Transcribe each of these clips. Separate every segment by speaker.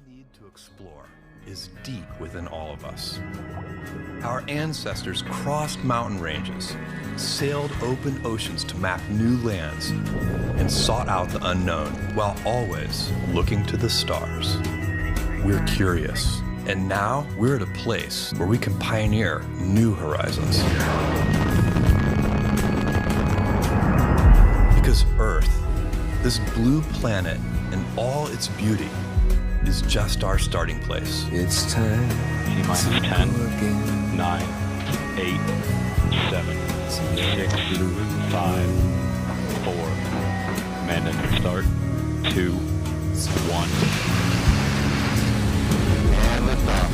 Speaker 1: The need to explore is deep within all of us. Our ancestors crossed mountain ranges, sailed open oceans to map new lands, and sought out the unknown while always looking to the stars. We're curious, and now we're at a place where we can pioneer new horizons. Because Earth, this blue planet and all its beauty, is just our starting place.
Speaker 2: It's time.
Speaker 3: T-minus 10, 9, 8, 7, 6, 5, 4. Command engine start. 2, 1.
Speaker 2: And lift off.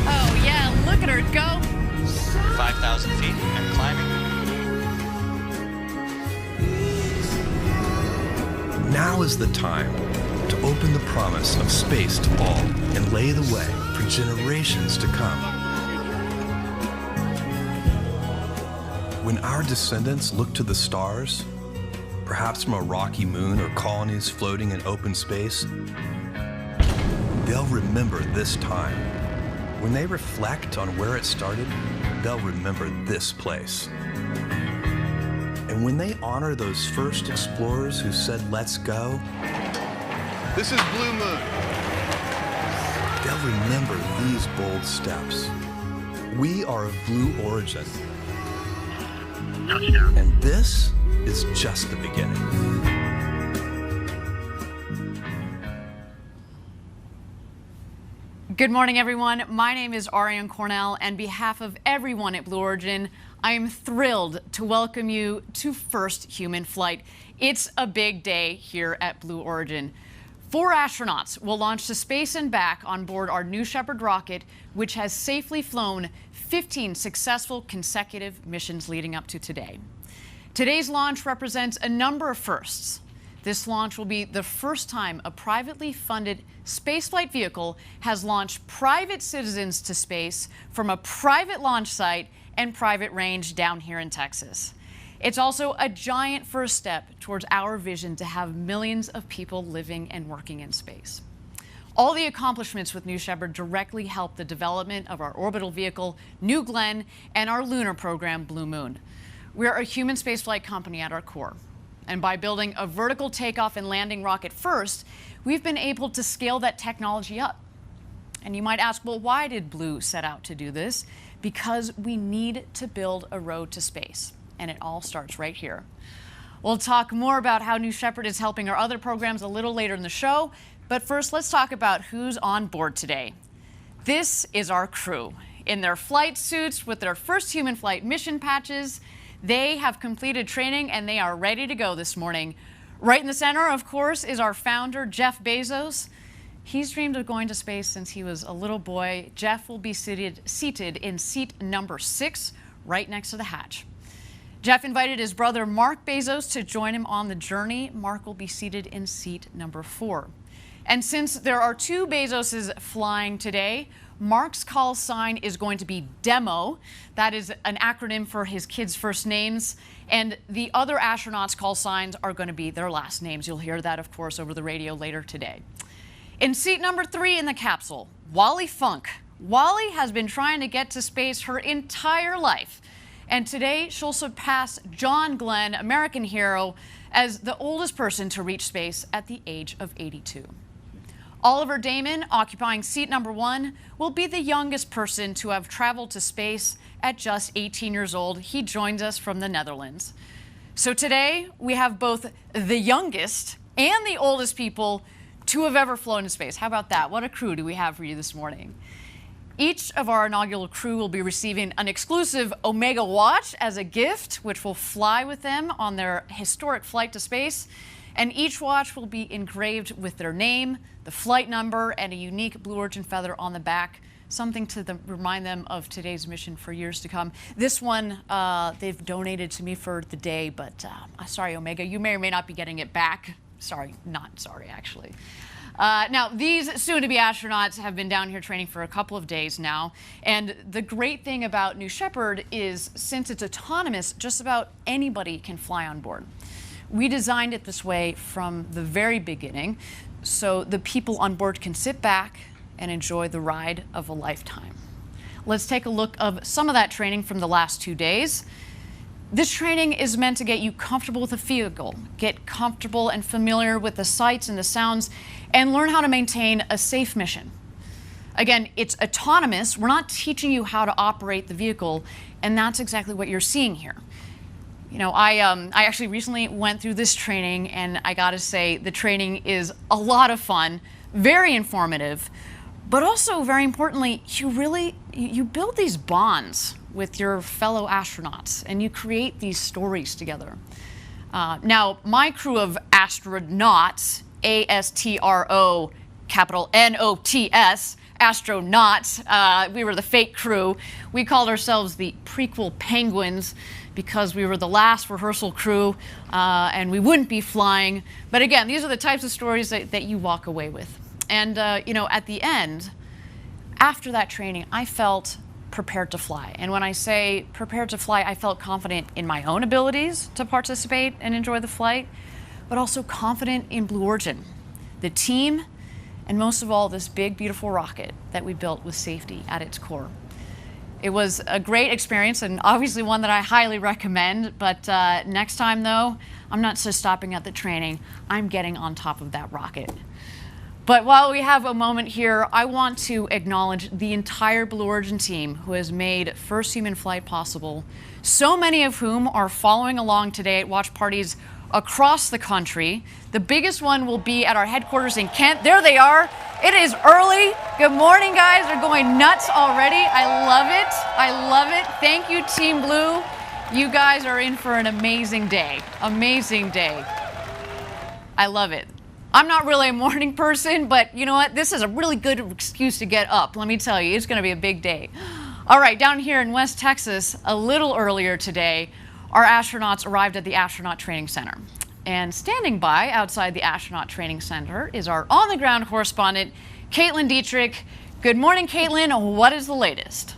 Speaker 4: Oh yeah, look at her go.
Speaker 5: 5,000 feet and climbing.
Speaker 1: Now is the time to open the promise of space to all and lay the way for generations to come. When our descendants look to the stars, perhaps from a rocky moon or colonies floating in open space, they'll remember this time. When they reflect on where it started, they'll remember this place. And when they honor those first explorers who said, "Let's go,"
Speaker 2: This is Blue Moon.
Speaker 1: they'll remember these bold steps. We are of blue origin. And this is just the beginning.
Speaker 4: Good morning, everyone. My name is Ariane Cornell, and on behalf of everyone at Blue Origin, I am thrilled to welcome you to First Human Flight. It's a big day here at Blue Origin. 4 astronauts will launch to space and back on board our New Shepard rocket, which has safely flown 15 successful consecutive missions leading up to today. Today's launch represents a number of firsts. This launch will be the first time a privately funded spaceflight vehicle has launched private citizens to space from a private launch site and private range down here in Texas. It's also a giant first step towards our vision to have millions of people living and working in space. All the accomplishments with New Shepard directly help the development of our orbital vehicle, New Glenn, and our lunar program, Blue Moon. We're a human spaceflight company at our core. And by building a vertical takeoff and landing rocket first, we've been able to scale that technology up. And you might ask, well, why did Blue set out to do this? Because we need to build a road to space. And it all starts right here. We'll talk more about how New Shepard is helping our other programs a little later in the show. But first, let's talk about who's on board today. This is our crew. In their flight suits with their first human flight mission patches, they have completed training and they are ready to go this morning. Right in the center, of course, is our founder, Jeff Bezos. He's dreamed of going to space since he was a little boy. Jeff will be seated in seat number 6, right next to the hatch. Jeff invited his brother, Mark Bezos, to join him on the journey. Mark will be seated in seat number 4. And since there are 2 Bezoses flying today, Mark's call sign is going to be Demo. That is an acronym for his kids' first names. And the other astronauts' call signs are going to be their last names. You'll hear that, of course, over the radio later today. In seat number 3 in the capsule, Wally Funk. Wally has been trying to get to space her entire life. And today she'll surpass John Glenn, American hero, as the oldest person to reach space at the age of 82. Oliver Damon, occupying seat number 1, will be the youngest person to have traveled to space at just 18 years old. He joins us from the Netherlands. So today, we have both the youngest and the oldest people to have ever flown to space. How about that? What a crew do we have for you this morning? Each of our inaugural crew will be receiving an exclusive Omega watch as a gift, which will fly with them on their historic flight to space. And each watch will be engraved with their name, the flight number, and a unique Blue Origin feather on the back, something to remind them of today's mission for years to come. This one they've donated to me for the day, but sorry, Omega, you may or may not be getting it back. Sorry, not sorry, actually. Now, these soon-to-be astronauts have been down here training for a couple of days now. And the great thing about New Shepard is, since it's autonomous, just about anybody can fly on board. We designed it this way from the very beginning so the people on board can sit back and enjoy the ride of a lifetime. Let's take a look of some of that training from the last 2 days. This training is meant to get you comfortable with the vehicle, get comfortable and familiar with the sights and the sounds, and learn how to maintain a safe mission. Again, it's autonomous. We're not teaching you how to operate the vehicle, and that's exactly what you're seeing here. You know, I actually recently went through this training, and I gotta say, the training is a lot of fun, very informative, but also very importantly, you build these bonds with your fellow astronauts, and you create these stories together. Now, my crew of astronauts, A-S-T-R-O, capital N-O-T-S, astronauts, we were the fake crew. We called ourselves the prequel penguins because we were the last rehearsal crew and we wouldn't be flying. But again, these are the types of stories that you walk away with. And you know, at the end, after that training, I felt prepared to fly. And when I say prepared to fly, I felt confident in my own abilities to participate and enjoy the flight, but also confident in Blue Origin, the team, and most of all, this big, beautiful rocket that we built with safety at its core. It was a great experience and obviously one that I highly recommend, but next time though, I'm not just stopping at the training, I'm getting on top of that rocket. But while we have a moment here, I want to acknowledge the entire Blue Origin team who has made first human flight possible, so many of whom are following along today at watch parties across the country. The biggest one will be at our headquarters in Kent. There they are. It is early. Good morning, guys. They're going nuts already. I love it. I love it. Thank you, Team Blue. You guys are in for an amazing day. Amazing day. I love it. I'm not really a morning person, but you know what? This is a really good excuse to get up. Let me tell you, it's going to be a big day. All right, down here in West Texas, a little earlier today, our astronauts arrived at the Astronaut Training Center. And standing by outside the Astronaut Training Center is our on-the-ground correspondent, Caitlin Dietrich. Good morning, Caitlin. What is the latest?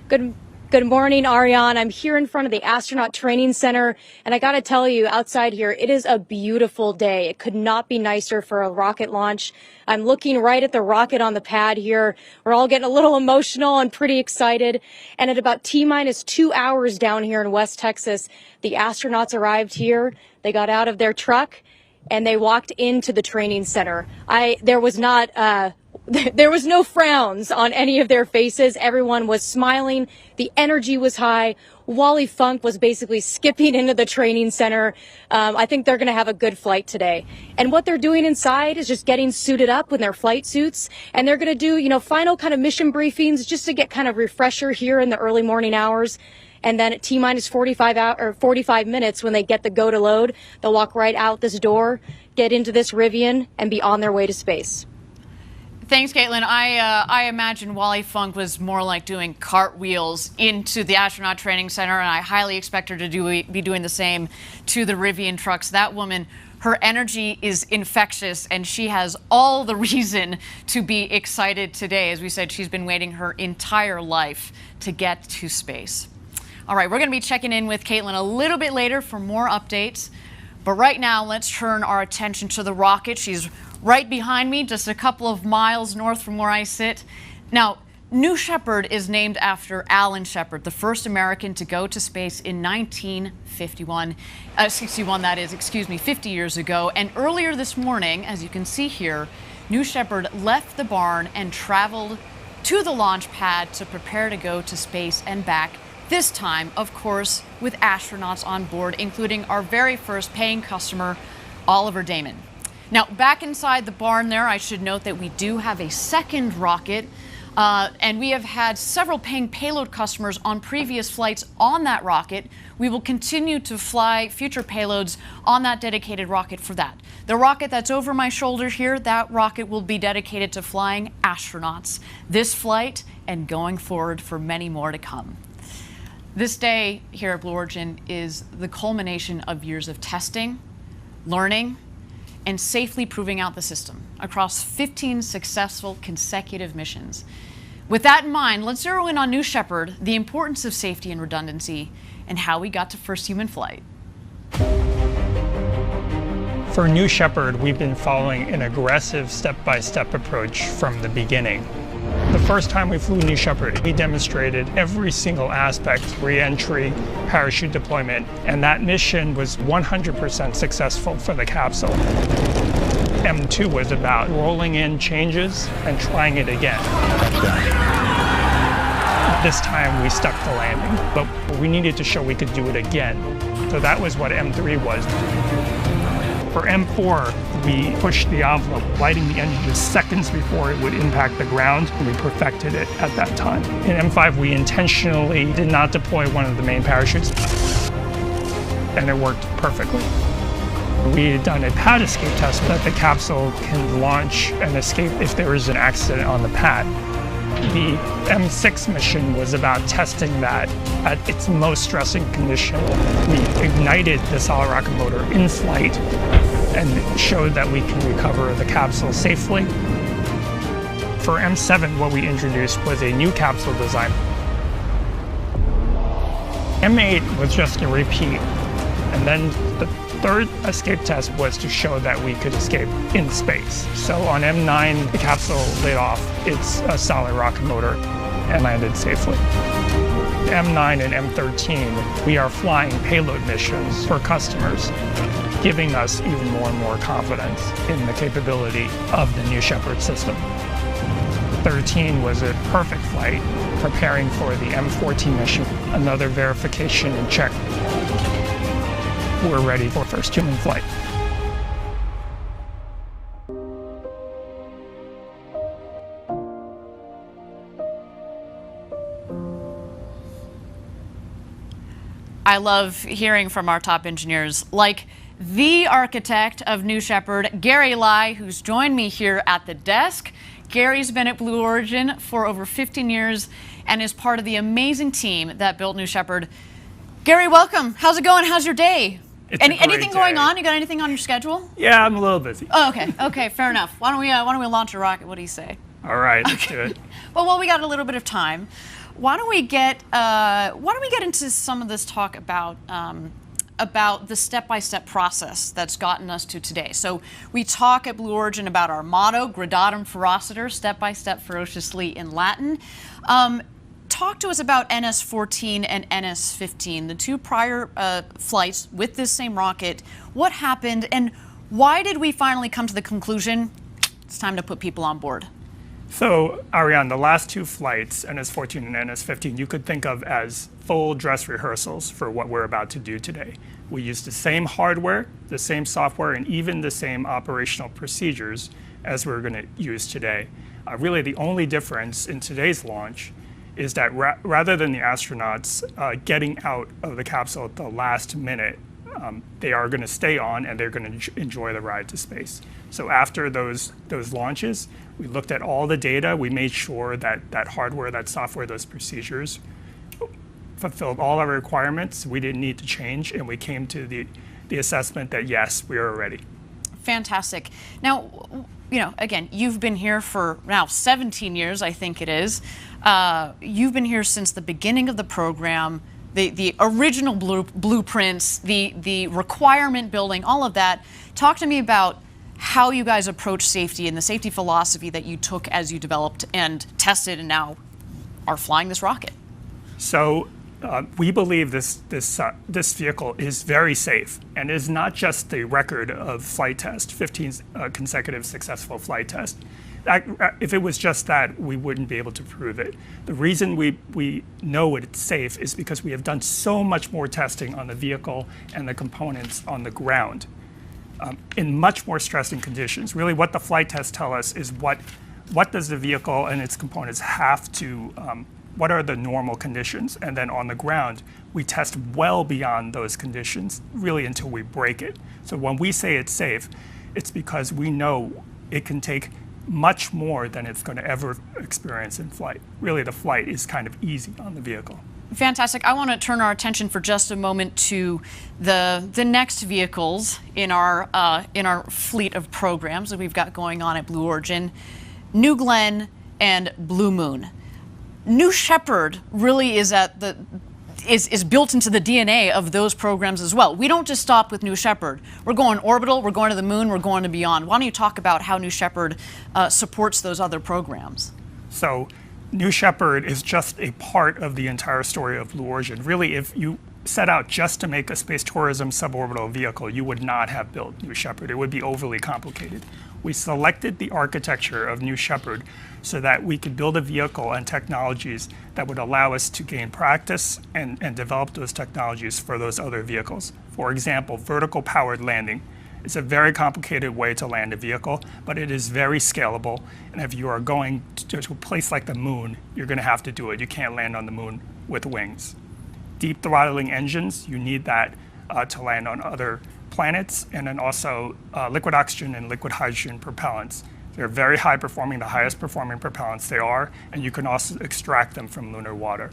Speaker 6: Good morning, Ariane. I'm here in front of the Astronaut Training Center, and I gotta tell you, outside here, it is a beautiful day. It could not be nicer for a rocket launch. I'm looking right at the rocket on the pad here. We're all getting a little emotional and pretty excited. And at about T-minus 2 hours down here in West Texas, the astronauts arrived here. They got out of their truck and they walked into the training center. There was no frowns on any of their faces. Everyone was smiling. The energy was high. Wally Funk was basically skipping into the training center. I think they're going to have a good flight today. And what they're doing inside is just getting suited up in their flight suits. And they're going to do, you know, final kind of mission briefings just to get kind of refresher here in the early morning hours. And then at T-minus 45 minutes, when they get the go to load, they'll walk right out this door, get into this Rivian, and be on their way to space.
Speaker 4: Thanks, Caitlin. I imagine Wally Funk was more like doing cartwheels into the Astronaut Training Center, and I highly expect her to be doing the same to the Rivian trucks. That woman, her energy is infectious, and she has all the reason to be excited today. As we said, she's been waiting her entire life to get to space. All right, we're going to be checking in with Caitlin a little bit later for more updates. But right now, let's turn our attention to the rocket. She's right behind me, just a couple of miles north from where I sit. Now, New Shepard is named after Alan Shepard, the first American to go to space in 1951. 50 years ago. And earlier this morning, as you can see here, New Shepard left the barn and traveled to the launch pad to prepare to go to space and back. This time, of course, with astronauts on board, including our very first paying customer, Oliver Damon. Now, back inside the barn there, I should note that we do have a second rocket, and we have had several paying payload customers on previous flights on that rocket. We will continue to fly future payloads on that dedicated rocket for that. The rocket that's over my shoulder here, that rocket will be dedicated to flying astronauts this flight and going forward for many more to come. This day here at Blue Origin is the culmination of years of testing, learning, and safely proving out the system across 15 successful consecutive missions. With that in mind, let's zero in on New Shepard, the importance of safety and redundancy, and how we got to first human flight.
Speaker 7: For New Shepard, we've been following an aggressive step-by-step approach from the beginning. The first time we flew New Shepard, we demonstrated every single aspect, re-entry, parachute deployment, and that mission was 100% successful for the capsule. M2 was about rolling in changes and trying it again. This time we stuck the landing, but we needed to show we could do it again. So that was what M3 was. For M4, we pushed the envelope, lighting the engine just seconds before it would impact the ground, and we perfected it at that time. In M5, we intentionally did not deploy one of the main parachutes, and it worked perfectly. We had done a pad escape test that the capsule can launch and escape if there is an accident on the pad. The M6 mission was about testing that at its most stressing condition. We ignited the solid rocket motor in flight and showed that we can recover the capsule safely. For M7, what we introduced was a new capsule design. M8 was just a repeat, and then the third escape test was to show that we could escape in space. So on M9, the capsule lit off its solid rocket motor and landed safely. M9 and M13, we are flying payload missions for customers, giving us even more and more confidence in the capability of the New Shepard system. 13 was a perfect flight, preparing for the M14 mission, another verification and check. We're ready for first human flight.
Speaker 4: I love hearing from our top engineers, like the architect of New Shepard, Gary Lai, who's joined me here at the desk. Gary's been at Blue Origin for over 15 years and is part of the amazing team that built New Shepard. Gary, welcome. How's it going? How's your day? Anything going on? You got anything on your schedule?
Speaker 7: Yeah, I'm a little busy.
Speaker 4: Oh, okay. Okay, fair enough. Why don't we launch a rocket? What do you say?
Speaker 7: All right, let's do it.
Speaker 4: Well, while we got a little bit of time, why don't we get into some of this talk about the step-by-step process that's gotten us to today. So we talk at Blue Origin about our motto, Gradatum Ferociter, step-by-step ferociously in Latin. Talk to us about NS-14 and NS-15, the two prior flights with this same rocket. What happened, and why did we finally come to the conclusion it's time to put people on board?
Speaker 7: So, Ariane, the last two flights, NS-14 and NS-15, you could think of as full dress rehearsals for what we're about to do today. We used the same hardware, the same software, and even the same operational procedures as we're going to use today. Really, the only difference in today's launch is that rather than the astronauts getting out of the capsule at the last minute, they are going to stay on and they're going to enjoy the ride to space. So after those launches, we looked at all the data. We made sure that that hardware, that software, those procedures fulfilled all our requirements. We didn't need to change, and we came to the assessment that yes, we are ready.
Speaker 4: Fantastic. Now, again, you've been here for now 17 years, I think it is. You've been here since the beginning of the program, the original blueprints, the requirement building, all of that. Talk to me about how you guys approach safety and the safety philosophy that you took as you developed and tested and now are flying this rocket.
Speaker 7: So we believe this vehicle is very safe, and is not just the record of flight tests, 15 consecutive successful flight tests. If it was just that, we wouldn't be able to prove it. The reason we know it's safe is because we have done so much more testing on the vehicle and the components on the ground in much more stressing conditions. Really, what the flight tests tell us is what does the vehicle and its components have to, what are the normal conditions? And then on the ground, we test well beyond those conditions, really until we break it. So when we say it's safe, it's because we know it can take much more than it's going to ever experience in flight. Really, the flight is kind of easy on the vehicle.
Speaker 4: Fantastic. I want to turn our attention for just a moment to the next vehicles in our fleet of programs that we've got going on at Blue Origin, New Glenn and Blue Moon. New Shepard really is at is built into the DNA of those programs as well. We don't just stop with New Shepard. We're going orbital, we're going to the moon, we're going to beyond. Why don't you talk about how New Shepard supports those other programs?
Speaker 7: So New Shepard is just a part of the entire story of Blue Origin. Really, if you set out just to make a space tourism suborbital vehicle, you would not have built New Shepard. It would be overly complicated. We selected the architecture of New Shepard so that we could build a vehicle and technologies that would allow us to gain practice and develop those technologies for those other vehicles. For example, vertical powered landing. It's a very complicated way to land a vehicle, but it is very scalable. And if you are going to a place like the moon, you're going to have to do it. You can't land on the moon with wings. Deep throttling engines, you need that to land on other planets, and then also liquid oxygen and liquid hydrogen propellants. They're very high performing, the highest performing propellants they are, and you can also extract them from lunar water.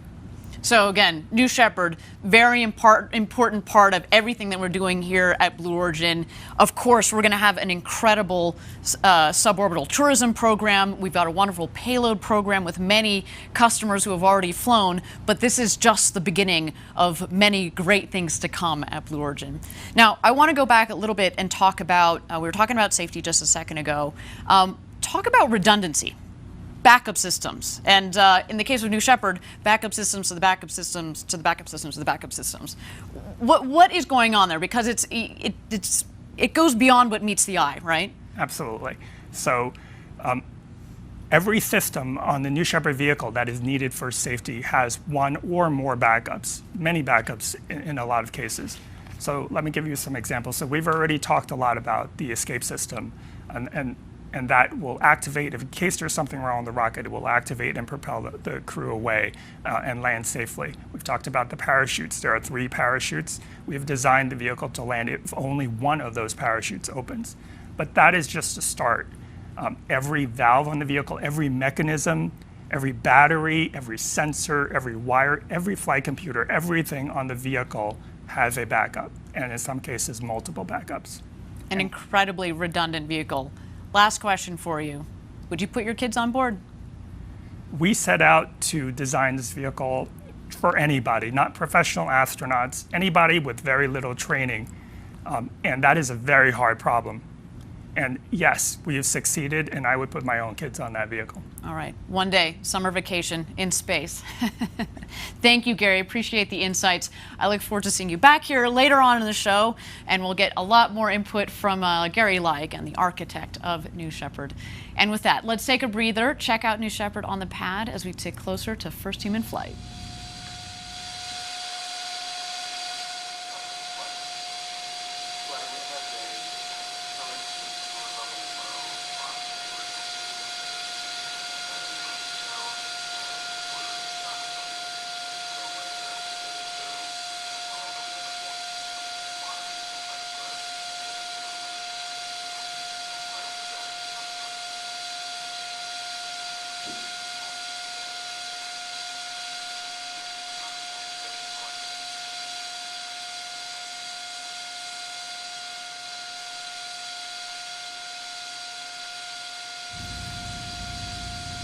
Speaker 4: So again, New Shepard, very important part of everything that we're doing here at Blue Origin. Of course, we're going to have an incredible suborbital tourism program. We've got a wonderful payload program with many customers who have already flown, but this is just the beginning of many great things to come at Blue Origin. Now, I want to go back a little bit and talk about, we were talking about safety just a second ago. Talk about redundancy. Backup systems, and in the case of New Shepard, backup systems to the backup systems to the backup systems to the backup systems. What is going on there? Because it goes beyond what meets the eye, right?
Speaker 7: Absolutely. So every system on the New Shepard vehicle that is needed for safety has one or more backups, many backups in a lot of cases. So let me give you some examples. So we've already talked a lot about the escape system, and that will activate, in case there's something wrong with the rocket, it will activate and propel the crew away and land safely. We've talked about the parachutes. There are 3 parachutes. We've designed the vehicle to land if only one of those parachutes opens. But that is just a start. Every valve on the vehicle, every mechanism, every battery, every sensor, every wire, every flight computer, everything on the vehicle has a backup, and in some cases, multiple backups.
Speaker 4: An incredibly redundant vehicle. Last question for you. Would you put your kids on board?
Speaker 7: We set out to design this vehicle for anybody, not professional astronauts, anybody with very little training. And that is a very hard problem. And yes, we have succeeded, and I would put my own kids on that vehicle.
Speaker 4: All right. One day, summer vacation in space. Thank you, Gary. Appreciate the insights. I look forward to seeing you back here later on in the show, and we'll get a lot more input from Gary Lai, again, the architect of New Shepard. And with that, let's take a breather, check out New Shepard on the pad as we take closer to first human flight.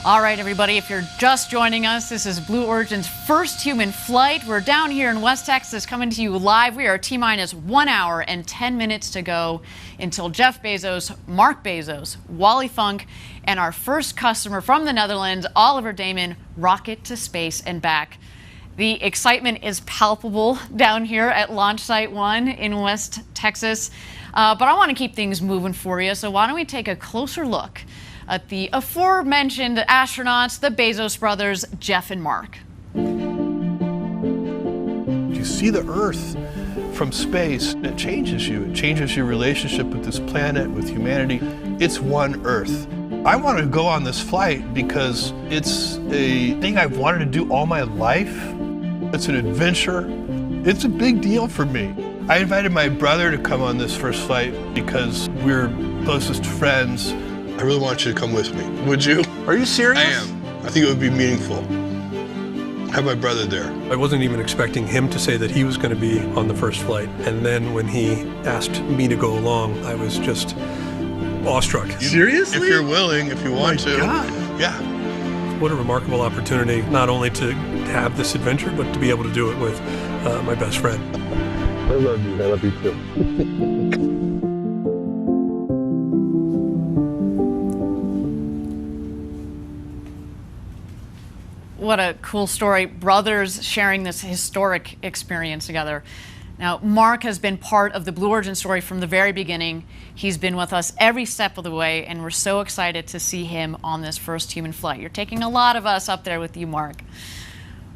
Speaker 4: All right, everybody, if you're just joining us, this is Blue Origin's first human flight. We're down here in West Texas coming to you live. We are T-minus 1 hour and 10 minutes to go until Jeff Bezos, Mark Bezos, Wally Funk, and our first customer from the Netherlands, Oliver Damon, rocket to space and back. The excitement is palpable down here at Launch Site 1 in West Texas. But I want to keep things moving for you, so why don't we take a closer look at the aforementioned astronauts, the Bezos brothers, Jeff and Mark.
Speaker 1: You see the Earth from space, and it changes you. It changes your relationship with this planet, with humanity. It's one Earth. I want to go on this flight because it's a thing I've wanted to do all my life. It's an adventure. It's a big deal for me. I invited my brother to come on this first flight because we're closest friends. I really want you to come with me. Would you? Are you serious? I am. I think it would be meaningful. Have my brother there.
Speaker 8: I wasn't even expecting him to say that he was going to be on the first flight. And then when he asked me to go along, I was just awestruck.
Speaker 1: Seriously? If you're willing, if you want to.
Speaker 8: God.
Speaker 1: Yeah.
Speaker 8: what a remarkable opportunity, not only to have this adventure, but to be able to do it with my best friend.
Speaker 2: I love you. I love you too.
Speaker 4: What a cool story. Brothers sharing this historic experience together. Now, Mark has been part of the Blue Origin story from the very beginning. He's been with us every step of the way, and we're so excited to see him on this first human flight. You're taking a lot of us up there with you, Mark.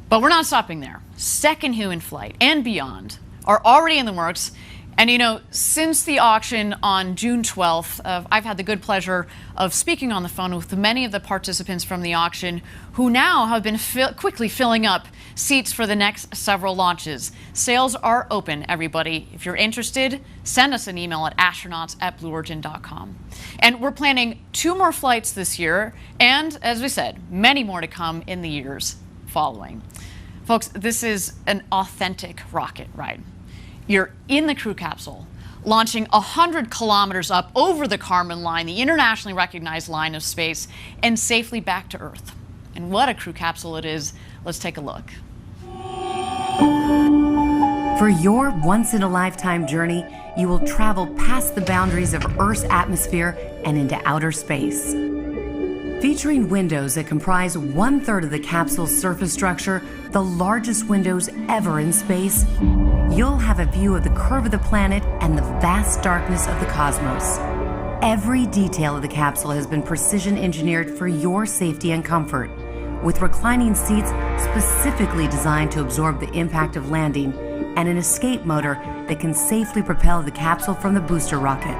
Speaker 4: But we're not stopping there. Second human flight and beyond are already in the works. And you know, since the auction on June 12th, I've had the good pleasure of speaking on the phone with many of the participants from the auction who now have been quickly filling up seats for the next several launches. Sales are open, everybody. If you're interested, send us an email at astronauts@blueorigin.com. And we're planning 2 more flights this year, and as we said, many more to come in the years following. Folks, this is an authentic rocket ride. You're in the crew capsule, launching 100 kilometers up over the Kármán line, the internationally recognized line of space, and safely back to Earth. And what a crew capsule it is. Let's take a look.
Speaker 9: For your once-in-a-lifetime journey, you will travel past the boundaries of Earth's atmosphere and into outer space. Featuring windows that comprise 1/3 of the capsule's surface structure, the largest windows ever in space, you'll have a view of the curve of the planet and the vast darkness of the cosmos. Every detail of the capsule has been precision engineered for your safety and comfort, with reclining seats specifically designed to absorb the impact of landing and an escape motor that can safely propel the capsule from the booster rocket.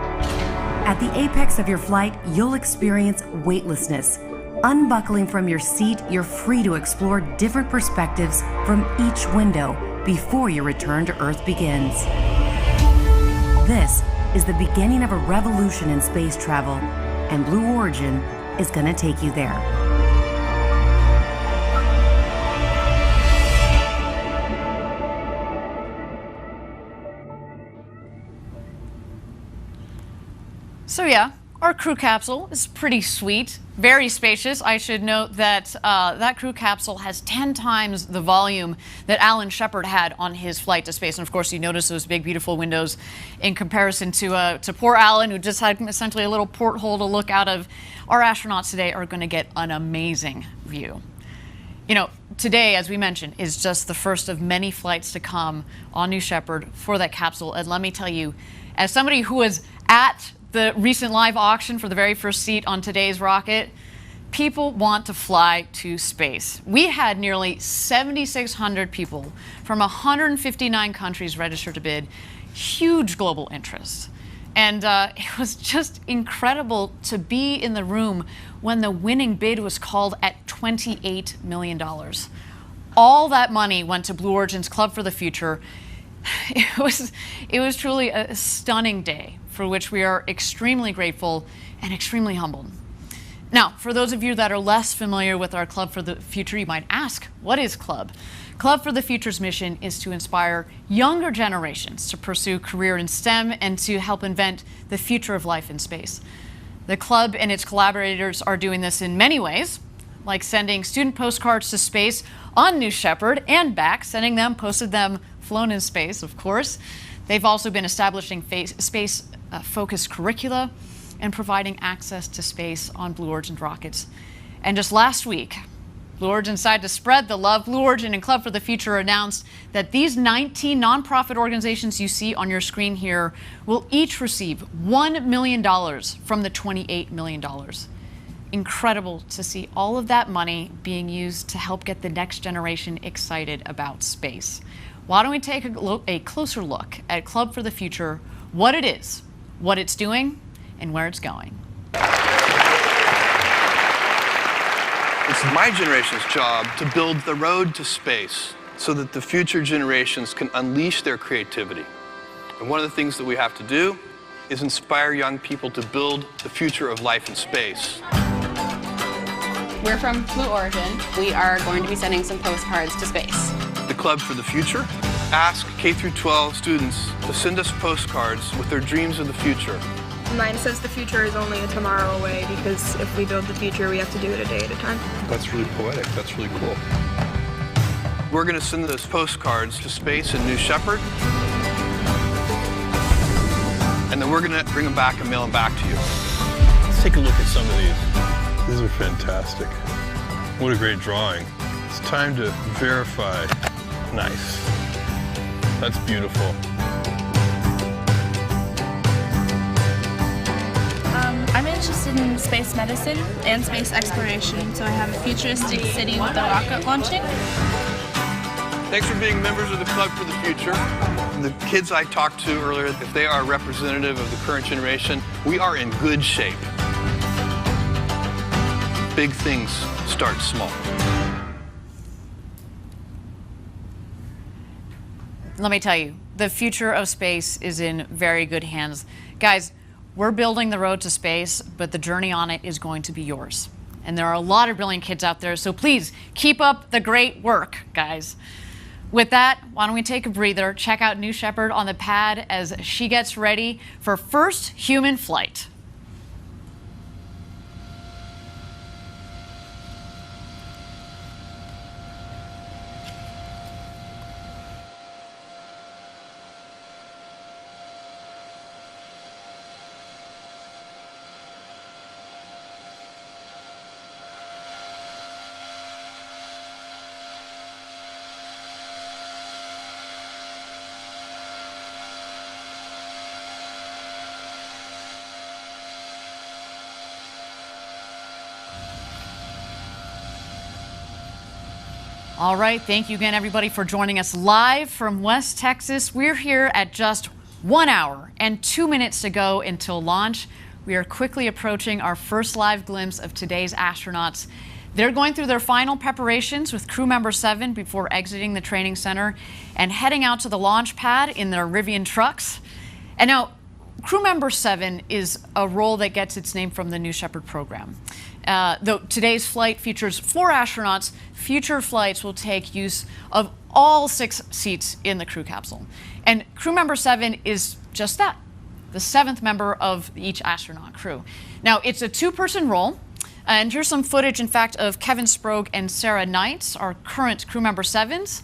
Speaker 9: At the apex of your flight, you'll experience weightlessness. Unbuckling from your seat, you're free to explore different perspectives from each window before your return to Earth begins. This is the beginning of a revolution in space travel, and Blue Origin is going to take you there.
Speaker 4: So yeah, our crew capsule is pretty sweet, very spacious. I should note that that crew capsule has 10 times the volume that Alan Shepard had on his flight to space. And of course, you notice those big, beautiful windows in comparison to poor Alan, who just had essentially a little porthole to look out of. Our astronauts today are going to get an amazing view. You know, today, as we mentioned, is just the first of many flights to come on New Shepard for that capsule. And let me tell you, as somebody who was at the recent live auction for the very first seat on today's rocket, people want to fly to space. We had nearly 7,600 people from 159 countries registered to bid. Huge global interest. And it was just incredible to be in the room when the winning bid was called at $28 million. All that money went to Blue Origin's Club for the Future. It was truly a stunning day, for which we are extremely grateful and extremely humbled. Now, for those of you that are less familiar with our Club for the Future, you might ask, what is Club? Club for the Future's mission is to inspire younger generations to pursue career in STEM and to help invent the future of life in space. The club and its collaborators are doing this in many ways, like sending student postcards to space on New Shepard and back, posted them flown in space, of course. They've also been establishing space-focused curricula and providing access to space on Blue Origin rockets. And just last week, Blue Origin decided to spread the love. Blue Origin and Club for the Future announced that these 19 nonprofit organizations you see on your screen here will each receive $1 million from the $28 million. Incredible to see all of that money being used to help get the next generation excited about space. Why don't we take a closer look at Club for the Future, what it is, what it's doing, and where it's going.
Speaker 1: It's my generation's job to build the road to space so that the future generations can unleash their creativity. And one of the things that we have to do is inspire young people to build the future of life in space.
Speaker 10: We're from Blue Origin. We are going to be sending some postcards to space.
Speaker 1: The Club for the Future asks K-12 students to send us postcards with their dreams of the future.
Speaker 11: Mine says the future is only a tomorrow away because if we build the future, we have to do it a day at a time.
Speaker 8: That's really poetic. That's really cool.
Speaker 1: We're going to send those postcards to space in New Shepard. And then we're going to bring them back and mail them back to you.
Speaker 8: Let's take a look at some of these. These are fantastic. What a great drawing. It's time to verify. Nice. That's beautiful.
Speaker 12: I'm interested in space medicine and space exploration, so I have a futuristic city with a rocket launching.
Speaker 1: Thanks for being members of the Club for the Future. The kids I talked to earlier, if they are representative of the current generation, we are in good shape. Big things start small.
Speaker 4: Let me tell you, the future of space is in very good hands. Guys, we're building the road to space, but the journey on it is going to be yours. And there are a lot of brilliant kids out there, so please keep up the great work, guys. With that, why don't we take a breather, check out New Shepard on the pad as she gets ready for first human flight. All right, thank you again, everybody, for joining us live from West Texas. We're here at just 1 hour and 2 minutes to go until launch. We are quickly approaching our first live glimpse of today's astronauts. They're going through their final preparations with crew member 7 before exiting the training center and heading out to the launch pad in their Rivian trucks. And now, crew member 7 is a role that gets its name from the New Shepard program. Though today's flight features 4 astronauts, future flights will take use of all 6 seats in the crew capsule. And crew member 7 is just that, the 7th member of each astronaut crew. Now, it's a 2-person role. And here's some footage, in fact, of Kevin Sprague and Sarah Knights, our current crew member 7s.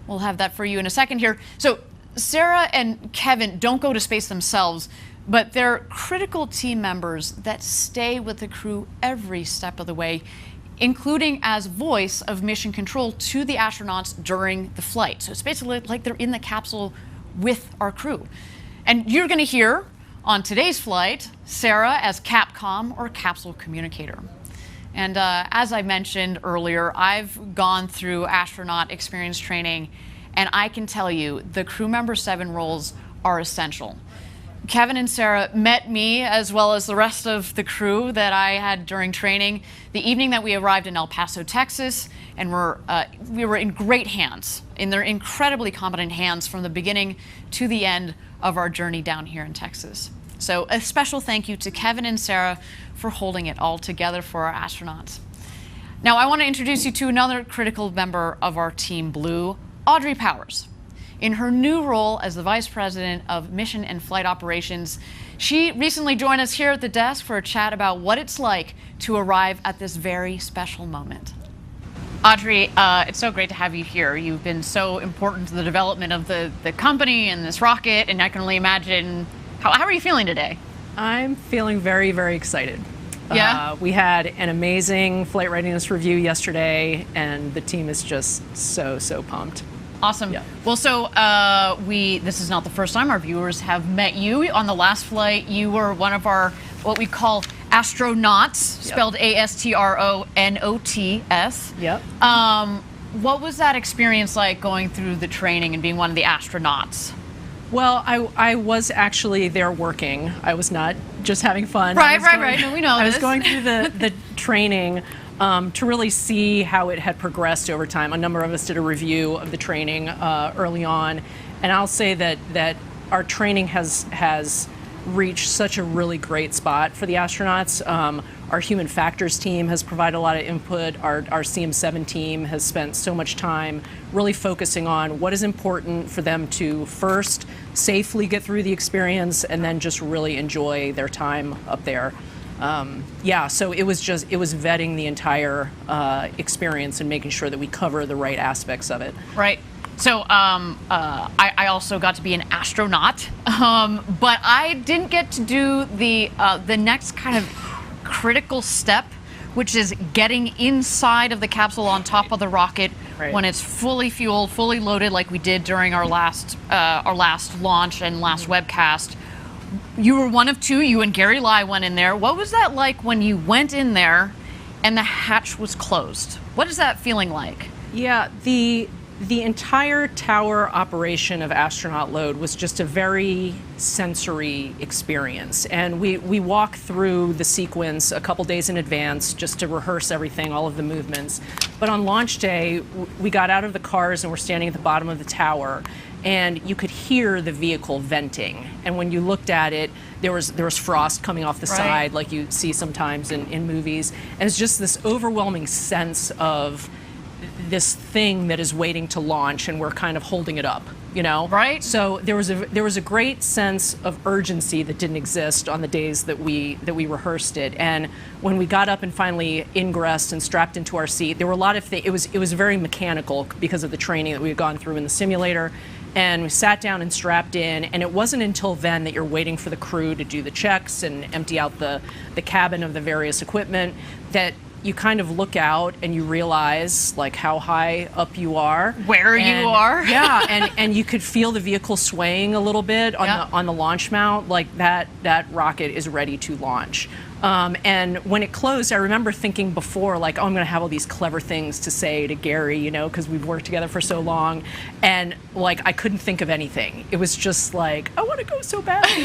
Speaker 4: We'll have that for you in a second here. So Sarah and Kevin don't go to space themselves, but they're critical team members that stay with the crew every step of the way, including as voice of mission control to the astronauts during the flight. So it's basically like they're in the capsule with our crew. And you're going to hear on today's flight Sarah as Capcom, or capsule communicator. And as I mentioned earlier, I've gone through astronaut experience training, and I can tell you the crew member 7 roles are essential. Kevin and Sarah met me, as well as the rest of the crew that I had during training, the evening that we arrived in El Paso, Texas, and we were in great hands, in their incredibly competent hands from the beginning to the end of our journey down here in Texas. So a special thank you to Kevin and Sarah for holding it all together for our astronauts. Now, I want to introduce you to another critical member of our Team Blue, Audrey Powers. In her new role as the Vice President of Mission and Flight Operations, she recently joined us here at the desk for a chat about what it's like to arrive at this very special moment. Audrey, it's so great to have you here. You've been so important to the development of the company and this rocket, and I can only imagine, how are you feeling today?
Speaker 13: I'm feeling very, very excited.
Speaker 4: Yeah?
Speaker 13: We had an amazing flight readiness review yesterday, and the team is just so pumped.
Speaker 4: Awesome.
Speaker 13: Yeah.
Speaker 4: Well, so this is not the first time our viewers have met you. On the last flight, you were one of our, what we call astronauts, spelled A-S-T-R-O-N-O-T-S.
Speaker 13: Yep.
Speaker 4: What was that experience like, going through the training and being one of the astronauts?
Speaker 13: Well, I was actually there working. I was not just having fun.
Speaker 4: Right. No, we know
Speaker 13: I
Speaker 4: this.
Speaker 13: was going through the training to really see how it had progressed over time. A number of us did a review of the training early on, and I'll say that our training has reach such a really great spot for the astronauts. Our human factors team has provided a lot of input. Our CM7 team has spent so much time really focusing on what is important for them to first safely get through the experience and then just really enjoy their time up there. So it was vetting the entire experience and making sure that we cover the right aspects of it.
Speaker 4: Right. So I also got to be an astronaut, but I didn't get to do the next kind of critical step, which is getting inside of the capsule on top of the rocket when it's fully fueled, fully loaded, like we did during our last launch and last webcast. You were one of two. You and Gary Lai went in there. What was that like when you went in there and the hatch was closed? What is that feeling like?
Speaker 13: Yeah, the entire tower operation of Astronaut Load was just a very sensory experience. And we walked through the sequence a couple days in advance just to rehearse everything, all of the movements. But on launch day, we got out of the cars and we're standing at the bottom of the tower. And you could hear the vehicle venting. And when you looked at it, there was frost coming off the side like you see sometimes in movies. And it's just this overwhelming sense of this thing that is waiting to launch, and we're kind of holding it up, you know?
Speaker 4: Right.
Speaker 13: So there was a great sense of urgency that didn't exist on the days that we rehearsed it. And when we got up and finally ingressed and strapped into our seat, there were a lot of things. It was very mechanical because of the training that we had gone through in the simulator. And we sat down and strapped in, and it wasn't until then that you're waiting for the crew to do the checks and empty out the cabin of the various equipment that you kind of look out and you realize like how high up you are,
Speaker 4: where you are.
Speaker 13: Yeah, and you could feel the vehicle swaying a little bit on the launch mount, like that rocket is ready to launch. And when it closed, I remember thinking before, like, oh, I'm going to have all these clever things to say to Gary, you know, because we've worked together for so long. And, like, I couldn't think of anything. It was just like, I want to go so badly,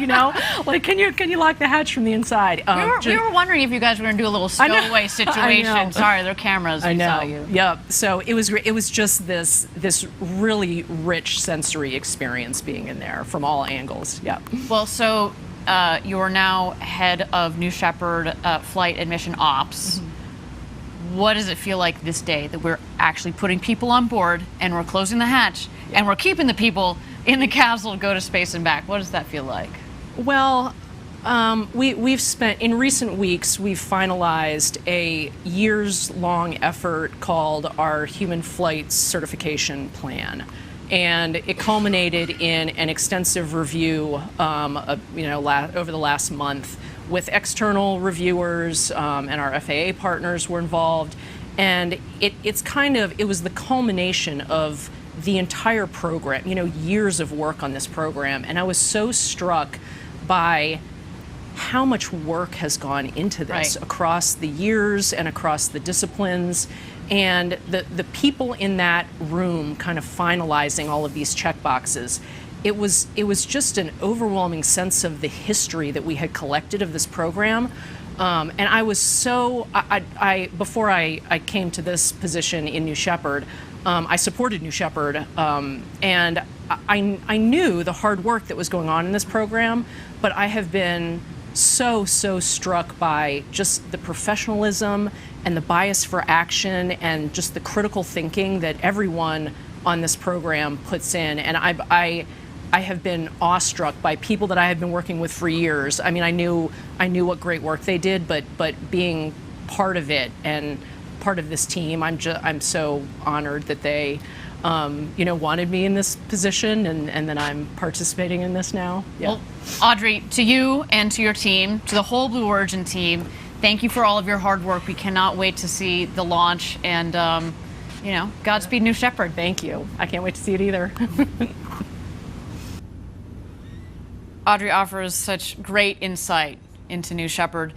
Speaker 13: you know? Like, can you lock the hatch from the inside?
Speaker 4: We were wondering if you guys were going to do a little stowaway situation. Sorry, there are cameras.
Speaker 13: I know.
Speaker 4: Saw you.
Speaker 13: Yeah. So it was just this really rich sensory experience being in there from all angles. Yeah.
Speaker 4: Well, so you are now head of New Shepard Flight and Mission Ops. Mm-hmm. What does it feel like this day that we're actually putting people on board and we're closing the hatch and we're keeping the people in the capsule to go to space and back? What does that feel like?
Speaker 13: Well, we've spent, in recent weeks, we've finalized a years-long effort called our Human Flight Certification Plan. And it culminated in an extensive review, over the last month with external reviewers, and our FAA partners were involved. And it was the culmination of the entire program, years of work on this program. And I was so struck by how much work has gone into this across the years and across the disciplines. And the people in that room kind of finalizing all of these check boxes, it was just an overwhelming sense of the history that we had collected of this program. And I was so, before I came to this position in New Shepard, I supported New Shepard, and I knew the hard work that was going on in this program, but I have been so struck by just the professionalism and the bias for action and just the critical thinking that everyone on this program puts in. And I have been awestruck by people that I have been working with for years. I mean, I knew what great work they did, but being part of it and part of this team, I'm so honored that they wanted me in this position, and that I'm participating in this now. Yeah.
Speaker 4: Well, Audrey, to you and to your team, to the whole Blue Origin team, thank you for all of your hard work. We cannot wait to see the launch, and Godspeed, New Shepard.
Speaker 13: Thank you. I can't wait to see it either.
Speaker 4: Audrey offers such great insight into New Shepard.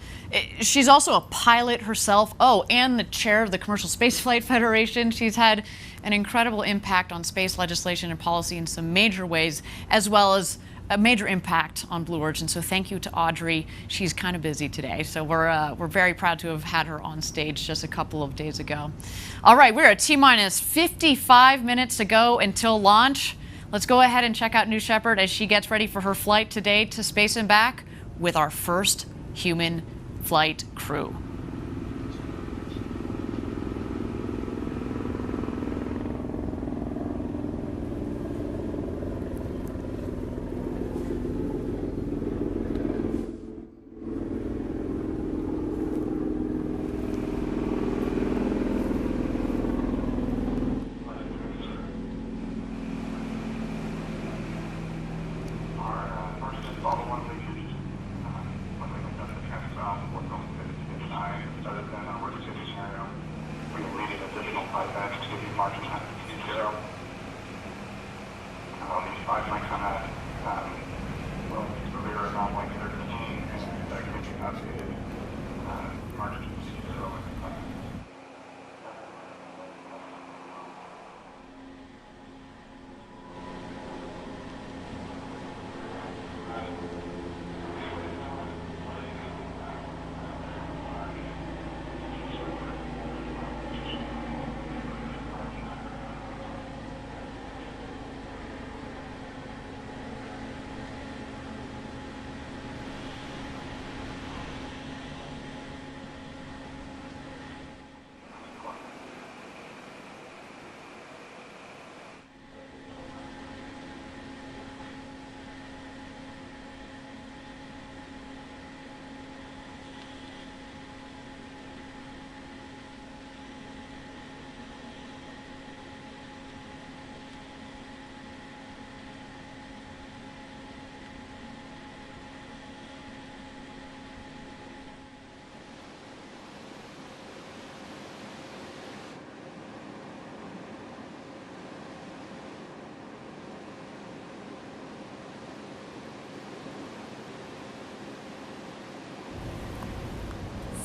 Speaker 4: She's also a pilot herself. Oh, and the chair of the Commercial Spaceflight Federation. She's had an incredible impact on space legislation and policy in some major ways, as well as a major impact on Blue Origin. So thank you to Audrey. She's kind of busy today, so we're very proud to have had her on stage just a couple of days ago. All right, we're at T-minus 55 minutes to go until launch. Let's go ahead and check out New Shepard as she gets ready for her flight today to space and back with our first human flight crew.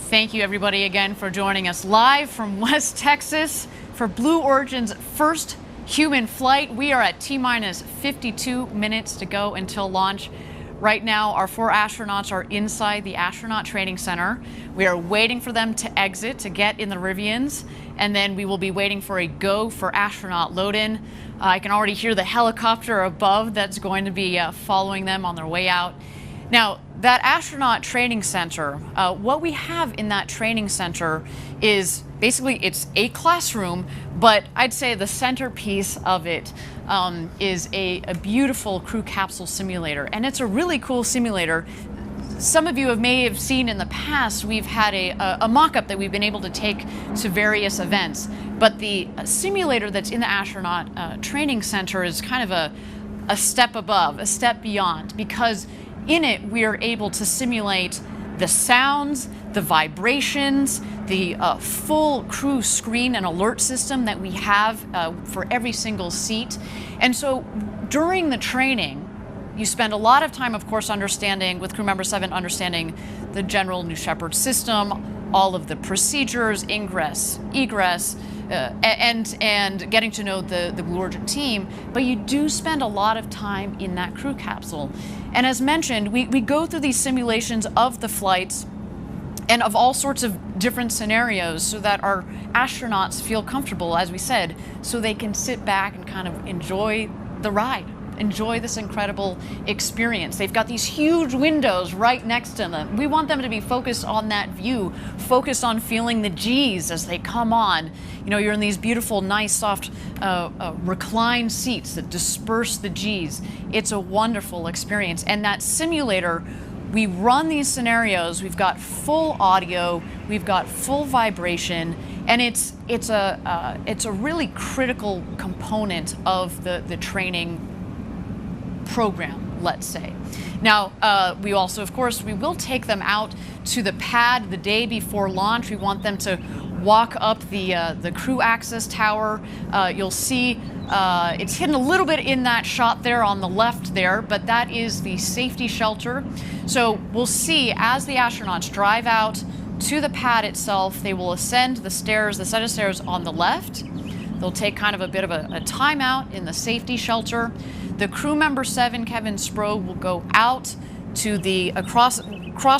Speaker 4: Thank you, everybody, again for joining us live from West Texas for Blue Origin's first human flight. We are at T-minus 52 minutes to go until launch. Right now, our 4 astronauts are inside the Astronaut Training Center. We are waiting for them to exit to get in the Rivians, and then we will be waiting for a go for astronaut load-in. I can already hear the helicopter above that's going to be following them on their way out. Now, that astronaut training center, what we have in that training center is basically it's a classroom, but I'd say the centerpiece of it is a beautiful crew capsule simulator. And it's a really cool simulator. Some of you may have seen in the past, we've had a mock-up that we've been able to take to various events. But the simulator that's in the astronaut training center is kind of a step above, a step beyond, because in it, we are able to simulate the sounds, the vibrations, the full crew screen and alert system that we have for every single seat. And so during the training, you spend a lot of time, of course, understanding, with crew member 7, understanding the general New Shepard system, all of the procedures, ingress, egress, and getting to know the Blue Origin team, but you do spend a lot of time in that crew capsule. And as mentioned, we go through these simulations of the flights and of all sorts of different scenarios so that our astronauts feel comfortable, as we said, so they can sit back and kind of enjoy the ride. Enjoy this incredible experience. They've got these huge windows right next to them. We want them to be focused on that view, focused on feeling the G's as they come on. You know, you're in these beautiful, nice, soft, reclined seats that disperse the G's. It's a wonderful experience. And that simulator, we run these scenarios. We've got full audio. We've got full vibration. And it's a really critical component of the training program, let's say. Now, we also, of course, we will take them out to the pad the day before launch. We want them to walk up the crew access tower. You'll see it's hidden a little bit in that shot there on the left there, but that is the safety shelter. So we'll see as the astronauts drive out to the pad itself, they will ascend the stairs, the set of stairs on the left. They'll take kind of a bit of a timeout in the safety shelter. The crew member 7, Kevin Spro, will go out to the across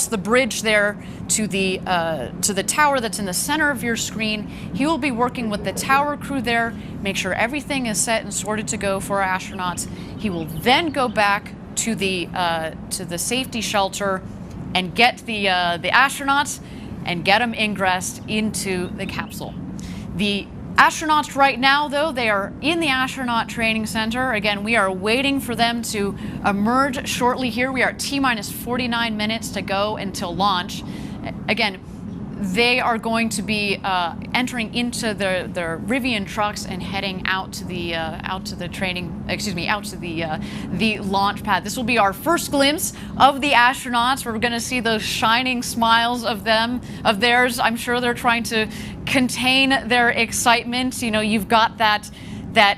Speaker 4: the bridge there to the tower that's in the center of your screen. He will be working with the tower crew there, make sure everything is set and sorted to go for our astronauts. He will then go back to the safety shelter and get the astronauts and get them ingressed into the capsule. The astronauts right now, though, they are in the astronaut training center. Again, we are waiting for them to emerge shortly here. We are at T-minus 49 minutes to go until launch. Again, they are going to be entering into their Rivian trucks and heading out to the launch pad. This will be our first glimpse of the astronauts. We're going to see those shining smiles of theirs. I'm sure they're trying to contain their excitement. You know, you've got that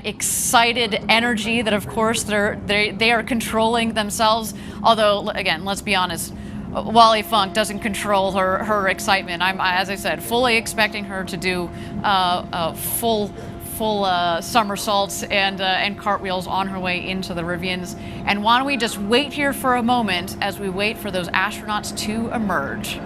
Speaker 4: excited energy that, of course, they are controlling themselves. Although, again, let's be honest, Wally Funk doesn't control her excitement. I'm, as I said, fully expecting her to do full somersaults and cartwheels on her way into the Rivians. And why don't we just wait here for a moment as we wait for those astronauts to emerge.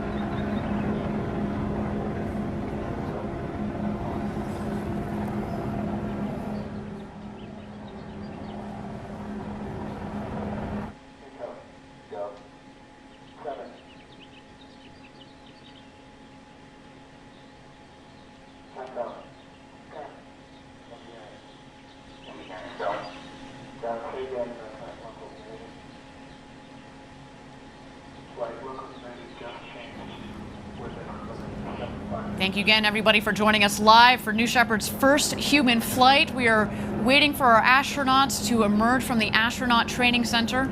Speaker 4: Thank you again, everybody, for joining us live for New Shepard's first human flight. We are waiting for our astronauts to emerge from the astronaut training center.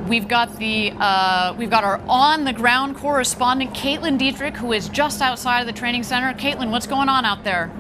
Speaker 4: We've got our on-the-ground correspondent, Caitlin Dietrich, who is just outside of the training center. Caitlin, what's going on out there?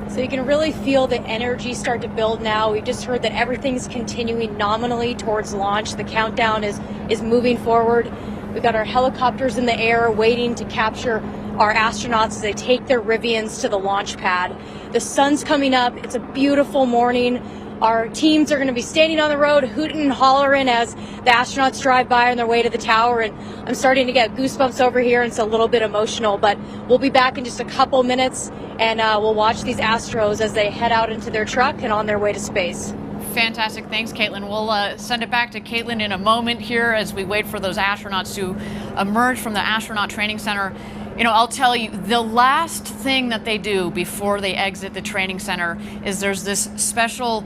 Speaker 6: So you can really feel the energy start to build now. We've just heard that everything's continuing nominally towards launch. The countdown is moving forward. We've got our helicopters in the air waiting to capture our astronauts as they take their Rivians to the launch pad. The sun's coming up. It's a beautiful morning. Our teams are going to be standing on the road, hooting and hollering as the astronauts drive by on their way to the tower. And I'm starting to get goosebumps over here, and it's a little bit emotional. But we'll be back in just a couple minutes, and we'll watch these Astros as they head out into their truck and on their way to space.
Speaker 4: Fantastic. Thanks, Caitlin. We'll send it back to Caitlin in a moment here as we wait for those astronauts to emerge from the astronaut training center. You know, I'll tell you, the last thing that they do before they exit the training center is there's this special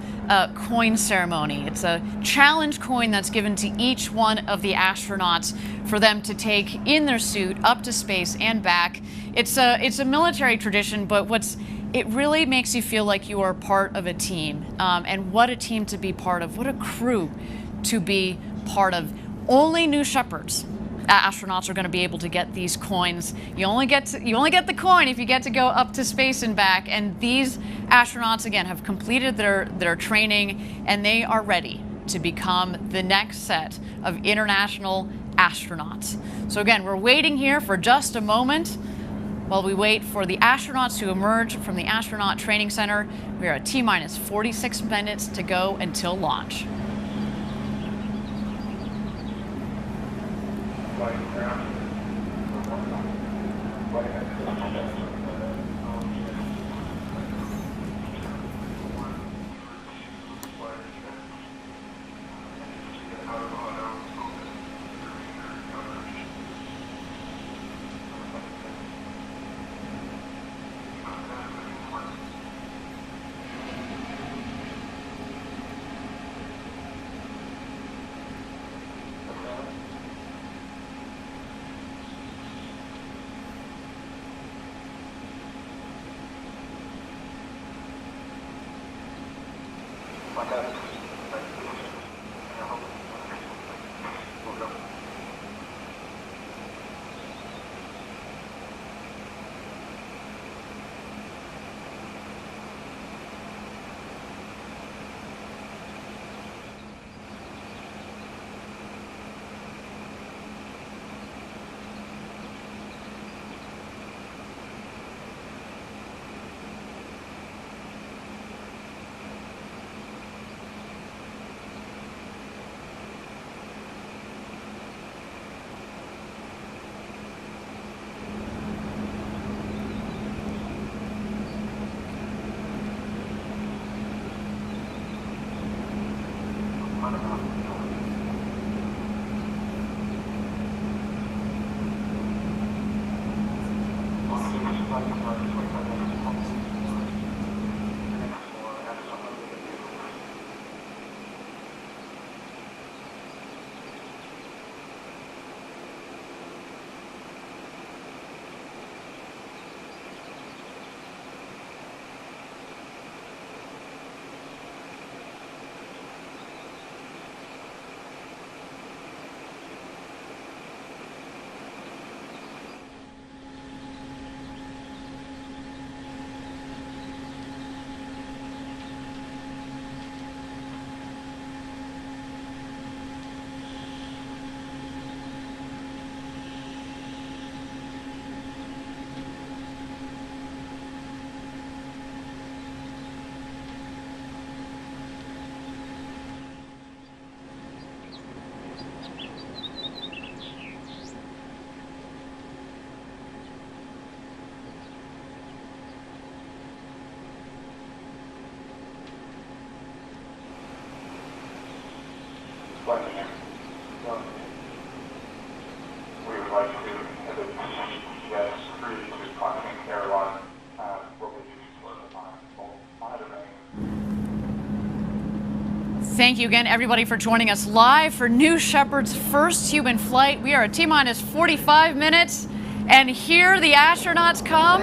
Speaker 4: coin ceremony. It's a challenge coin that's given to each one of the astronauts for them to take in their suit up to space and back. It's a military tradition, but it really makes you feel like you are part of a team. And what a team to be part of. What a crew to be part of. Only New Shepards astronauts are going to be able to get these coins. You only get the coin if you get to go up to space and back. And these astronauts, again, have completed their training, and they are ready to become the next set of international astronauts. So again, we're waiting here for just a moment while we wait for the astronauts to emerge from the astronaut training center. We are at T-minus 46 minutes to go until launch.
Speaker 14: We would like to inhibit GPS 3 to Continent Airline will be used for monitoring.
Speaker 4: Thank you again, everybody, for joining us live for New Shepard's first human flight. We are at T-minus 45 minutes, and here the astronauts come.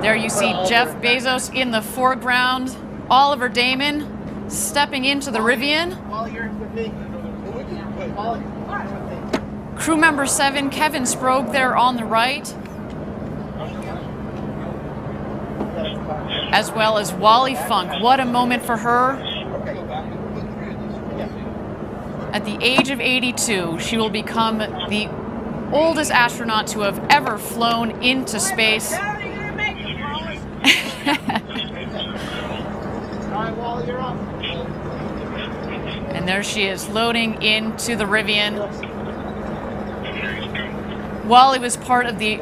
Speaker 4: There you see Jeff Bezos in the foreground, Oliver Damon stepping into the Rivian. Crew member 7, Kevin Sprogue, there on the right, as well as Wally Funk. What a moment for her. At the age of 82, she will become the oldest astronaut to have ever flown into space. And there she is, loading into the Rivian. Wally was part of the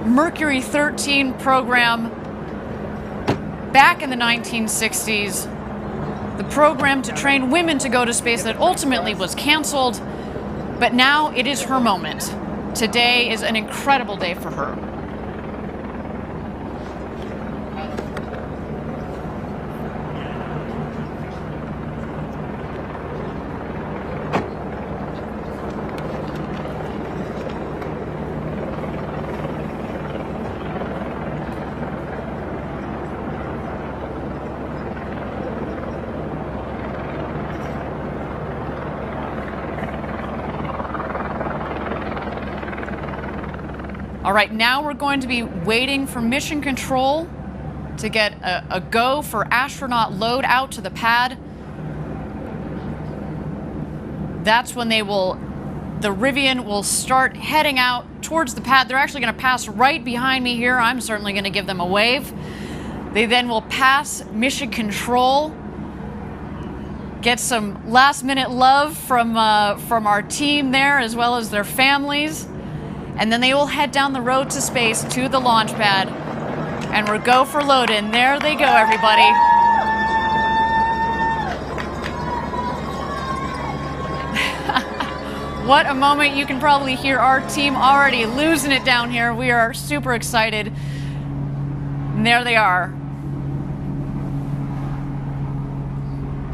Speaker 4: Mercury 13 program back in the 1960s. The program to train women to go to space that ultimately was canceled. But now it is her moment. Today is an incredible day for her. All right, now we're going to be waiting for mission control to get a go for astronaut load out to the pad. That's when the Rivian will start heading out towards the pad. They're actually going to pass right behind me here. I'm certainly going to give them a wave. They then will pass mission control, get some last-minute love from our team there, as well as their families. And then they will head down the road to space to the launch pad. And we'll go for load-in. There they go, everybody. What a moment. You can probably hear our team already losing it down here. We are super excited. And there they are.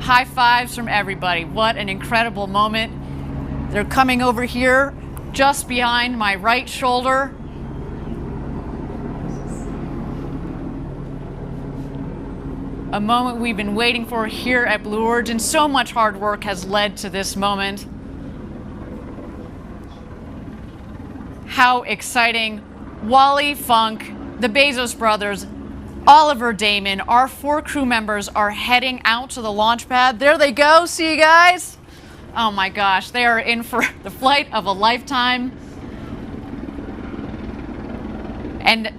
Speaker 4: High fives from everybody. What an incredible moment. They're coming over here just behind my right shoulder. A moment we've been waiting for here at Blue Origin. So much hard work has led to this moment. How exciting. Wally Funk, the Bezos brothers, Oliver Damon, our 4 crew members are heading out to the launch pad. There they go. See you guys. Oh my gosh, they are in for the flight of a lifetime. And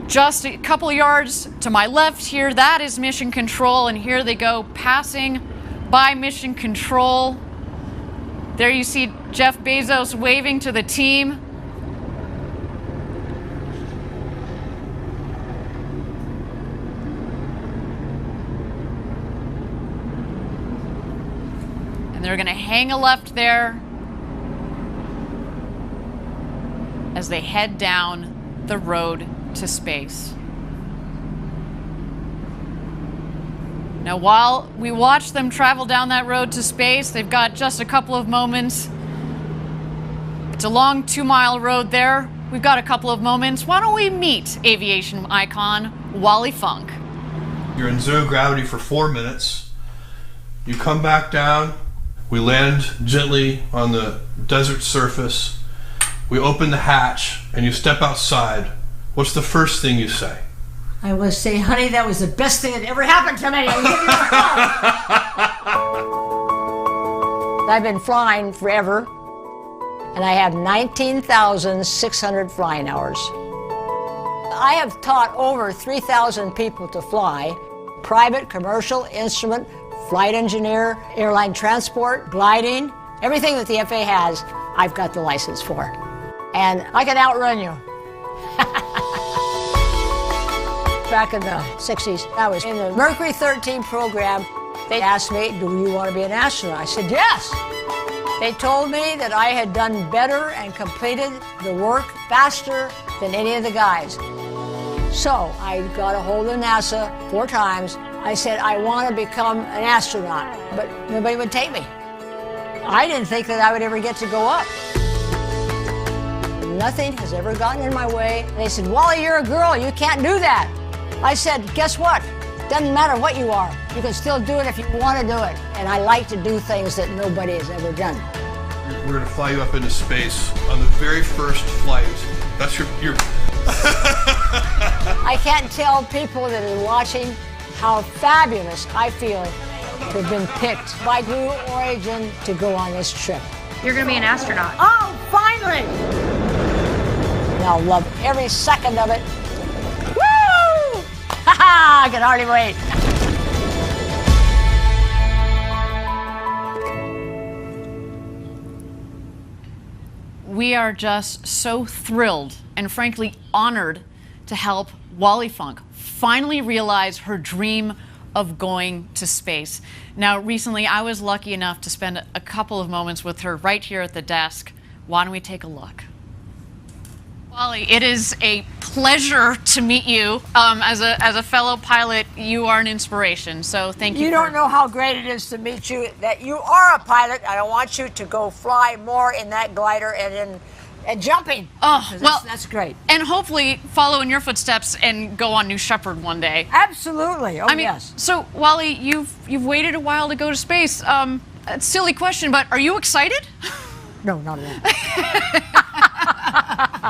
Speaker 4: just a couple yards to my left here, that is mission control, and here they go passing by mission control. There you see Jeff Bezos waving to the team. And they're going to hang a left there as they head down the road to space. Now, while we watch them travel down that road to space, they've got just a couple of moments. It's a long 2-mile road there. We've got a couple of moments. Why don't we meet aviation icon Wally Funk?
Speaker 8: You're in zero gravity for 4 minutes. You come back down. We land gently on the desert surface. We open the hatch and you step outside. What's the first thing you say?
Speaker 15: I will say, honey, that was the best thing that ever happened to me. I've been flying forever, and I have 19,600 flying hours. I have taught over 3,000 people to fly, private, commercial, instrument, flight engineer, airline transport, gliding, everything that the FAA has. I've got the license for. And I can outrun you. Back in the 60s, I was in the Mercury 13 program. They asked me, do you want to be an astronaut? I said, yes. They told me that I had done better and completed the work faster than any of the guys. So I got a hold of NASA 4 times. I said, I want to become an astronaut, but nobody would take me. I didn't think that I would ever get to go up. Nothing has ever gotten in my way. They said, Wally, you're a girl, you can't do that. I said, guess what? Doesn't matter what you are. You can still do it if you want to do it. And I like to do things that nobody has ever done.
Speaker 8: We're going to fly you up into space on the very first flight. That's your
Speaker 15: I can't tell people that are watching how fabulous I feel to have been picked by Blue Origin to go on this trip.
Speaker 12: You're going to be an astronaut.
Speaker 15: Oh, finally! And I'll love every second of it. Woo! Ha ha! I can hardly wait.
Speaker 4: We are just so thrilled and frankly honored to help Wally Funk finally realize her dream of going to space. Now, recently I was lucky enough to spend a couple of moments with her right here at the desk. Why don't we take a look? Wally, it is a pleasure to meet you. As a fellow pilot, you are an inspiration, so thank you.
Speaker 15: You don't know how great it is to meet you, that you are a pilot. I want you to go fly more in that glider and jumping.
Speaker 4: Oh, well,
Speaker 15: that's great.
Speaker 4: And hopefully follow in your footsteps and go on New Shepard one day.
Speaker 15: Absolutely. Oh,
Speaker 4: I mean,
Speaker 15: yes.
Speaker 4: So, Wally, you've waited a while to go to space. A silly question, but are you excited?
Speaker 15: No, not at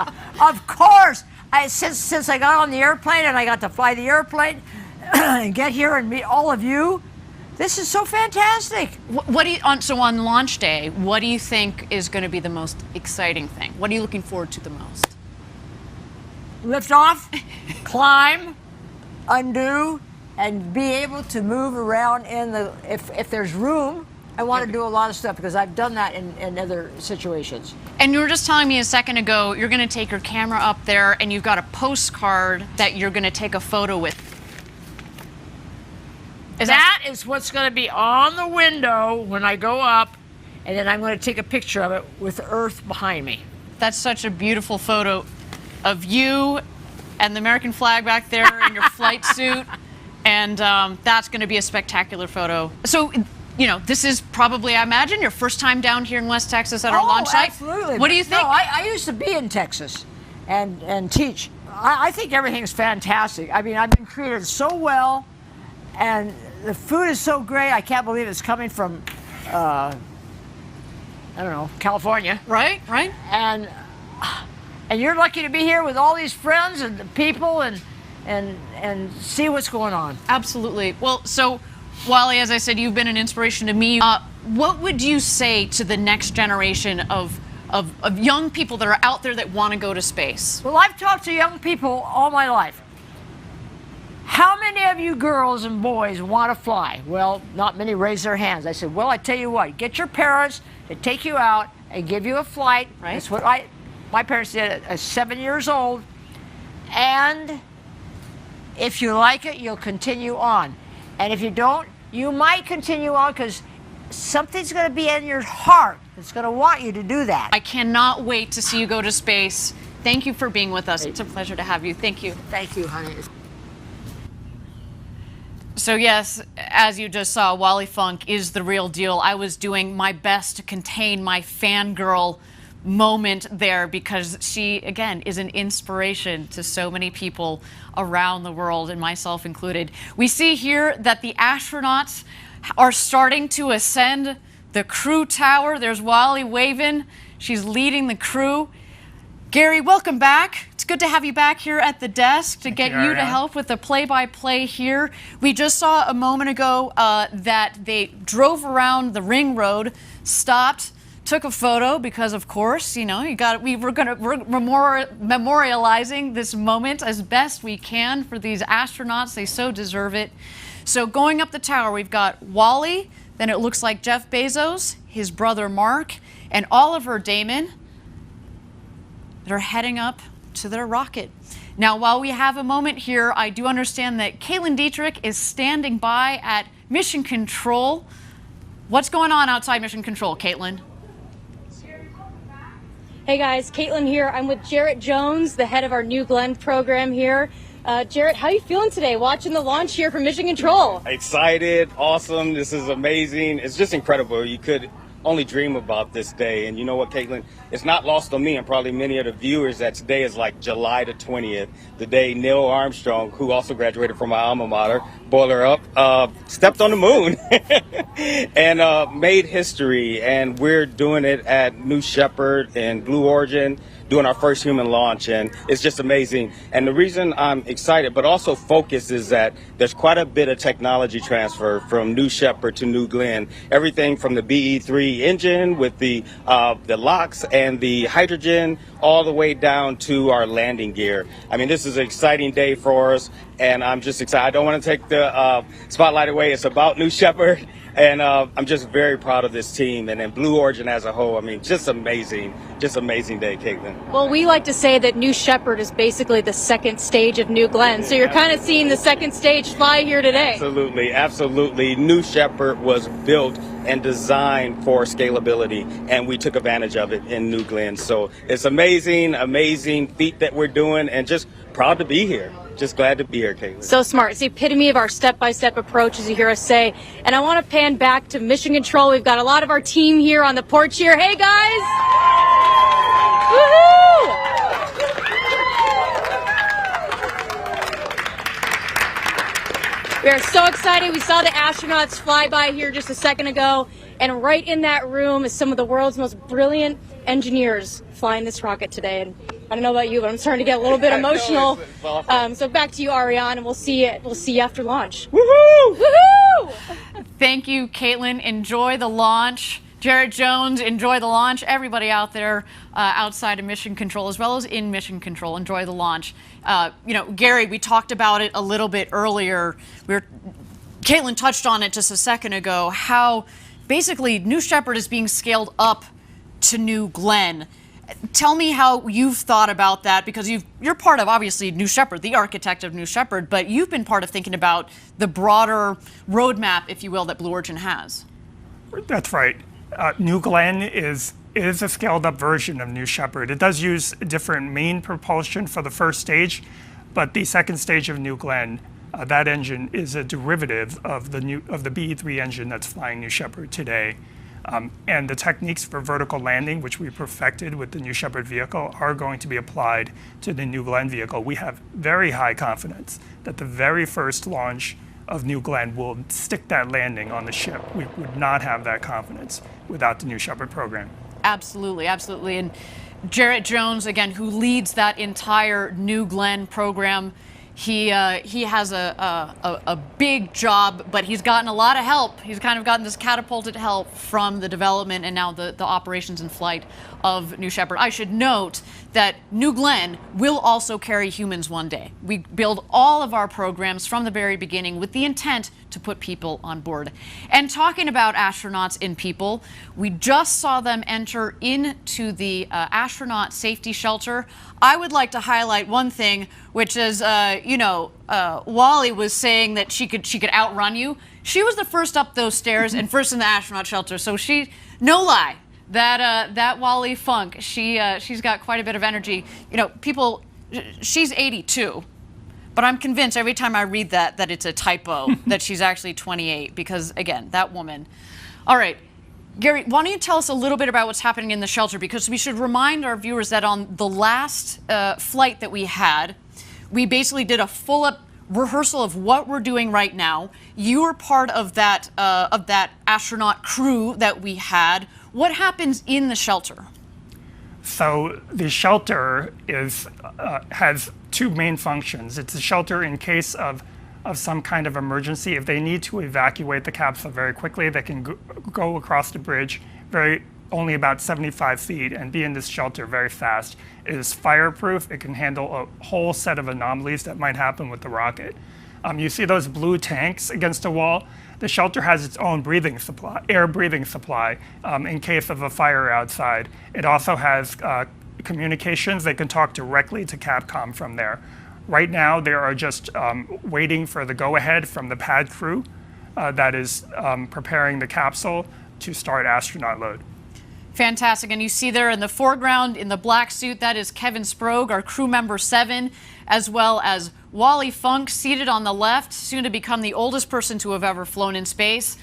Speaker 15: all. Of course. Since I got on the airplane and I got to fly the airplane and get here and meet all of you, this is so fantastic.
Speaker 4: What do you, so on launch day, what do you think is going to be the most exciting thing? What are you looking forward to the most?
Speaker 15: Lift off, climb, undo, and be able to move around in the, if there's room. I want to do a lot of stuff because I've done that in other situations.
Speaker 4: And you were just telling me a second ago, you're going to take your camera up there and you've got a postcard that you're going to take a photo with.
Speaker 15: That is what's going to be on the window when I go up, and then I'm going to take a picture of it with Earth behind me.
Speaker 4: That's such a beautiful photo of you and the American flag back there in your flight suit, and that's going to be a spectacular photo. So, you know, this is probably, I imagine, your first time down here in West Texas at our launch site.
Speaker 15: Absolutely.
Speaker 4: What do you think?
Speaker 15: No, I used to be in Texas and teach. I think everything's fantastic. I mean, I've been treated so well, and the food is so great. I can't believe it's coming from, I don't know, California.
Speaker 4: Right, right.
Speaker 15: And you're lucky to be here with all these friends and the people and see what's going on.
Speaker 4: Absolutely. Well, so, Wally, as I said, you've been an inspiration to me. What would you say to the next generation of young people that are out there that want to go to space?
Speaker 15: Well, I've talked to young people all my life. How many of you girls and boys want to fly? Well, not many raise their hands. I said, well, I tell you what, get your parents to take you out and give you a flight. Right. That's what my parents did at 7 years old. And if you like it, you'll continue on. And if you don't, you might continue on because something's going to be in your heart that's going to want you to do that.
Speaker 4: I cannot wait to see you go to space. Thank you for being with us. It's a pleasure to have you. Thank you.
Speaker 15: Thank you, honey.
Speaker 4: So yes, as you just saw, Wally Funk is the real deal. I was doing my best to contain my fangirl moment there because she, again, is an inspiration to so many people around the world, and myself included. We see here that the astronauts are starting to ascend the crew tower. There's Wally waving. She's leading the crew. Gary, welcome back. It's good to have you back here at the desk to get you to help with the play-by-play here. We just saw a moment ago that they drove around the ring road, stopped, took a photo because, of course, you know, we're memorializing this moment as best we can for these astronauts. They so deserve it. So going up the tower, we've got Wally, then it looks like Jeff Bezos, his brother Mark, and Oliver Damon that are heading up to their rocket. Now, while we have a moment here, I do understand that Caitlin Dietrich is standing by at Mission Control. What's going on outside Mission Control, Caitlin?
Speaker 6: Hey guys, Caitlin here. I'm with Jarrett Jones, the head of our New Glenn program here. Jarrett, how are you feeling today watching the launch here from Mission Control?
Speaker 16: Excited, awesome. This is amazing. It's just incredible. You could only dream about this day. And you know what, Caitlin? It's not lost on me and probably many of the viewers that today is like July the 20th, the day Neil Armstrong, who also graduated from my alma mater, Boiler Up, stepped on the moon and made history. And we're doing it at New Shepard and Blue Origin, doing our first human launch, and it's just amazing. And the reason I'm excited but also focused is that there's quite a bit of technology transfer from New Shepard to New Glenn. Everything from the BE3 engine with the LOX and the hydrogen all the way down to our landing gear. I mean, this is an exciting day for us, and I'm just excited. I don't want to take the spotlight away. It's about New Shepard, and I'm just very proud of this team and then Blue Origin as a whole. I mean, just amazing day, Caitlin.
Speaker 6: Well, we like to say that New Shepard is basically the second stage of New Glenn, so you're kind of seeing the second stage fly here today.
Speaker 16: Absolutely, absolutely. New Shepard was built and designed for scalability, and we took advantage of it in New Glenn. So it's amazing feat that we're doing, and just proud to be here. Just glad to be here, Caitlin.
Speaker 6: So smart. It's the epitome of our step-by-step approach, as you hear us say. And I want to pan back to Mission Control. We've got a lot of our team here on the porch here. Hey, guys! Woohoo! We are so excited. We saw the astronauts fly by here just a second ago. And right in that room is some of the world's most brilliant engineers flying this rocket today. And I don't know about you, but I'm starting to get a little bit emotional. So back to you, Ariane, and we'll see you after launch.
Speaker 4: Woohoo! Woohoo! Thank you, Caitlin. Enjoy the launch. Jarrett Jones, enjoy the launch. Everybody out there outside of Mission Control, as well as in Mission Control, enjoy the launch. Gary, we talked about it a little bit earlier. Caitlin touched on it just a second ago, how basically New Shepard is being scaled up to New Glenn. Tell me how you've thought about that, because you're part of, obviously, New Shepard, the architect of New Shepard, but you've been part of thinking about the broader roadmap, if you will, that Blue Origin has.
Speaker 7: That's right. New Glenn is a scaled-up version of New Shepard. It does use different main propulsion for the first stage, but the second stage of New Glenn, that engine is a derivative of the BE3 engine that's flying New Shepard today. And the techniques for vertical landing, which we perfected with the New Shepard vehicle, are going to be applied to the New Glenn vehicle. We have very high confidence that the very first launch of New Glenn will stick that landing on the ship. We would not have that confidence without the New Shepard program.
Speaker 4: Absolutely, absolutely. And Jarrett Jones, again, who leads that entire New Glenn program, he has a big job, but he's gotten a lot of help. He's kind of gotten this catapulted help from the development and now the operations and flight of New Shepard. I should note that New Glenn will also carry humans one day. We build all of our programs from the very beginning with the intent to put people on board. And talking about astronauts and people, we just saw them enter into the astronaut safety shelter. I would like to highlight one thing, which is, Wally was saying that she could outrun you. She was the first up those stairs and first in the astronaut shelter. So no lie, that Wally Funk, she's got quite a bit of energy. She's 82. But I'm convinced every time I read that it's a typo, that she's actually 28, because, again, that woman. All right, Gary, why don't you tell us a little bit about what's happening in the shelter, because we should remind our viewers that on the last flight that we had, we basically did a full-up rehearsal of what we're doing right now. You were part of that astronaut crew that we had. What happens in the shelter?
Speaker 7: So the shelter has two main functions. It's a shelter in case of some kind of emergency. If they need to evacuate the capsule very quickly, they can go across the bridge only about 75 feet and be in this shelter very fast. It is fireproof. It can handle a whole set of anomalies that might happen with the rocket. You see those blue tanks against the wall? The shelter has its own air breathing supply in case of a fire outside. It also has communications. They can talk directly to Capcom from there. Right now, they are just waiting for the go-ahead from the pad crew that is preparing the capsule to start astronaut load.
Speaker 4: Fantastic. And you see there in the foreground in the black suit, that is Kevin Sprague, our crew member 7, as well as Wally Funk seated on the left, soon to become the oldest person to have ever flown in space.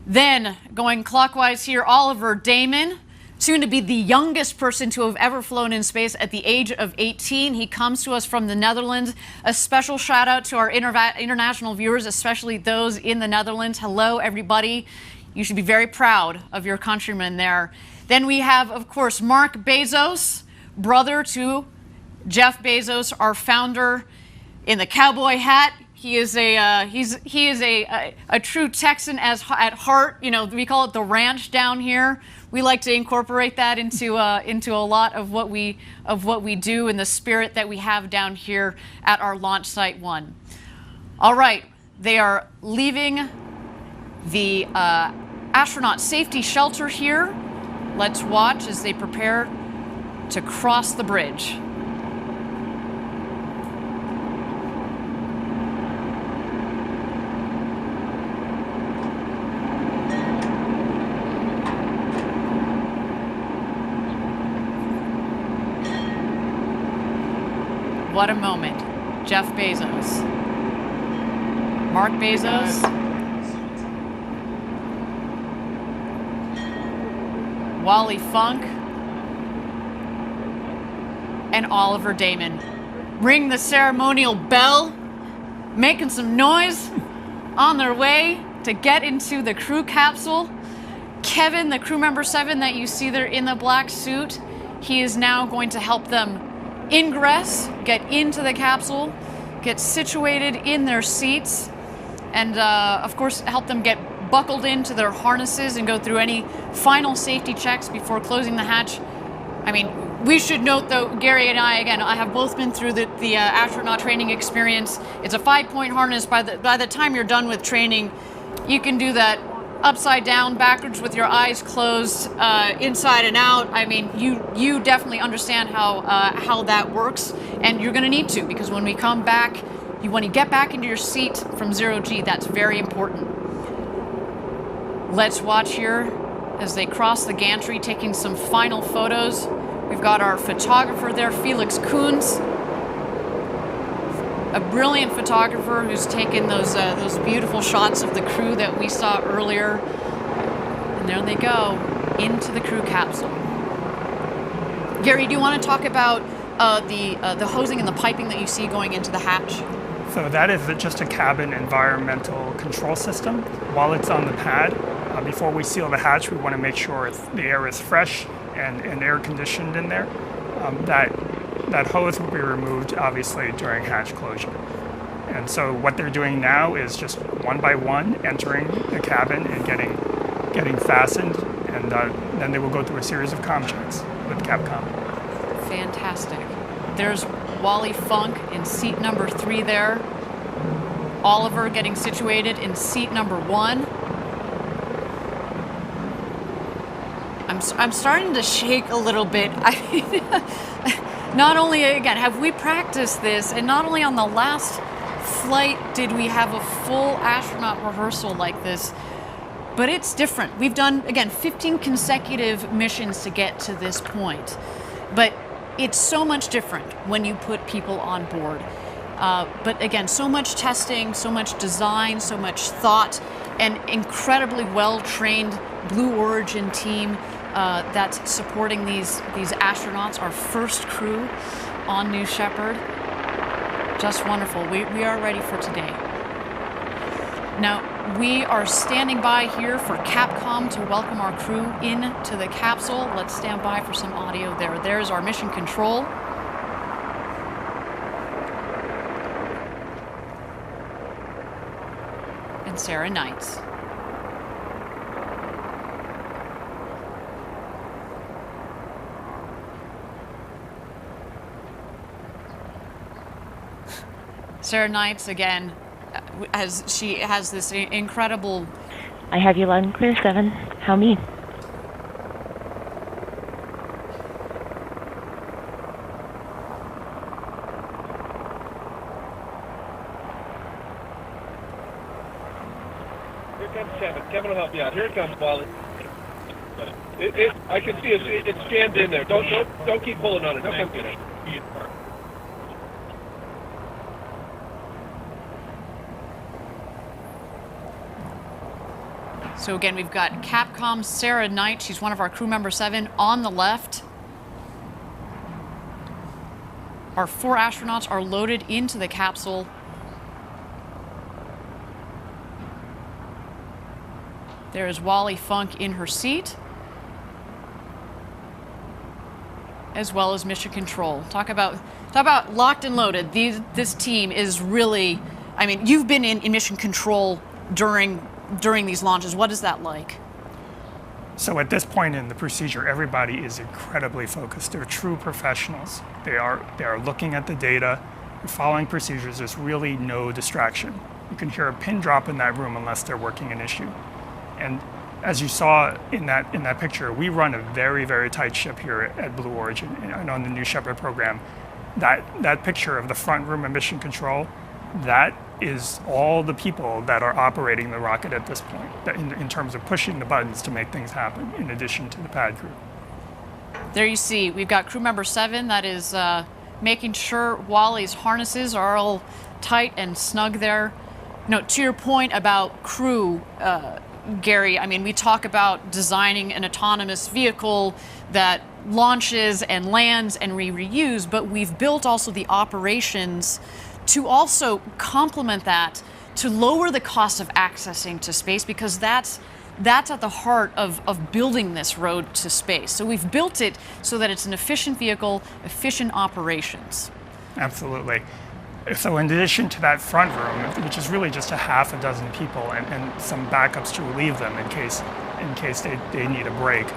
Speaker 4: Then, going clockwise here, Oliver Damon, soon to be the youngest person to have ever flown in space at the age of 18. He comes to us from the Netherlands. A special shout out to our international viewers, especially those in the Netherlands. Hello, everybody. You should be very proud of your countrymen there. Then we have, of course, Mark Bezos, brother to Jeff Bezos, our founder, in the cowboy hat. He is a true Texan at heart. You know, we call it the ranch down here. We like to incorporate that into a lot of what we do in the spirit that we have down here at our launch site 1. All right, they are leaving the astronaut safety shelter here. Let's watch as they prepare to cross the bridge. What a moment. Jeff Bezos. Mark Bezos. Wally Funk. And Oliver Damon. Ring the ceremonial bell. Making some noise on their way to get into the crew capsule. Kevin, the crew member 7 that you see there in the black suit, he is now going to help them ingress, get into the capsule, get situated in their seats, and of course help them get buckled into their harnesses and go through any final safety checks before closing the hatch. I mean, we should note though, Gary and I have both been through the astronaut training experience. It's a 5-point harness. By the time you're done with training, you can do that upside down, backwards with your eyes closed, inside and out. I mean, you definitely understand how that works, and you're going to need to, because when we come back, when you get back into your seat from 0G, that's very important. Let's watch here as they cross the gantry, taking some final photos. We've got our photographer there, Felix Koons, a brilliant photographer who's taken those beautiful shots of the crew that we saw earlier. And there they go, into the crew capsule. Gary, do you want to talk about the hosing and the piping that you see going into the hatch?
Speaker 7: So that is just a cabin environmental control system. While it's on the pad, before we seal the hatch, we want to make sure the air is fresh and air conditioned in there. That hose will be removed, obviously, during hatch closure. And so what they're doing now is just one by one entering the cabin and getting fastened, and then they will go through a series of comm checks with Capcom.
Speaker 4: Fantastic. There's Wally Funk in seat number 3 there. Oliver getting situated in seat number 1. I'm starting to shake a little bit. Not only, again, have we practiced this, and not only on the last flight did we have a full astronaut rehearsal like this, but it's different. We've done, again, 15 consecutive missions to get to this point. But it's so much different when you put people on board. But again, so much testing, so much design, so much thought, and incredibly well-trained Blue Origin team that's supporting these astronauts, our first crew on New Shepard. Just wonderful. We are ready for today. Now, we are standing by here for Capcom to welcome our crew into the capsule. Let's stand by for some audio there. There's our mission control. And Sarah Knights. Sarah Knights, again, as she has this incredible.
Speaker 17: I have you loud and clear, 7. How me?
Speaker 18: Here comes Kevin. Kevin will help you out. Here it comes, Wally. I can see it's jammed in there. Don't keep pulling on it. Don't come get it.
Speaker 4: So again, we've got Capcom's Sarah Knight. She's one of our crew member 7 on the left. Our 4 astronauts are loaded into the capsule. There is Wally Funk in her seat, as well as Mission Control. Talk about locked and loaded. This team is really, I mean, you've been in Mission Control during these launches. What is that like?
Speaker 7: So at this point in the procedure, everybody is incredibly focused. They're true professionals. They are looking at the data, following procedures. There's really no distraction. You can hear a pin drop in that room unless they're working an issue. And as you saw in that picture, we run a very, very tight ship here at Blue Origin and on the New Shepard program. That picture of the front room of Mission Control, that is all the people that are operating the rocket at this point, in terms of pushing the buttons to make things happen, in addition to the pad crew.
Speaker 4: There you see, we've got crew member 7 that is making sure Wally's harnesses are all tight and snug there. You know, to your point about crew, Gary, I mean, we talk about designing an autonomous vehicle that launches and lands and reuse, but we've built also the operations to also complement that, to lower the cost of accessing to space, because that's at the heart of building this road to space. So we've built it so that it's an efficient vehicle, efficient operations.
Speaker 7: Absolutely. So in addition to that front room, which is really just a half a dozen people and some backups to relieve them in case they need a break,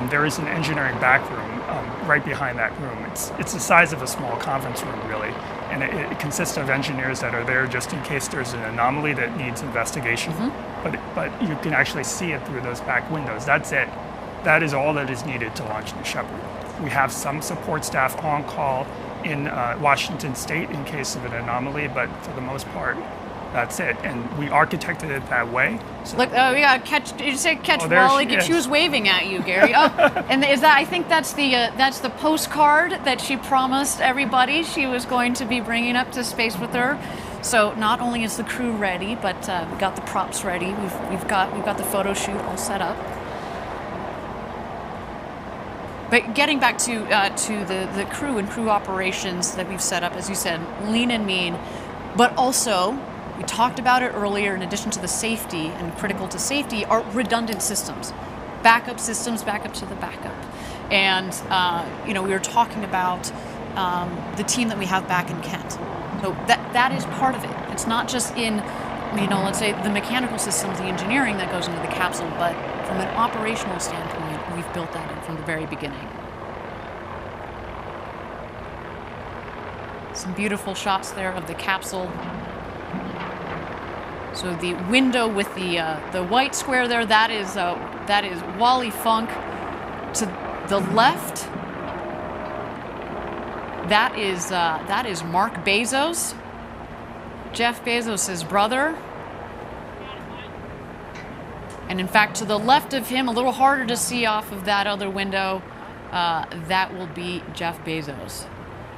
Speaker 7: there is an engineering back room right behind that room. It's the size of a small conference room, really, and it consists of engineers that are there just in case there's an anomaly that needs investigation. Mm-hmm. But you can actually see it through those back windows. That's it. That is all that is needed to launch New Shepard. We have some support staff on call in Washington State in case of an anomaly, but for the most part, that's it. And we architected it that way. So
Speaker 4: look, we got catch. Did you say catch Wally? She was waving at you, Gary. Oh, and is that? I think that's the postcard that she promised everybody she was going to be bringing up to space with her. So not only is the crew ready, but we got the props ready. We've got the photo shoot all set up. But getting back to the crew and crew operations that we've set up, as you said, lean and mean, but also, we talked about it earlier, in addition to the safety and critical to safety, are redundant systems, backup systems, backup to the backup. And, we were talking about the team that we have back in Kent. So that is part of it. It's not just in, let's say the mechanical systems, the engineering that goes into the capsule, but from an operational standpoint, we've built that in from the very beginning. Some beautiful shots there of the capsule. So the window with the white square there, that is Wally Funk. To the left, that is Mark Bezos, Jeff Bezos' brother. And in fact, to the left of him, a little harder to see off of that other window, that will be Jeff Bezos.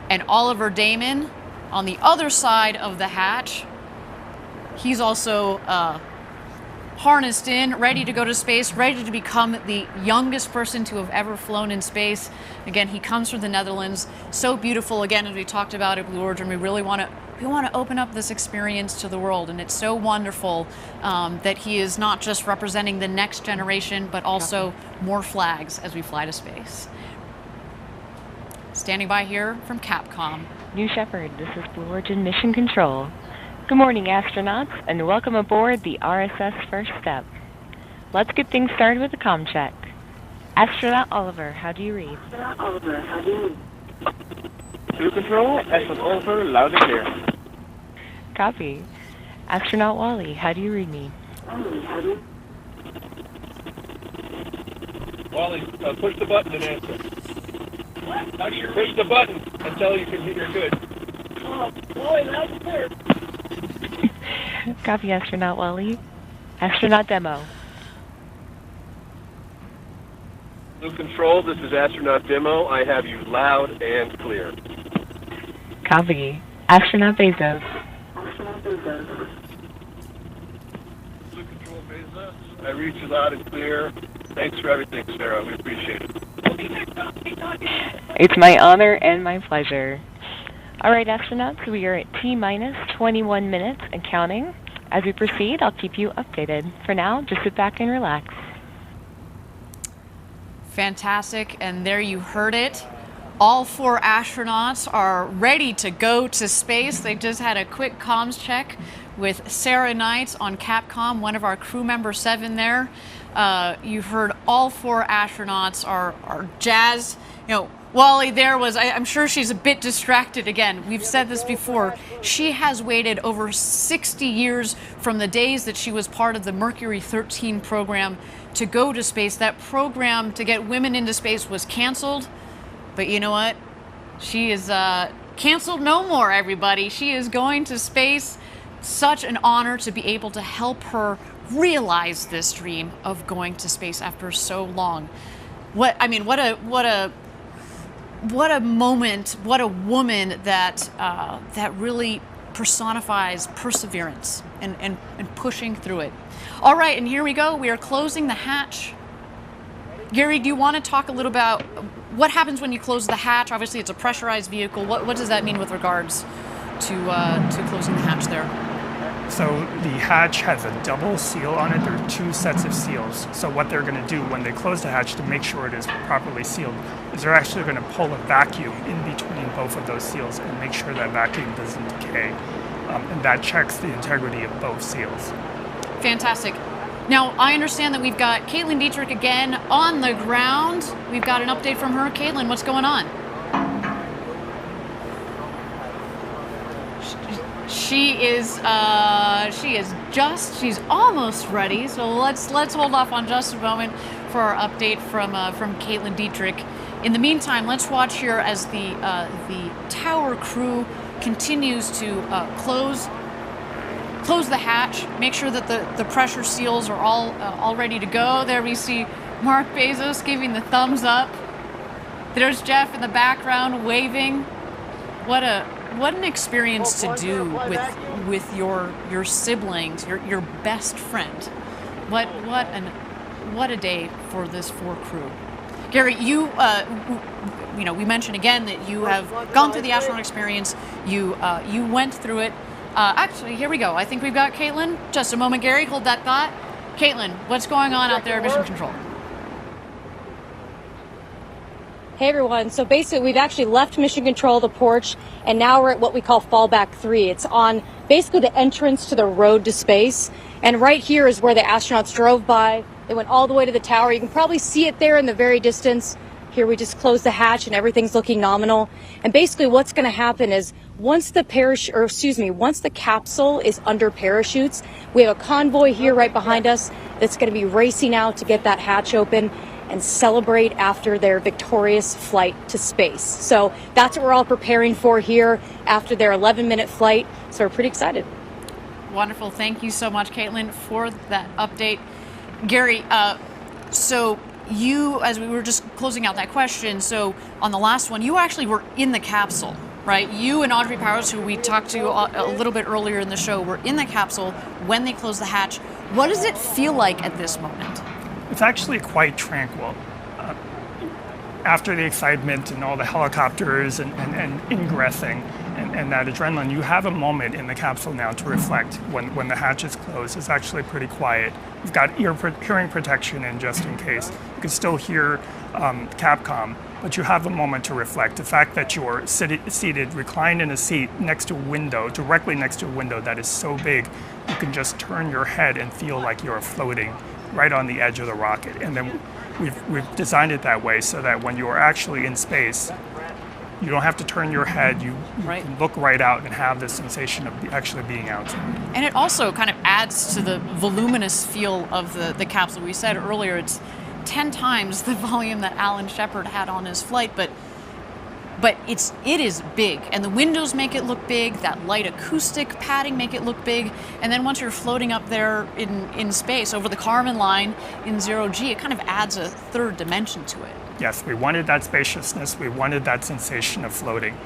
Speaker 4: And Oliver Damon on the other side of the hatch, he's also harnessed in, ready to go to space, ready to become the youngest person to have ever flown in space. Again, he comes from the Netherlands. So beautiful. Again, as we talked about at Blue Origin, we really want to open up this experience to the world, and it's so wonderful that he is not just representing the next generation, but also more flags as we fly to space. Standing by here from Capcom.
Speaker 17: New Shepard, this is Blue Origin Mission Control. Good morning, astronauts, and welcome aboard the RSS First Step. Let's get things started with a comm check. Astronaut Oliver, how do you read?
Speaker 18: Blue Control, Astronaut Oliver, loud and clear.
Speaker 17: Copy. Astronaut Wally, how do you read me?
Speaker 18: Wally, push the button and answer. Actually, push the button until you can hear you're good. Oh, boy, that's clear.
Speaker 17: Copy, Astronaut Wally. Astronaut Demo.
Speaker 18: Blue Control, this is Astronaut Demo. I have you loud and clear.
Speaker 17: Copy. Astronaut Bezos.
Speaker 18: Blue Control, Bezos. I read you loud and clear. Thanks for everything, Sarah. We appreciate it.
Speaker 17: It's my honor and my pleasure. All right, astronauts, we are at T-minus 21 minutes and counting. As we proceed, I'll keep you updated. For now, just sit back and relax.
Speaker 4: Fantastic, and there you heard it. All 4 astronauts are ready to go to space. They just had a quick comms check with Sarah Knight on Capcom, one of our crew member 7 there. You heard all 4 astronauts are jazzed. You know, Wally there was, I'm sure she's a bit distracted again. We've said this before. She has waited over 60 years from the days that she was part of the Mercury 13 program to go to space. That program to get women into space was canceled. But you know what? She is canceled no more, everybody. She is going to space. Such an honor to be able to help her realize this dream of going to space after so long. What a moment, what a woman that that really personifies perseverance and pushing through it. All right, and here we go. We are closing the hatch. Gary, do you want to talk a little about what happens when you close the hatch? Obviously, it's a pressurized vehicle. What does that mean with regards to closing the hatch there?
Speaker 7: So the hatch has a double seal on it. There are 2 sets of seals. So what they're going to do when they close the hatch to make sure it is properly sealed is they're actually going to pull a vacuum in between both of those seals and make sure that vacuum doesn't decay. And that checks the integrity of both seals.
Speaker 4: Fantastic. Now, I understand that we've got Caitlin Dietrich again on the ground. We've got an update from her. Caitlin, what's going on? She's almost ready. So let's hold off on just a moment for our update from Caitlin Dietrich. In the meantime, let's watch here as the tower crew continues to close the hatch, make sure that the pressure seals are all ready to go. There we see Mark Bezos giving the thumbs up. There's Jeff in the background waving. What an experience to do with your siblings, your best friend. What a day for this 4 crew. Gary, you we mentioned again that you have gone through the astronaut experience. You went through it. Actually, here we go. I think we've got Caitlin. Just a moment, Gary. Hold that thought. Caitlin, what's going on out there at Mission Control?
Speaker 6: Hey everyone, so basically we've actually left Mission Control, the porch, and now we're at what we call Fallback 3. It's on basically the entrance to the road to space. And right here is where the astronauts drove by. They went all the way to the tower. You can probably see it there in the very distance. Here we just closed the hatch and everything's looking nominal. And basically what's going to happen is once the capsule is under parachutes, we have a convoy here right behind us that's going to be racing out to get that hatch open and celebrate after their victorious flight to space. So that's what we're all preparing for here after their 11-minute flight. So we're pretty excited.
Speaker 4: Wonderful. Thank you so much, Caitlin, for that update. Gary, so you, as we were just closing out that question, so on the last one, you actually were in the capsule, right? You and Audrey Powers, who we talked to a little bit earlier in the show, were in the capsule when they closed the hatch. What does it feel like at this moment?
Speaker 7: It's actually quite tranquil. After the excitement and all the helicopters and ingressing and that adrenaline, you have a moment in the capsule now to reflect when the hatch is closed. It's actually pretty quiet. You've got hearing protection in just in case. You can still hear Capcom, but you have a moment to reflect. The fact that you're seated, reclined in a seat next to a window, directly next to a window that is so big, you can just turn your head and feel like you're floating right on the edge of the rocket. And then we've designed it that way so that when you are actually in space, You don't have to turn your head. You
Speaker 4: Right.
Speaker 7: can look right out and have the sensation of actually being outside.
Speaker 4: And it also kind of adds to the voluminous feel of the capsule. We said earlier it's 10 times the volume that Alan Shepard had on his flight, but it is big, and the windows make it look big, that light acoustic padding make it look big, and then once you're floating up there in space over the Kármán line in 0G, it kind of adds a third dimension to it.
Speaker 7: Yes, we wanted that spaciousness. We wanted that sensation of floating.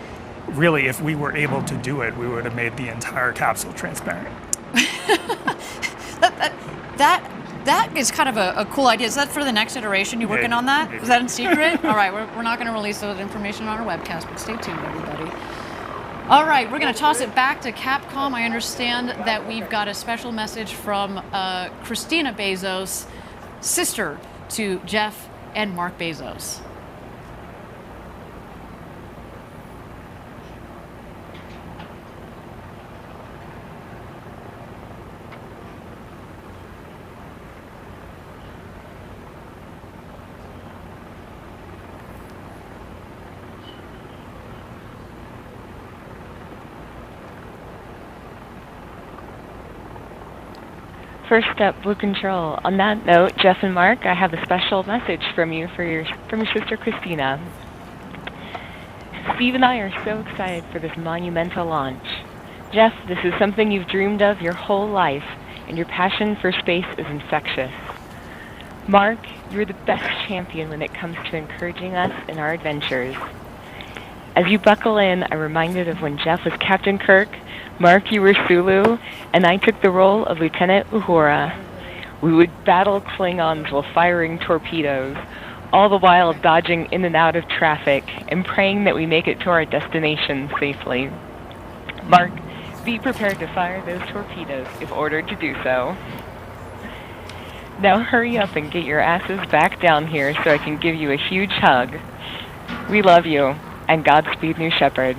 Speaker 7: Really, if we were able to do it, we would have made the entire capsule transparent.
Speaker 4: That is kind of a cool idea. Is that for the next iteration? You working on that? Is that in secret? All right, we're not going to release that information on our webcast, but stay tuned, everybody. All right, we're going to toss it back to Capcom. I understand that we've got a special message from Christina Bezos, sister to Jeff and Mark Bezos.
Speaker 17: First up, Blue Control. On that note, Jeff and Mark, I have a special message from you from your sister Christina. Steve and I are so excited for this monumental launch. Jeff, this is something you've dreamed of your whole life, and your passion for space is infectious. Mark, you're the best champion when it comes to encouraging us in our adventures. As you buckle in, I'm reminded of when Jeff was Captain Kirk, Mark, you were Sulu, and I took the role of Lieutenant Uhura. We would battle Klingons while firing torpedoes, all the while dodging in and out of traffic and praying that we make it to our destination safely. Mark, be prepared to fire those torpedoes if ordered to do so. Now hurry up and get your asses back down here so I can give you a huge hug. We love you, and Godspeed, New Shepard.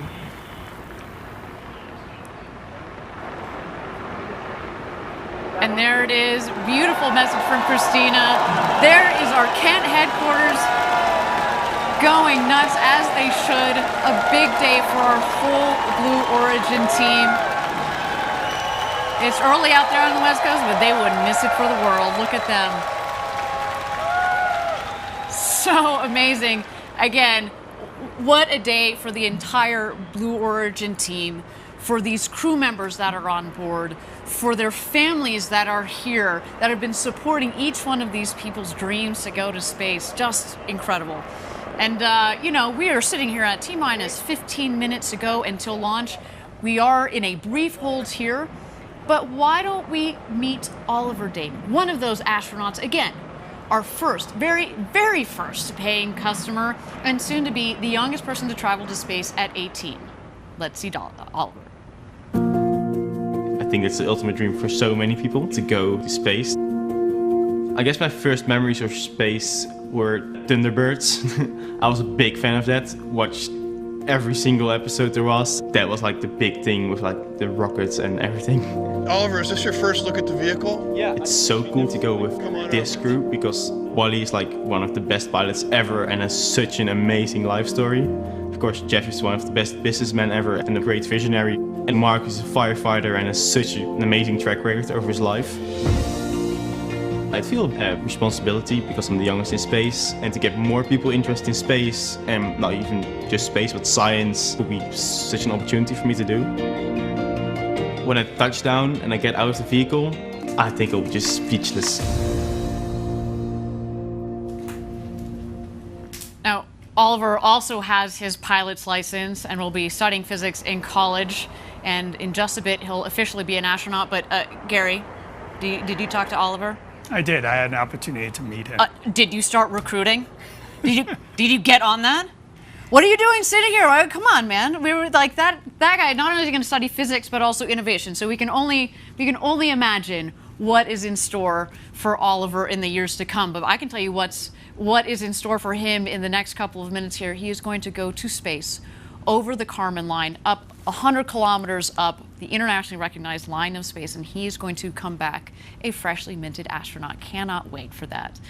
Speaker 4: And there it is, beautiful message from Christina. There is our Kent headquarters going nuts as they should. A big day for our whole Blue Origin team. It's early out there on the West Coast, but they wouldn't miss it for the world. Look at them. So amazing. Again, what a day for the entire Blue Origin team, for these crew members that are on board, for their families that are here, that have been supporting each one of these people's dreams to go to space. Just incredible. And, you know, we are sitting here at T-minus 15 minutes to go until launch. We are in a brief hold here, but why don't we meet Oliver Damon, one of those astronauts, again, our first, very, very first paying customer, and soon to be the youngest person to travel to space at 18. Let's see Oliver.
Speaker 19: I think it's the ultimate dream for so many people to go to space. I guess my first memories of space were Thunderbirds. I was a big fan of that. Watched every single episode there was. That was like the big thing with like the rockets and everything.
Speaker 8: Oliver, is this your first look at the vehicle?
Speaker 19: Yeah. It's so cool to go with this crew because Wally is like one of the best pilots ever and has such an amazing life story. Of course, Jeff is one of the best businessmen ever and a great visionary. And Mark is a firefighter and has such an amazing track record over his life. I feel a responsibility because I'm the youngest in space, and to get more people interested in space, and not even just space, but science, would be such an opportunity for me to do. When I touch down and I get out of the vehicle, I think I'll be just speechless.
Speaker 4: Now, Oliver also has his pilot's license and will be studying physics in college, and in just a bit he'll officially be an astronaut. But Gary, did you talk to Oliver?
Speaker 7: I did. I had an opportunity to meet him.
Speaker 4: Did you start recruiting? Did you get on that? What are you doing sitting here? Come on, man. We were like that guy not only is going to study physics but also innovation. So we can only imagine what is in store for Oliver in the years to come. But I can tell you what is in store for him in the next couple of minutes here. He is going to go to space over the Kármán line, up 100 kilometers up the internationally recognized line of space, and he is going to come back a freshly minted astronaut. Cannot wait for that.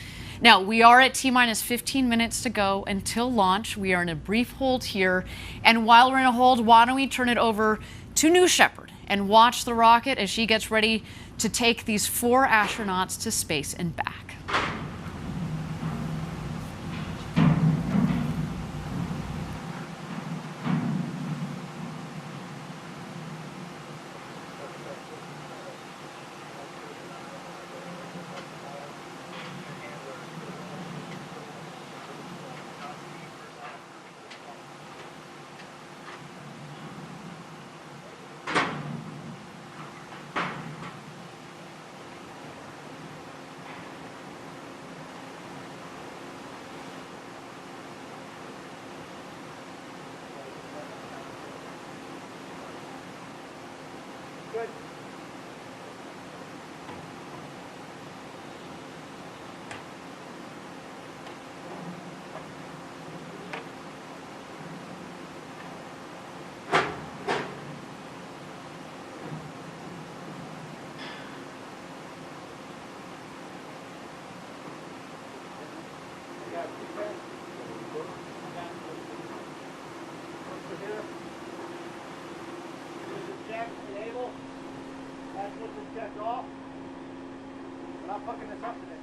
Speaker 4: Now, we are at T-minus 15 minutes to go until launch. We are in a brief hold here, and while we're in a hold, why don't we turn it over to New Shepard and watch the rocket as she gets ready to take these 4 astronauts to space and back.
Speaker 18: Good. Enable. That's what this checked off. We're not fucking this up today.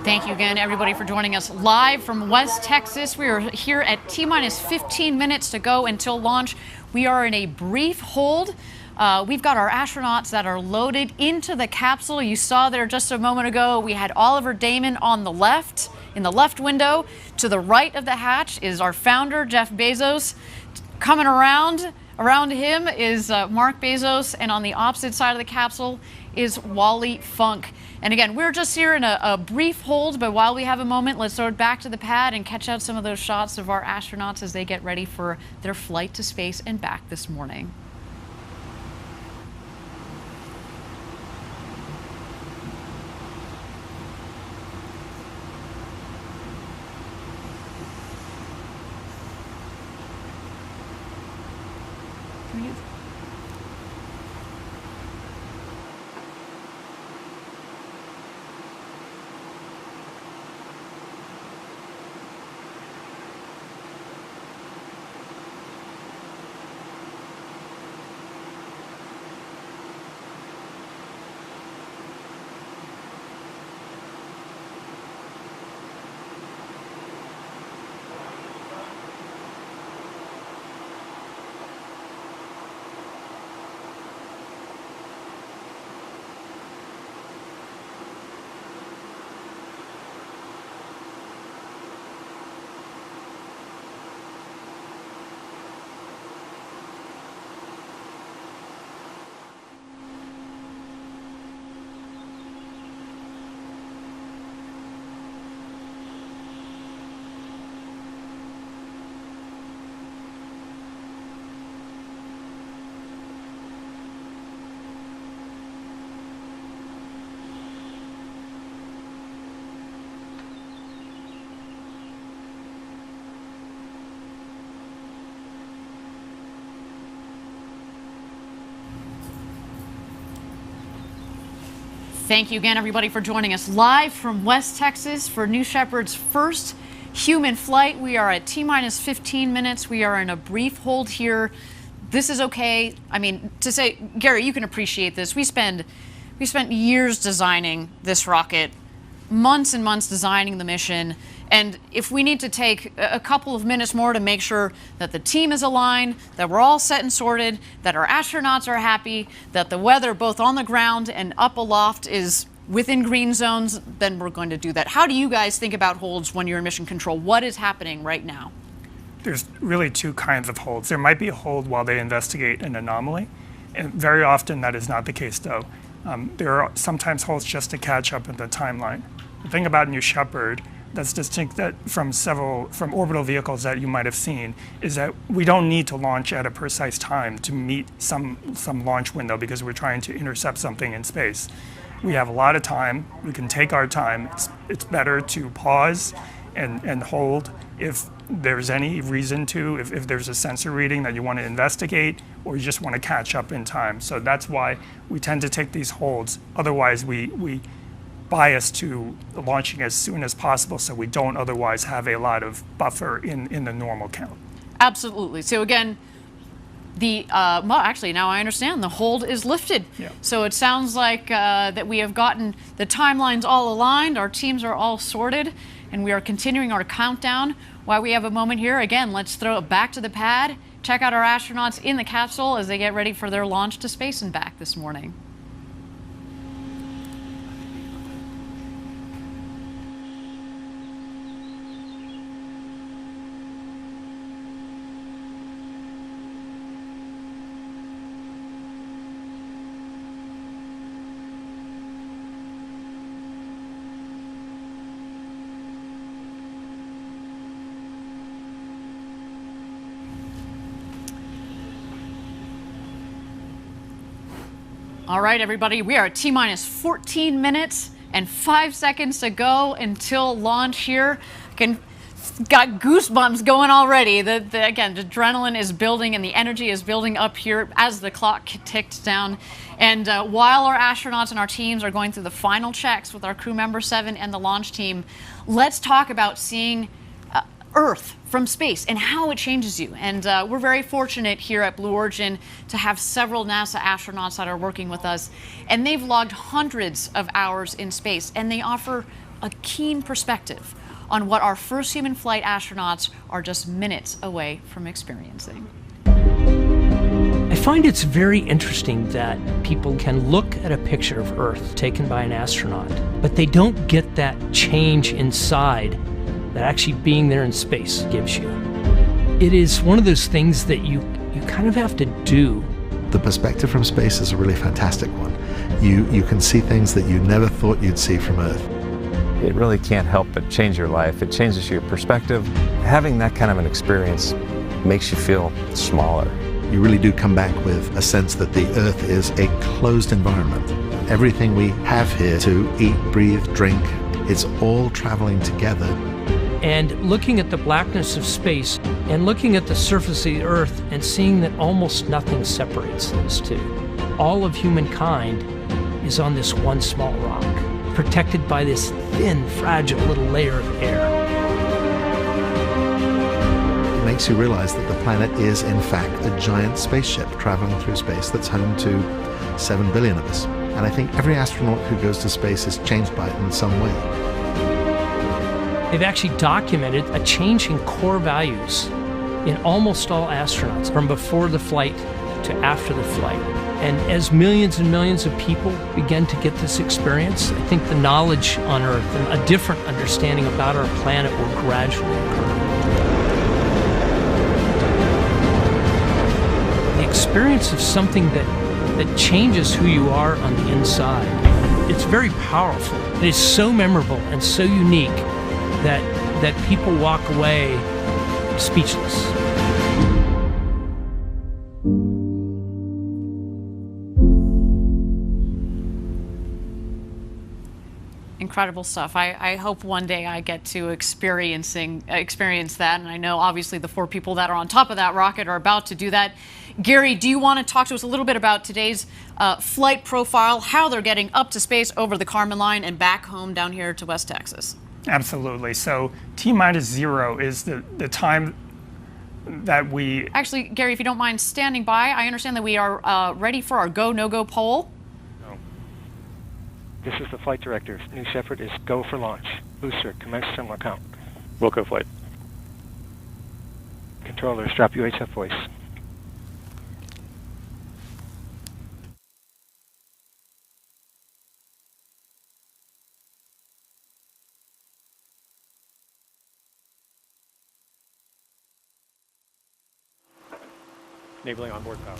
Speaker 4: Thank you again, everybody, for joining us live from West Texas. We are here at T-minus 15 minutes to go until launch. We are in a brief hold. We've got our astronauts that are loaded into the capsule. You saw there just a moment ago, we had Oliver Damon on the left, in the left window. To the right of the hatch is our founder, Jeff Bezos. Coming around him is Mark Bezos, and on the opposite side of the capsule is Wally Funk. And again, we're just here in a brief hold, but while we have a moment, let's throw it back to the pad and catch out some of those shots of our astronauts as they get ready for their flight to space and back this morning. Thank you again, everybody, for joining us live from West Texas for New Shepard's first human flight. We are at T-minus 15 minutes. We are in a brief hold here. This is okay. I mean, to say, Gary, you can appreciate this. We spent years designing this rocket, months and months designing the mission, And if we need to take a couple of minutes more to make sure that the team is aligned, that we're all set and sorted, that our astronauts are happy, that the weather both on the ground and up aloft is within green zones, then we're going to do that. How do you guys think about holds when you're in mission control? What is happening right now?
Speaker 7: There's really two kinds of holds. There might be a hold while they investigate an anomaly, and very often that is not the case, though. There are sometimes holds just to catch up in the timeline. The thing about New Shepard that's distinct from orbital vehicles that you might have seen is that we don't need to launch at a precise time to meet some launch window because we're trying to intercept something in space. We have a lot of time. We can take our time. It's better to pause and hold if there's any reason to, if there's a sensor reading that you want to investigate or you just want to catch up in time. So that's why we tend to take these holds. Otherwise, we bias to launching as soon as possible so we don't otherwise have a lot of buffer in the normal count.
Speaker 4: Absolutely. So again, well, actually, now I understand. The hold is lifted.
Speaker 7: Yeah.
Speaker 4: So it sounds like that we have gotten the timelines all aligned, our teams are all sorted, and we are continuing our countdown. While we have a moment here, again, let's throw it back to the pad, check out our astronauts in the capsule as they get ready for their launch to space and back this morning. All right, everybody, we are at T-minus 14 minutes and 5 seconds to go until launch here. Got goosebumps going already. Again, the adrenaline is building and the energy is building up here as the clock ticks down. And while our astronauts and our teams are going through the final checks with our crew member 7 and the launch team, let's talk about seeing Earth from space and how it changes you. And we're very fortunate here at Blue Origin to have several NASA astronauts that are working with us, and they've logged hundreds of hours in space, and they offer a keen perspective on what our first human flight astronauts are just minutes away from experiencing.
Speaker 20: I find it's very interesting that people can look at a picture of Earth taken by an astronaut, but they don't get that change inside that actually being there in space gives you. It is one of those things that you kind of have to do.
Speaker 21: The perspective from space is a really fantastic one. You can see things that you never thought you'd see from Earth.
Speaker 22: It really can't help but change your life. It changes your perspective. Having that kind of an experience makes you feel smaller.
Speaker 21: You really do come back with a sense that the Earth is a closed environment. Everything we have here to eat, breathe, drink, it's all traveling together.
Speaker 20: And looking at the blackness of space and looking at the surface of the Earth and seeing that almost nothing separates those two. All of humankind is on this one small rock, protected by this thin, fragile little layer of air.
Speaker 21: It makes you realize that the planet is, in fact, a giant spaceship traveling through space that's home to 7 billion of us. And I think every astronaut who goes to space is changed by it in some way.
Speaker 20: They've actually documented a change in core values in almost all astronauts from before the flight to after the flight. And as millions and millions of people begin to get this experience, I think the knowledge on Earth and a different understanding about our planet will gradually occur. The experience of something that changes who you are on the inside. It's very powerful. It is so memorable and so unique that people walk away speechless.
Speaker 4: Incredible stuff. I hope one day I get to experience that, and I know obviously the 4 people that are on top of that rocket are about to do that. Gary, do you want to talk to us a little bit about today's flight profile, how they're getting up to space over the Kármán line and back home down here to West Texas?
Speaker 7: Absolutely. So T-0 is the time that we...
Speaker 4: Actually, Gary, if you don't mind standing by, I understand that we are ready for our go, no-go poll.
Speaker 23: No. This is the flight director. New Shepard is go for launch. Booster, commence symbol count.
Speaker 3: Wilco flight. Controller, strap UHF voice. Enabling onboard power.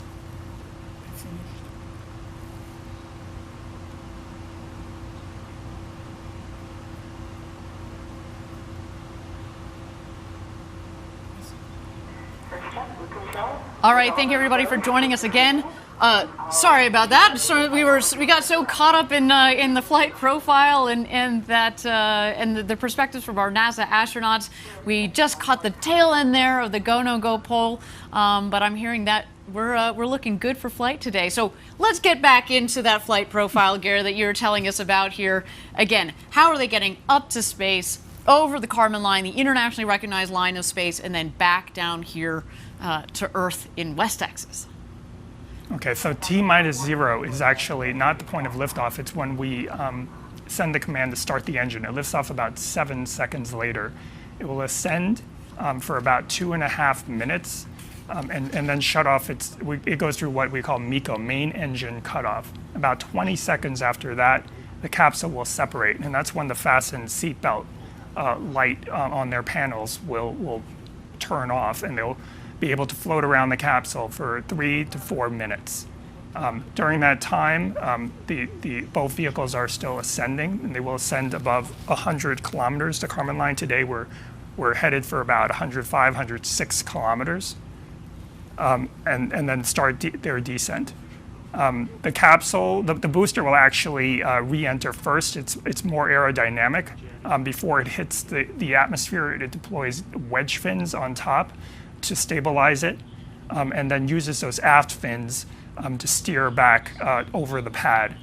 Speaker 4: All right, thank you everybody for joining us again. Sorry about that. So we got so caught up in the flight profile and the perspectives from our NASA astronauts. We just caught the tail end there of the go no go poll. But I'm hearing that we're looking good for flight today. So let's get back into that flight profile, Gary, that you were telling us about here. Again, how are they getting up to space, over the Kármán line, the internationally recognized line of space, and then back down here to Earth in West Texas?
Speaker 7: Okay, so T-0 is actually not the point of liftoff. It's when we send the command to start the engine. It lifts off about 7 seconds later. It will ascend for about 2.5 minutes and then shut off. It goes through what we call MECO, main engine cutoff. About 20 seconds after that, the capsule will separate, and that's when the fastened seatbelt light on their panels will turn off, and they'll be able to float around the capsule for 3 to 4 minutes. During that time, both vehicles are still ascending, and they will ascend above 100 kilometers. The Kármán line today, we're headed for about 105, 106 kilometers, and then start their descent. The capsule, the booster will actually re-enter first. It's more aerodynamic. Before it hits the atmosphere, it deploys wedge fins on top to stabilize it, and then uses those aft fins to steer back over the pad.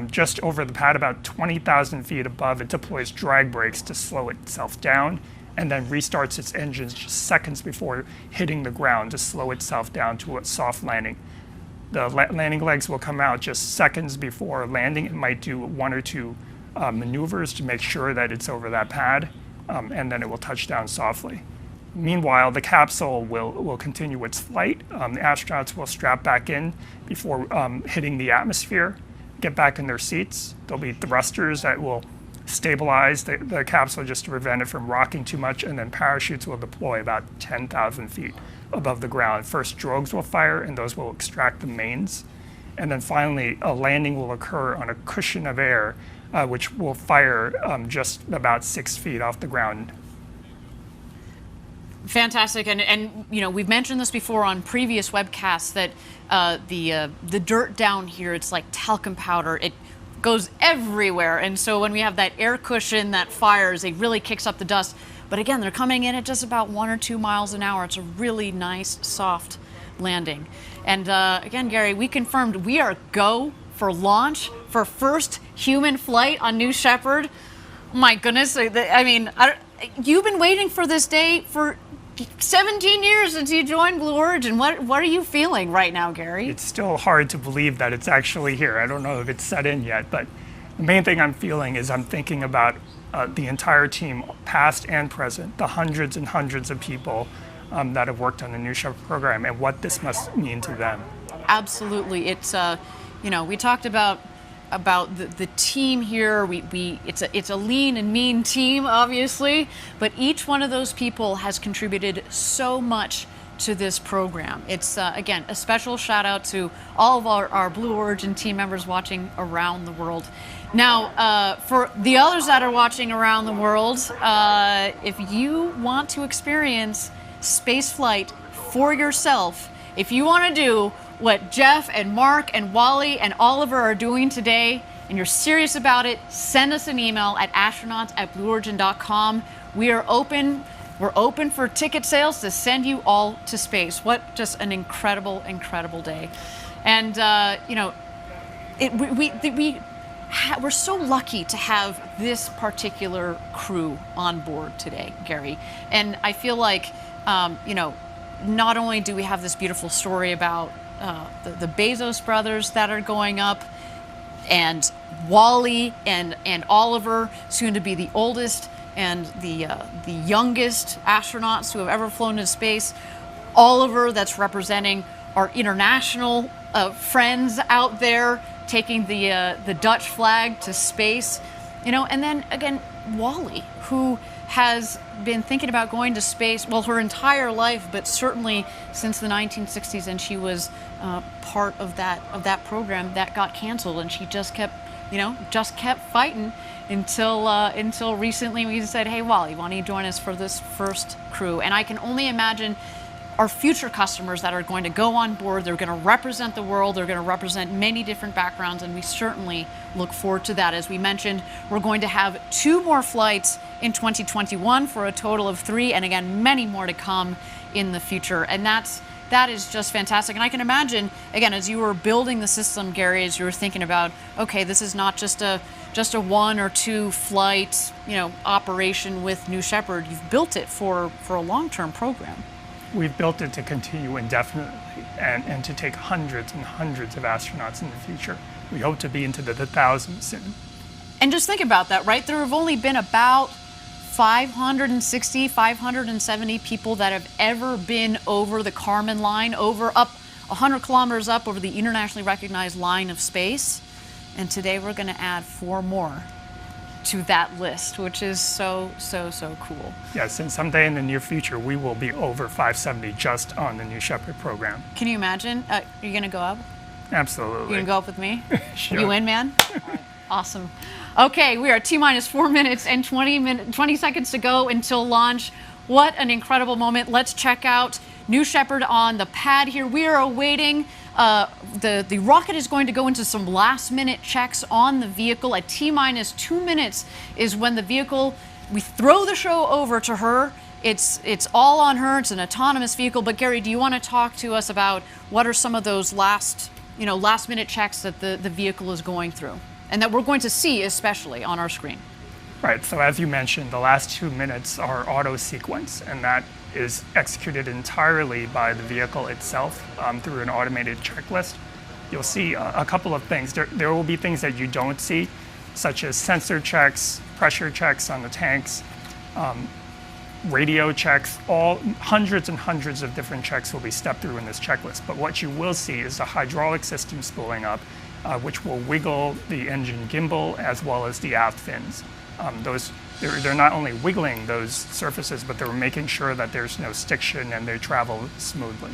Speaker 7: Just over the pad, about 20,000 feet above, it deploys drag brakes to slow itself down, and then restarts its engines just seconds before hitting the ground to slow itself down to a soft landing. The landing legs will come out just seconds before landing. It might do 1 or 2 maneuvers to make sure that it's over that pad, and then it will touch down softly. Meanwhile, the capsule will continue its flight. The astronauts will strap back in before hitting the atmosphere, get back in their seats. There'll be thrusters that will stabilize the capsule just to prevent it from rocking too much, and then parachutes will deploy about 10,000 feet above the ground. First, drogues will fire, and those will extract the mains. And then finally, a landing will occur on a cushion of air, which will fire just about 6 feet off the ground.
Speaker 4: Fantastic, and you know, we've mentioned this before on previous webcasts that the dirt down here, it's like talcum powder. It goes everywhere, and so when we have that air cushion that fires, it really kicks up the dust. But again, they're coming in at just about 1 or 2 miles an hour. It's a really nice, soft landing. And again, Gary, we confirmed we are go for launch for first human flight on New Shepard. My goodness, I mean, you've been waiting for this day for 17 years since you joined Blue Origin. What are you feeling right now, Gary?
Speaker 7: It's still hard to believe that it's actually here. I don't know if it's set in yet, but the main thing I'm feeling is I'm thinking about the entire team, past and present, the hundreds and hundreds of people that have worked on the New Shepard program, and what this must mean to them.
Speaker 4: Absolutely. It's, you know, we talked about the team here. It's a lean and mean team, obviously, but each one of those people has contributed so much to this program. It's, again, a special shout out to all of our Blue Origin team members watching around the world. Now, for the others that are watching around the world, if you want to experience space flight for yourself, if you want to do what Jeff and Mark and Wally and Oliver are doing today, and you're serious about it, send us an email at astronauts@blueorigin.com. We're open for ticket sales to send you all to space. What just an incredible, incredible day. And, you know, we're so lucky to have this particular crew on board today, Gary. And I feel like, you know, not only do we have this beautiful story about the Bezos brothers that are going up, and Wally and Oliver, soon to be the oldest and the youngest astronauts who have ever flown into space. Oliver, that's representing our international friends out there, taking the Dutch flag to space. And then again, Wally, who has been thinking about going to space, well, her entire life, but certainly since the 1960s, and she was part of that program that got canceled, and she just kept fighting until recently we said, hey, Wally, why don't you join us for this first crew? And I can only imagine our future customers that are going to go on board. They're going to represent the world. They're going to represent many different backgrounds, and we certainly look forward to that. As we mentioned, we're going to have 2 more flights in 2021 for a total of 3, and again, many more to come in the future. And that is just fantastic. And I can imagine, again, as you were building the system, Gary, as you were thinking about, okay, this is not just a 1 or 2 flight, operation with New Shepard. You've built it for a long-term program.
Speaker 7: We've built it to continue indefinitely and to take hundreds and hundreds of astronauts in the future. We hope to be into the thousands soon.
Speaker 4: And just think about that, right? There have only been about 560, 570 people that have ever been over the Kármán line, up 100 kilometers up over the internationally recognized line of space. And today we're going to add 4 more to that list, which is so cool.
Speaker 7: Yes, and someday in the near future, we will be over 570 just on the New Shepard program.
Speaker 4: Can you imagine? Are you going to go up?
Speaker 7: Absolutely.
Speaker 4: You going to go up with me?
Speaker 7: Sure.
Speaker 4: You in, man? All right. Awesome. Okay, we are T-minus 4 minutes and 20 seconds to go until launch. What an incredible moment. Let's check out New Shepard on the pad here. We are awaiting the rocket is going to go into some last-minute checks on the vehicle. At T-minus 2 minutes is when the vehicle, we throw the show over to her. It's all on her. It's an autonomous vehicle. But Gary, do you want to talk to us about what are some of those last-minute checks that the vehicle is going through, and that we're going to see especially on our screen?
Speaker 7: Right. So as you mentioned, the last 2 minutes are auto sequence, and that is executed entirely by the vehicle itself through an automated checklist. You'll see a couple of things. There will be things that you don't see, such as sensor checks, pressure checks on the tanks, radio checks. All hundreds and hundreds of different checks will be stepped through in this checklist. But what you will see is the hydraulic system spooling up, which will wiggle the engine gimbal as well as the aft fins. They're not only wiggling those surfaces, but they're making sure that there's no stiction and they travel smoothly.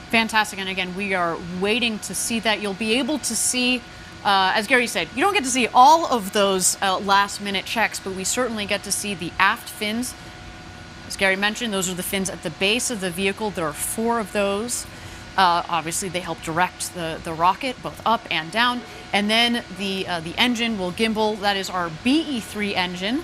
Speaker 4: Fantastic. And again, we are waiting to see that. You'll be able to see, as Gary said, you don't get to see all of those last-minute checks, but we certainly get to see the aft fins. As Gary mentioned, those are the fins at the base of the vehicle. There are 4 of those. Obviously, they help direct the rocket both up and down. And then the engine will gimbal. That is our BE3 engine.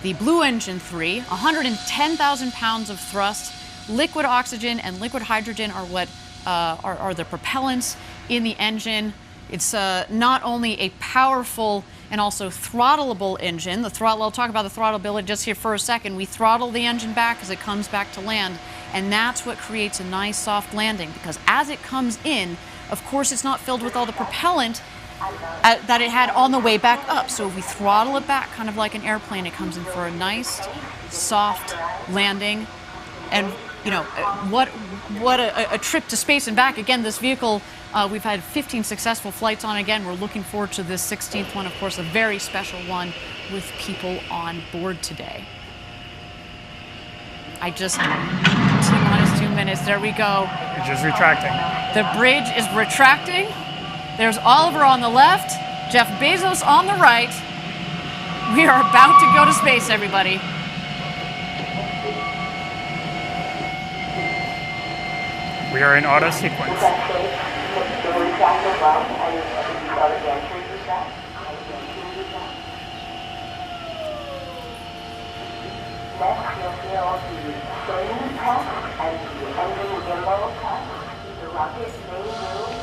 Speaker 4: The Blue Engine 3, 110,000 pounds of thrust. Liquid oxygen and liquid hydrogen are what are the propellants in the engine. It's not only a powerful and also throttleable engine. I'll talk about the throttleability just here for a second. We throttle the engine back as it comes back to land, and that's what creates a nice soft landing, because as it comes in, of course, it's not filled with all the propellant that it had on the way back up. So if we throttle it back, kind of like an airplane, it comes in for a nice, soft landing. And what a trip to space and back. Again, this vehicle, we've had 15 successful flights on. Again, we're looking forward to this 16th one, of course, a very special one with people on board today. T-minus 2 minutes, there we go.
Speaker 7: Bridge is retracting.
Speaker 4: The bridge is retracting. There's Oliver on the left, Jeff Bezos on the right. We are about to go to space, everybody.
Speaker 7: We are in auto sequence.
Speaker 2: Next, you'll feel the steering test and the engine gimbal test. The rocket may move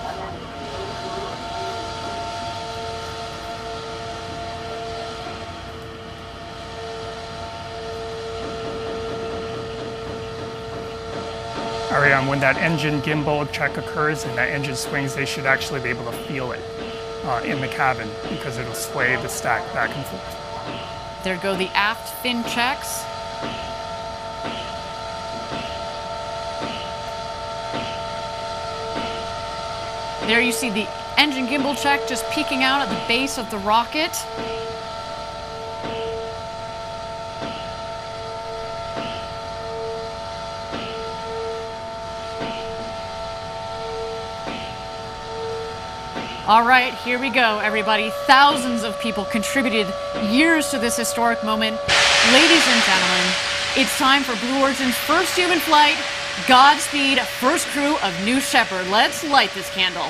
Speaker 7: Ariane, when that engine gimbal check occurs and that engine swings, they should actually be able to feel it in the cabin, because it'll sway the stack back and forth.
Speaker 4: There go the aft fin checks. There you see the engine gimbal check just peeking out at the base of the rocket. All right, here we go, everybody. Thousands of people contributed years to this historic moment. Ladies and gentlemen, it's time for Blue Origin's first human flight. Godspeed, first crew of New Shepard. Let's light this candle.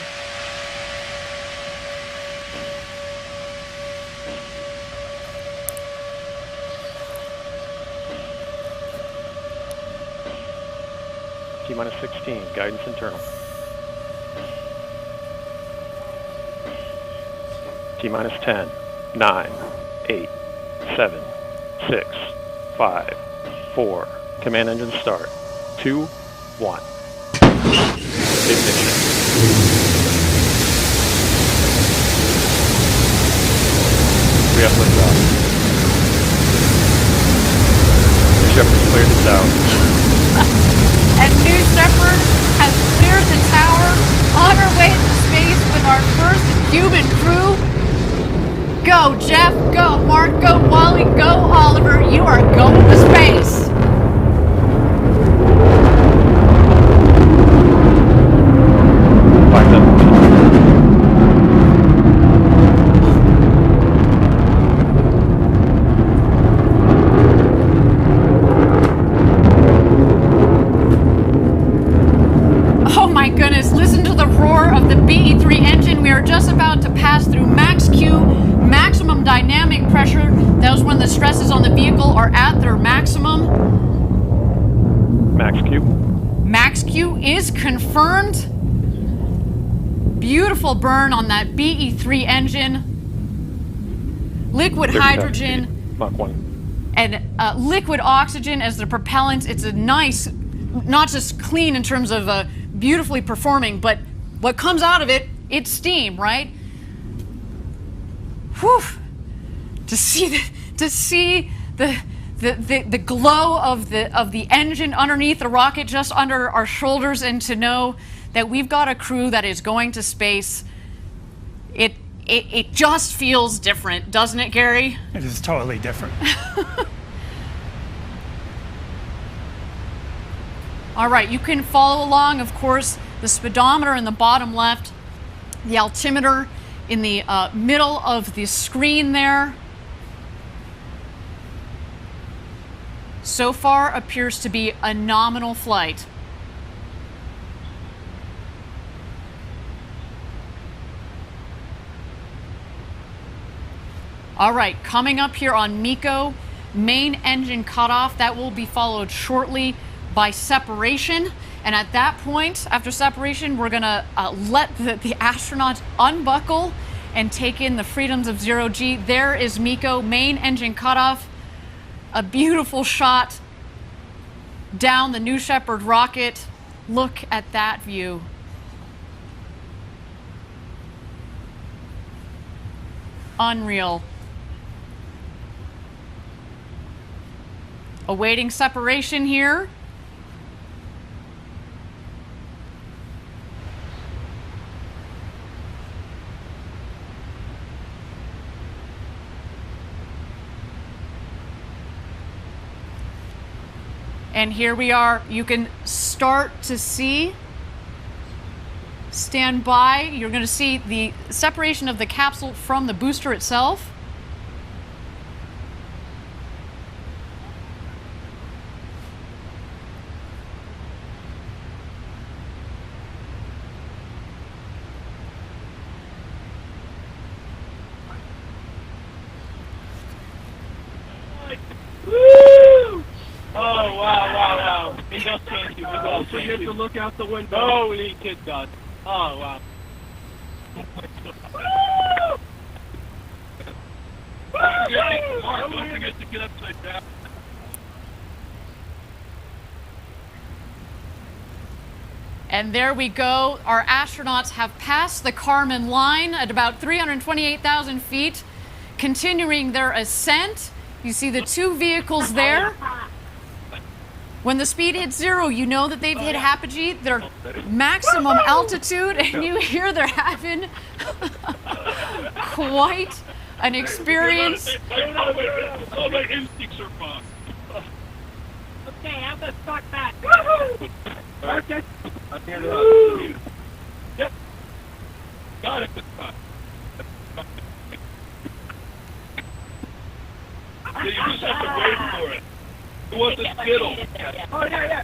Speaker 3: T-minus 16, guidance internal. T-minus 10, 9, 8, 7, 6, 5, 4. Command engine start. 2, 1. Ignition. We have liftoff. New Shepard's cleared the tower.
Speaker 4: And New Shepard has cleared the tower on our way to space with our first human crew. Go, Jeff. Go, Mark. Go, Wally. Go, Oliver. You are going to space. Oh my goodness, listen to the roar of the BE-3 engine. We are just about to pass through max Q, maximum dynamic pressure. That was when the stresses on the vehicle are at their maximum.
Speaker 3: Max Q.
Speaker 4: Max Q is confirmed. Beautiful burn on that BE-3 engine. Liquid hydrogen.
Speaker 3: Mach 1.
Speaker 4: And liquid oxygen as the propellant. It's a nice, not just clean in terms of beautifully performing, but what comes out of it, it's steam, right? Whew! To see the glow of the engine underneath the rocket, just under our shoulders, and to know that we've got a crew that is going to space. It just feels different, doesn't it, Gary?
Speaker 7: It is totally different.
Speaker 4: All right, you can follow along, of course, the speedometer in the bottom left, the altimeter in the middle of the screen there. So far appears to be a nominal flight. All right, coming up here on MECO, main engine cutoff. That will be followed shortly by separation. And at that point, after separation, we're gonna let the astronauts unbuckle and take in the freedoms of zero G. There is MECO, main engine cutoff. A beautiful shot down the New Shepard rocket. Look at that view. Unreal. Awaiting separation here. And here we are. You can start to see, stand by. You're going to see the separation of the capsule from the booster itself.
Speaker 18: He does change you. So you have to look out the window. Oh, he kid does. Oh, wow. Don't forget to get upside down.
Speaker 4: And there we go. Our astronauts have passed the Kármán line at about 328,000 feet, continuing their ascent. You see the two vehicles there. When the speed hits 0, you know that they've hit apogee, their maximum altitude, and you hear they're having quite an experience.
Speaker 18: All my instincts are fine.
Speaker 2: Okay, I'm gonna start back.
Speaker 18: Okay. I'm here to help. Yep. Got it. Yeah, you just have to wait for it. Who wants a Skittle? Oh, yeah.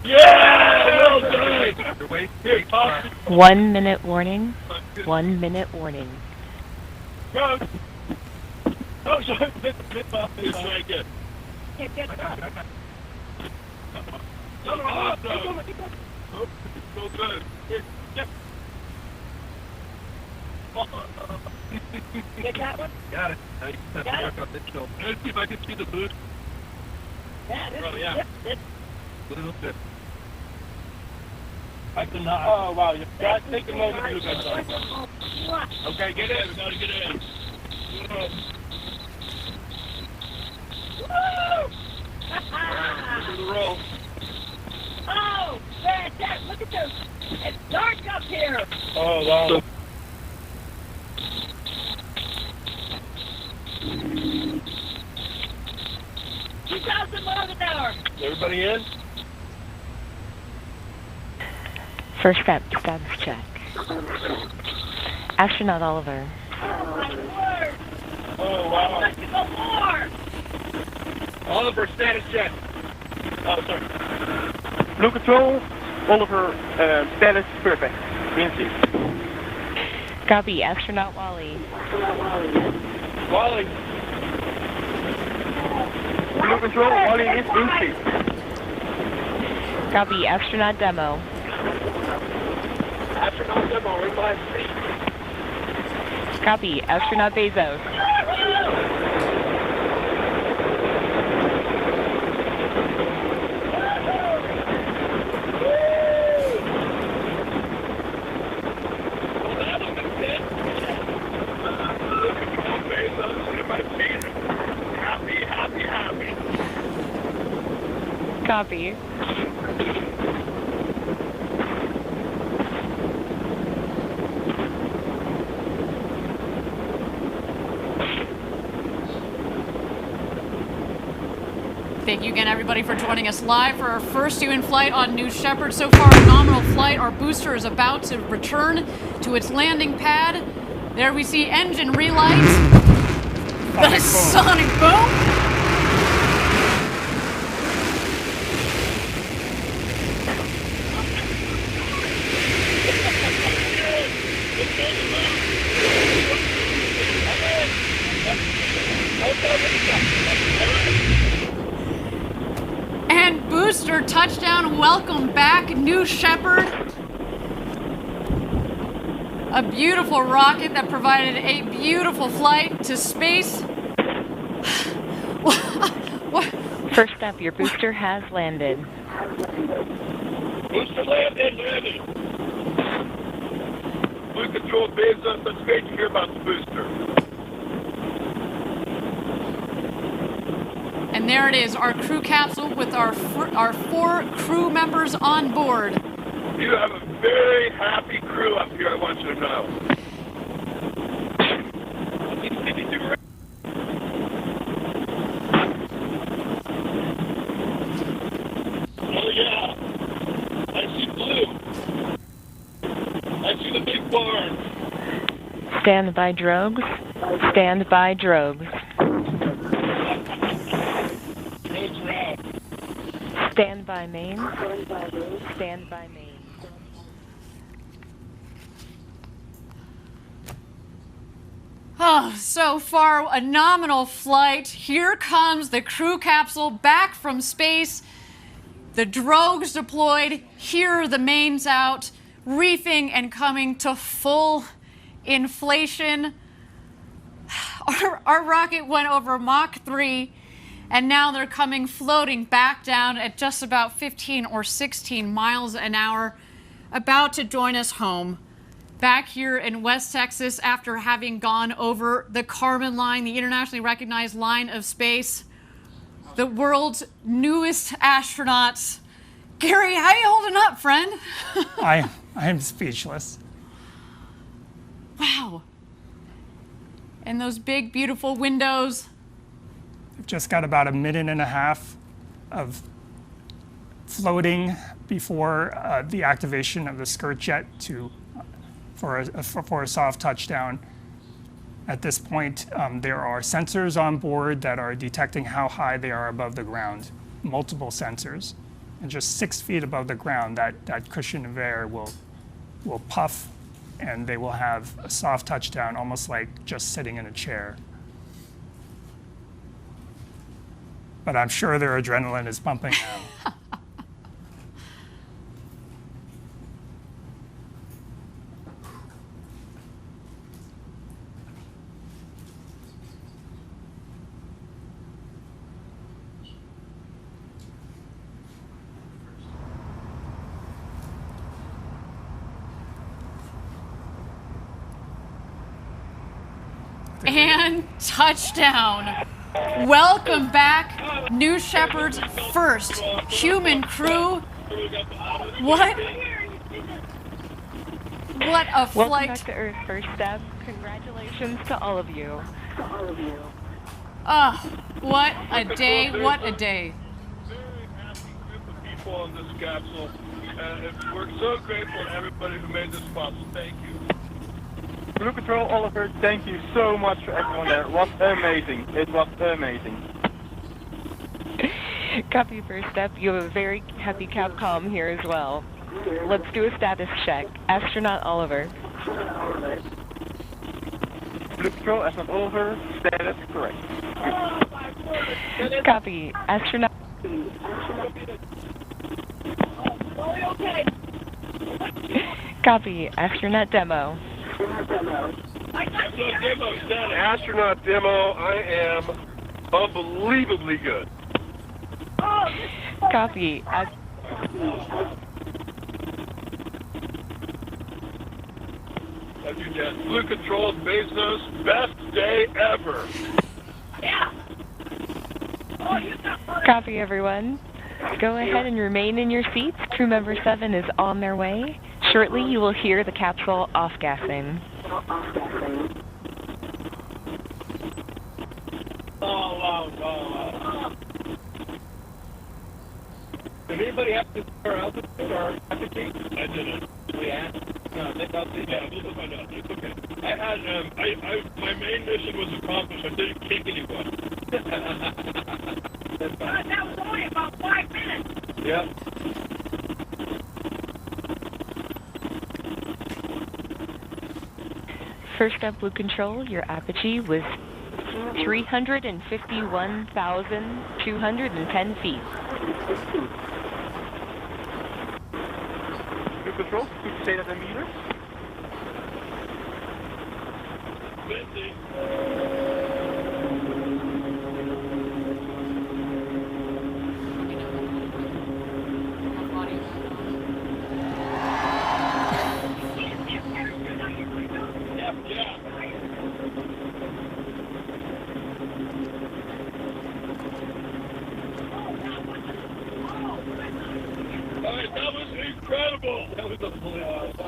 Speaker 18: Yeah! Well done!
Speaker 17: 1 minute warning. 1 minute warning.
Speaker 18: Go! Oh, sorry. It's right there. No, so good. Yep.
Speaker 2: Get that one?
Speaker 18: Got it.
Speaker 2: Got it?
Speaker 18: Let's see if I can see the boost.
Speaker 2: Yeah, this
Speaker 18: Oh,
Speaker 2: is
Speaker 18: yeah.
Speaker 2: it.
Speaker 18: A little bit. I cannot. Oh, wow. You got to take a moment to do that. Okay, get in. We got to get in. Look at the roll.
Speaker 2: Oh, fantastic. Look at this. It's dark up here.
Speaker 18: Oh, wow.
Speaker 2: 2,000 miles an hour.
Speaker 18: Everybody in?
Speaker 17: First step, status check. Astronaut Oliver.
Speaker 18: Oh, wow.
Speaker 2: Let's go more.
Speaker 18: Oliver, status check. Oh, sorry.
Speaker 5: Blue Control, Oliver, status perfect. Green
Speaker 17: Copy, Astronaut Wally.
Speaker 18: Wally.
Speaker 5: Blue Control, Wally is in seat.
Speaker 17: Copy, Astronaut Demo.
Speaker 18: Astronaut demo, right by me.
Speaker 17: Copy, Astronaut Bezos. Copy.
Speaker 4: Thank you again, everybody, for joining us live for our first human flight on New Shepard. So far, a nominal flight. Our booster is about to return to its landing pad. There we see engine relight. The sonic boom. And booster touchdown, welcome back, New Shepard. A beautiful rocket that provided a beautiful flight to space.
Speaker 17: First up, your booster has landed.
Speaker 18: Booster landed, ready. Blue Control, Bezos, that's great to hear about the booster.
Speaker 4: And there it is, our crew capsule with our 4 crew members on board.
Speaker 18: You have a very happy crew up here, I want you to know. Oh yeah, I see blue. I see the big barn.
Speaker 17: Stand by drogues. Stand by drogues. Stand by main. Stand by main.
Speaker 4: Oh, so far, a nominal flight. Here comes the crew capsule back from space. The drogues deployed. Here are the mains out, reefing and coming to full inflation. Our rocket went over Mach 3. And now they're coming floating back down at just about 15 or 16 miles an hour, about to join us home back here in West Texas after having gone over the Kármán line, the internationally recognized line of space. The world's newest astronauts. Gary, how you holding up, friend?
Speaker 7: I am speechless.
Speaker 4: Wow. And those big, beautiful windows.
Speaker 7: We've just got about a minute and a half of floating before the activation of the skirt jet for a soft touchdown. At this point, there are sensors on board that are detecting how high they are above the ground, multiple sensors. And just 6 feet above the ground, that cushion of air will puff, and they will have a soft touchdown, almost like just sitting in a chair. But I'm sure their adrenaline is pumping now.
Speaker 4: And touchdown. Welcome back, New Shepard's first human crew. What a flight.
Speaker 17: Welcome back to Earth First Step. Congratulations to all of you.
Speaker 4: What a day, what a day.
Speaker 18: Very happy group of people on this capsule. And we're so grateful to everybody who made this possible. Thank you. Blue Control, Oliver, thank you so much for everyone there. It was amazing. It was amazing.
Speaker 17: Copy First Step. You have a very happy Capcom here as well. Let's do a status check. Astronaut Oliver.
Speaker 18: Blue Control, Astronaut Oliver, status correct.
Speaker 17: Copy. Astronaut. Copy. Astronaut Demo.
Speaker 18: Astronaut Demo, I am unbelievably good.
Speaker 17: Copy.
Speaker 18: Blue Control, Bezos, best day ever.
Speaker 17: Copy, everyone. Go ahead and remain in your seats. Crew member 7 is on their way. Shortly, you will hear the capsule off-gassing.
Speaker 18: Did anybody have to start altitude or altitude? I didn't. We asked. No, they thought they did. We'll find out. It's okay. I had, my main mission was accomplished. I didn't kick anyone.
Speaker 2: That was only about 5 minutes.
Speaker 18: Yep.
Speaker 17: First up, Blue Control, your apogee was 351,210 feet.
Speaker 18: Blue Control, could you say that in meters? 50. That was incredible! That was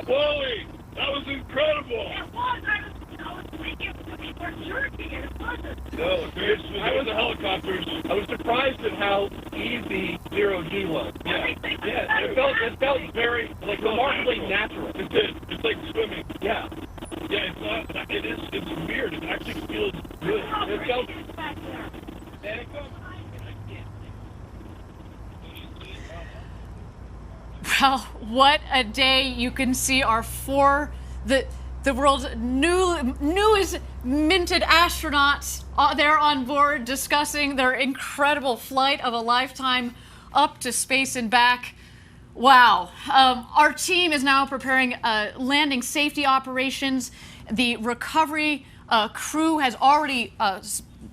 Speaker 18: Wally! That was incredible!
Speaker 2: It was! I was thinking it was jerky and it wasn't.
Speaker 18: No, I was the helicopters. I was surprised at how easy 0G was. Yeah, it felt very, like, remarkably natural. It did. It's like swimming. Yeah. Yeah, it's weird. It actually feels good. It felt... And it goes...
Speaker 4: Well, what a day. You can see the world's newest minted astronauts there on board discussing their incredible flight of a lifetime up to space and back. Wow. Our team is now preparing landing safety operations. The recovery crew has already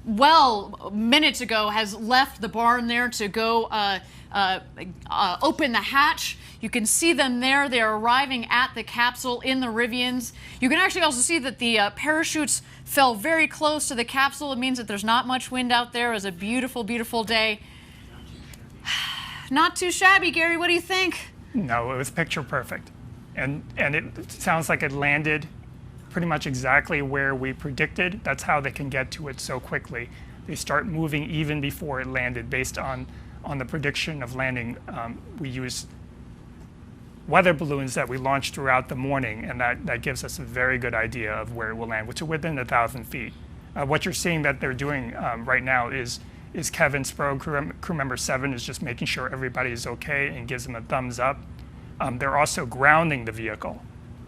Speaker 4: minutes ago has left the barn there to go open the hatch. You can see them there. They're arriving at the capsule in the Rivians. You can actually also see that the parachutes fell very close to the capsule. It means that there's not much wind out there. It was a beautiful, beautiful day. Not too shabby, Gary. What do you think?
Speaker 7: No, it was picture perfect. And it sounds like it landed pretty much exactly where we predicted. That's how they can get to it so quickly. They start moving even before it landed based on the prediction of landing. We use weather balloons that we launched throughout the morning, and that gives us a very good idea of where it will land, which is within 1,000 feet. What you're seeing that they're doing right now is Kevin Sprogue, crew member 7, is just making sure everybody is okay and gives them a thumbs up. They're also grounding the vehicle.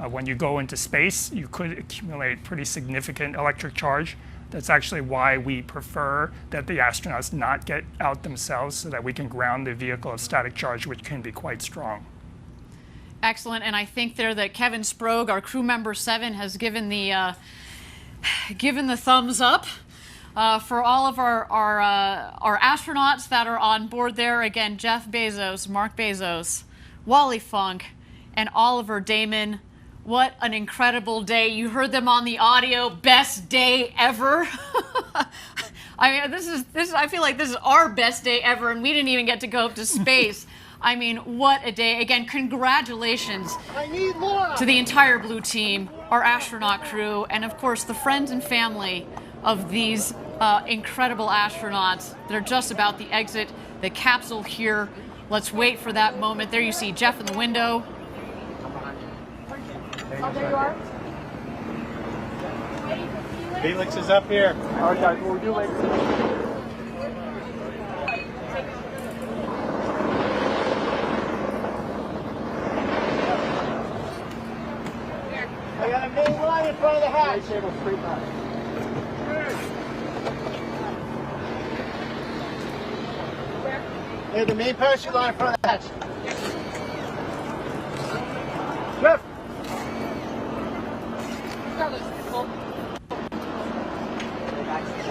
Speaker 7: When you go into space, you could accumulate pretty significant electric charge. That's actually why we prefer that the astronauts not get out themselves, so that we can ground the vehicle of static charge, which can be quite strong.
Speaker 4: Excellent, and I think there that Kevin Sprogue, our crew member 7, has given the thumbs up for all of our astronauts that are on board there. Again, Jeff Bezos, Mark Bezos, Wally Funk, and Oliver Damon. What an incredible day. You heard them on the audio. Best day ever. I mean, I feel like this is our best day ever, and we didn't even get to go up to space. I mean, what a day. Again, congratulations to the entire Blue team, our astronaut crew, and of course the friends and family of these incredible astronauts that are just about to exit the capsule here. Let's wait for that moment. There you see Jeff in the window.
Speaker 2: Oh, there you are.
Speaker 16: Felix is up here.
Speaker 5: All right, guys, what we'll do later.
Speaker 2: I got a main line in front of the hatch. There's the main parachute line in front of the hatch. Jeff!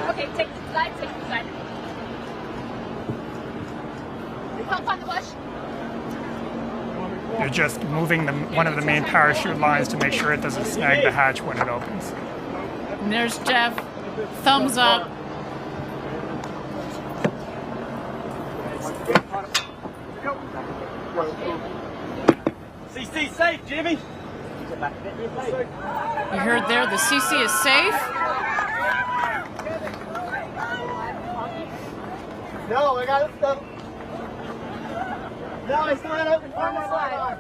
Speaker 12: Okay, take the side, take the side. Come on the bush.
Speaker 7: They're just moving one of the main parachute lines to make sure it doesn't snag the hatch when it opens.
Speaker 4: And there's Jeff. Thumbs up.
Speaker 5: CC safe, Jimmy.
Speaker 4: You heard there, the CC is safe.
Speaker 2: No, I got it stuff. No, I still had it in front of my line.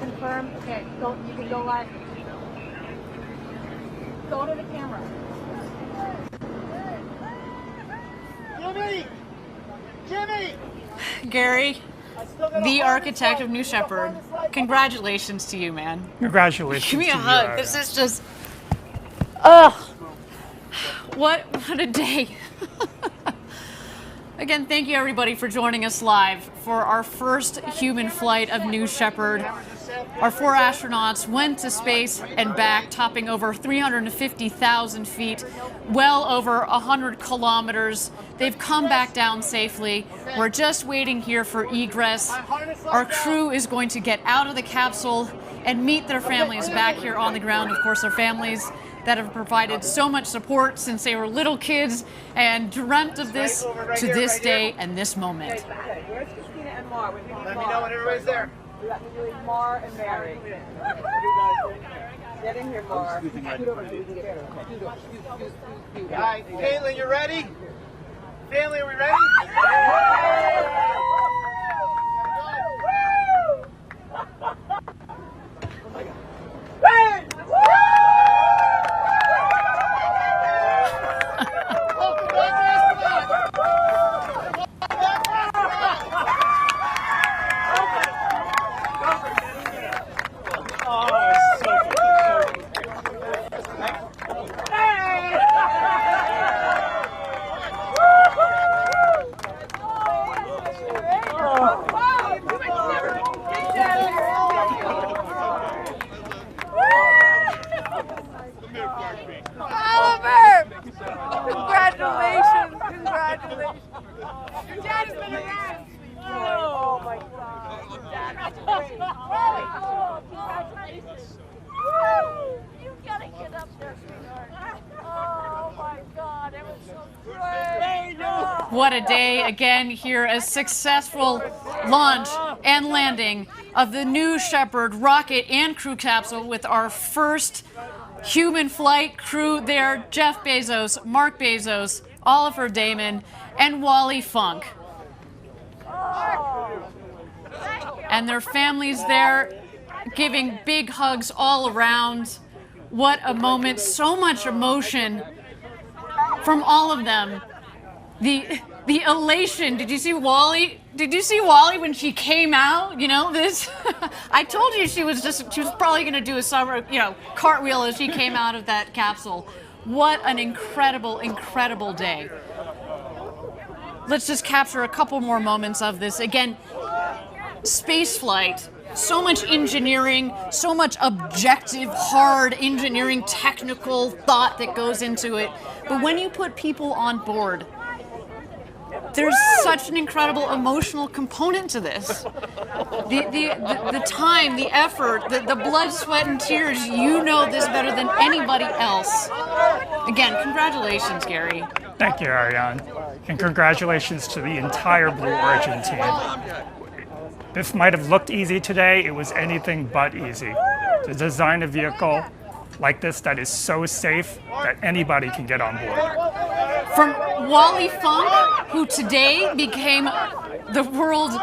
Speaker 2: Confirm. Okay, you can go live. Go to the camera. Jimmy! Jimmy!
Speaker 4: Gary, the architect of New Shepard, congratulations to you, man.
Speaker 7: Congratulations.
Speaker 4: Give me a
Speaker 7: to
Speaker 4: hug.
Speaker 7: you,
Speaker 4: This is just, ugh. What a day. Again, thank you everybody for joining us live for our first human flight of New Shepard. Our 4 astronauts went to space and back, topping over 350,000 feet, well over 100 kilometers. They've come back down safely. We're just waiting here for egress. Our crew is going to get out of the capsule and meet their families back here on the ground. Of course, their families that have provided so much support since they were little kids and dreamt of this to this day and this moment.
Speaker 2: Where's Christina and Mar? Let me know when everybody's there. We got Mar and Mary. Get in here, Mar. All right, Caitlin, you ready? Family, are we ready? Your dad has been around. Oh my God. Your dad has been around. Congratulations. Woo! You gotta get up there, sweetheart. Oh my God, it was so great.
Speaker 4: What a day again here, a successful launch and landing of the New Shepard rocket and crew capsule with our first human flight crew there, Jeff Bezos, Mark Bezos, Oliver Damon, and Wally Funk. And their families there giving big hugs all around. What a moment, so much emotion from all of them. The elation. Did you see Wally? Did you see Wally when she came out? You know, this I told you she was probably going to do a summer, cartwheel as she came out of that capsule. What an incredible, incredible day. Let's just capture a couple more moments of this. Again, space flight. So much engineering, so much objective, hard engineering, technical thought that goes into it. But when you put people on board, there's such an incredible emotional component to this. The time, the effort, the blood, sweat, and tears, you know this better than anybody else. Again, congratulations, Gary.
Speaker 7: Thank you, Ariane. And congratulations to the entire Blue Origin team. This might have looked easy today. It was anything but easy. To design a vehicle like this that is so safe that anybody can get on board.
Speaker 4: From Wally Funk, who today became the world's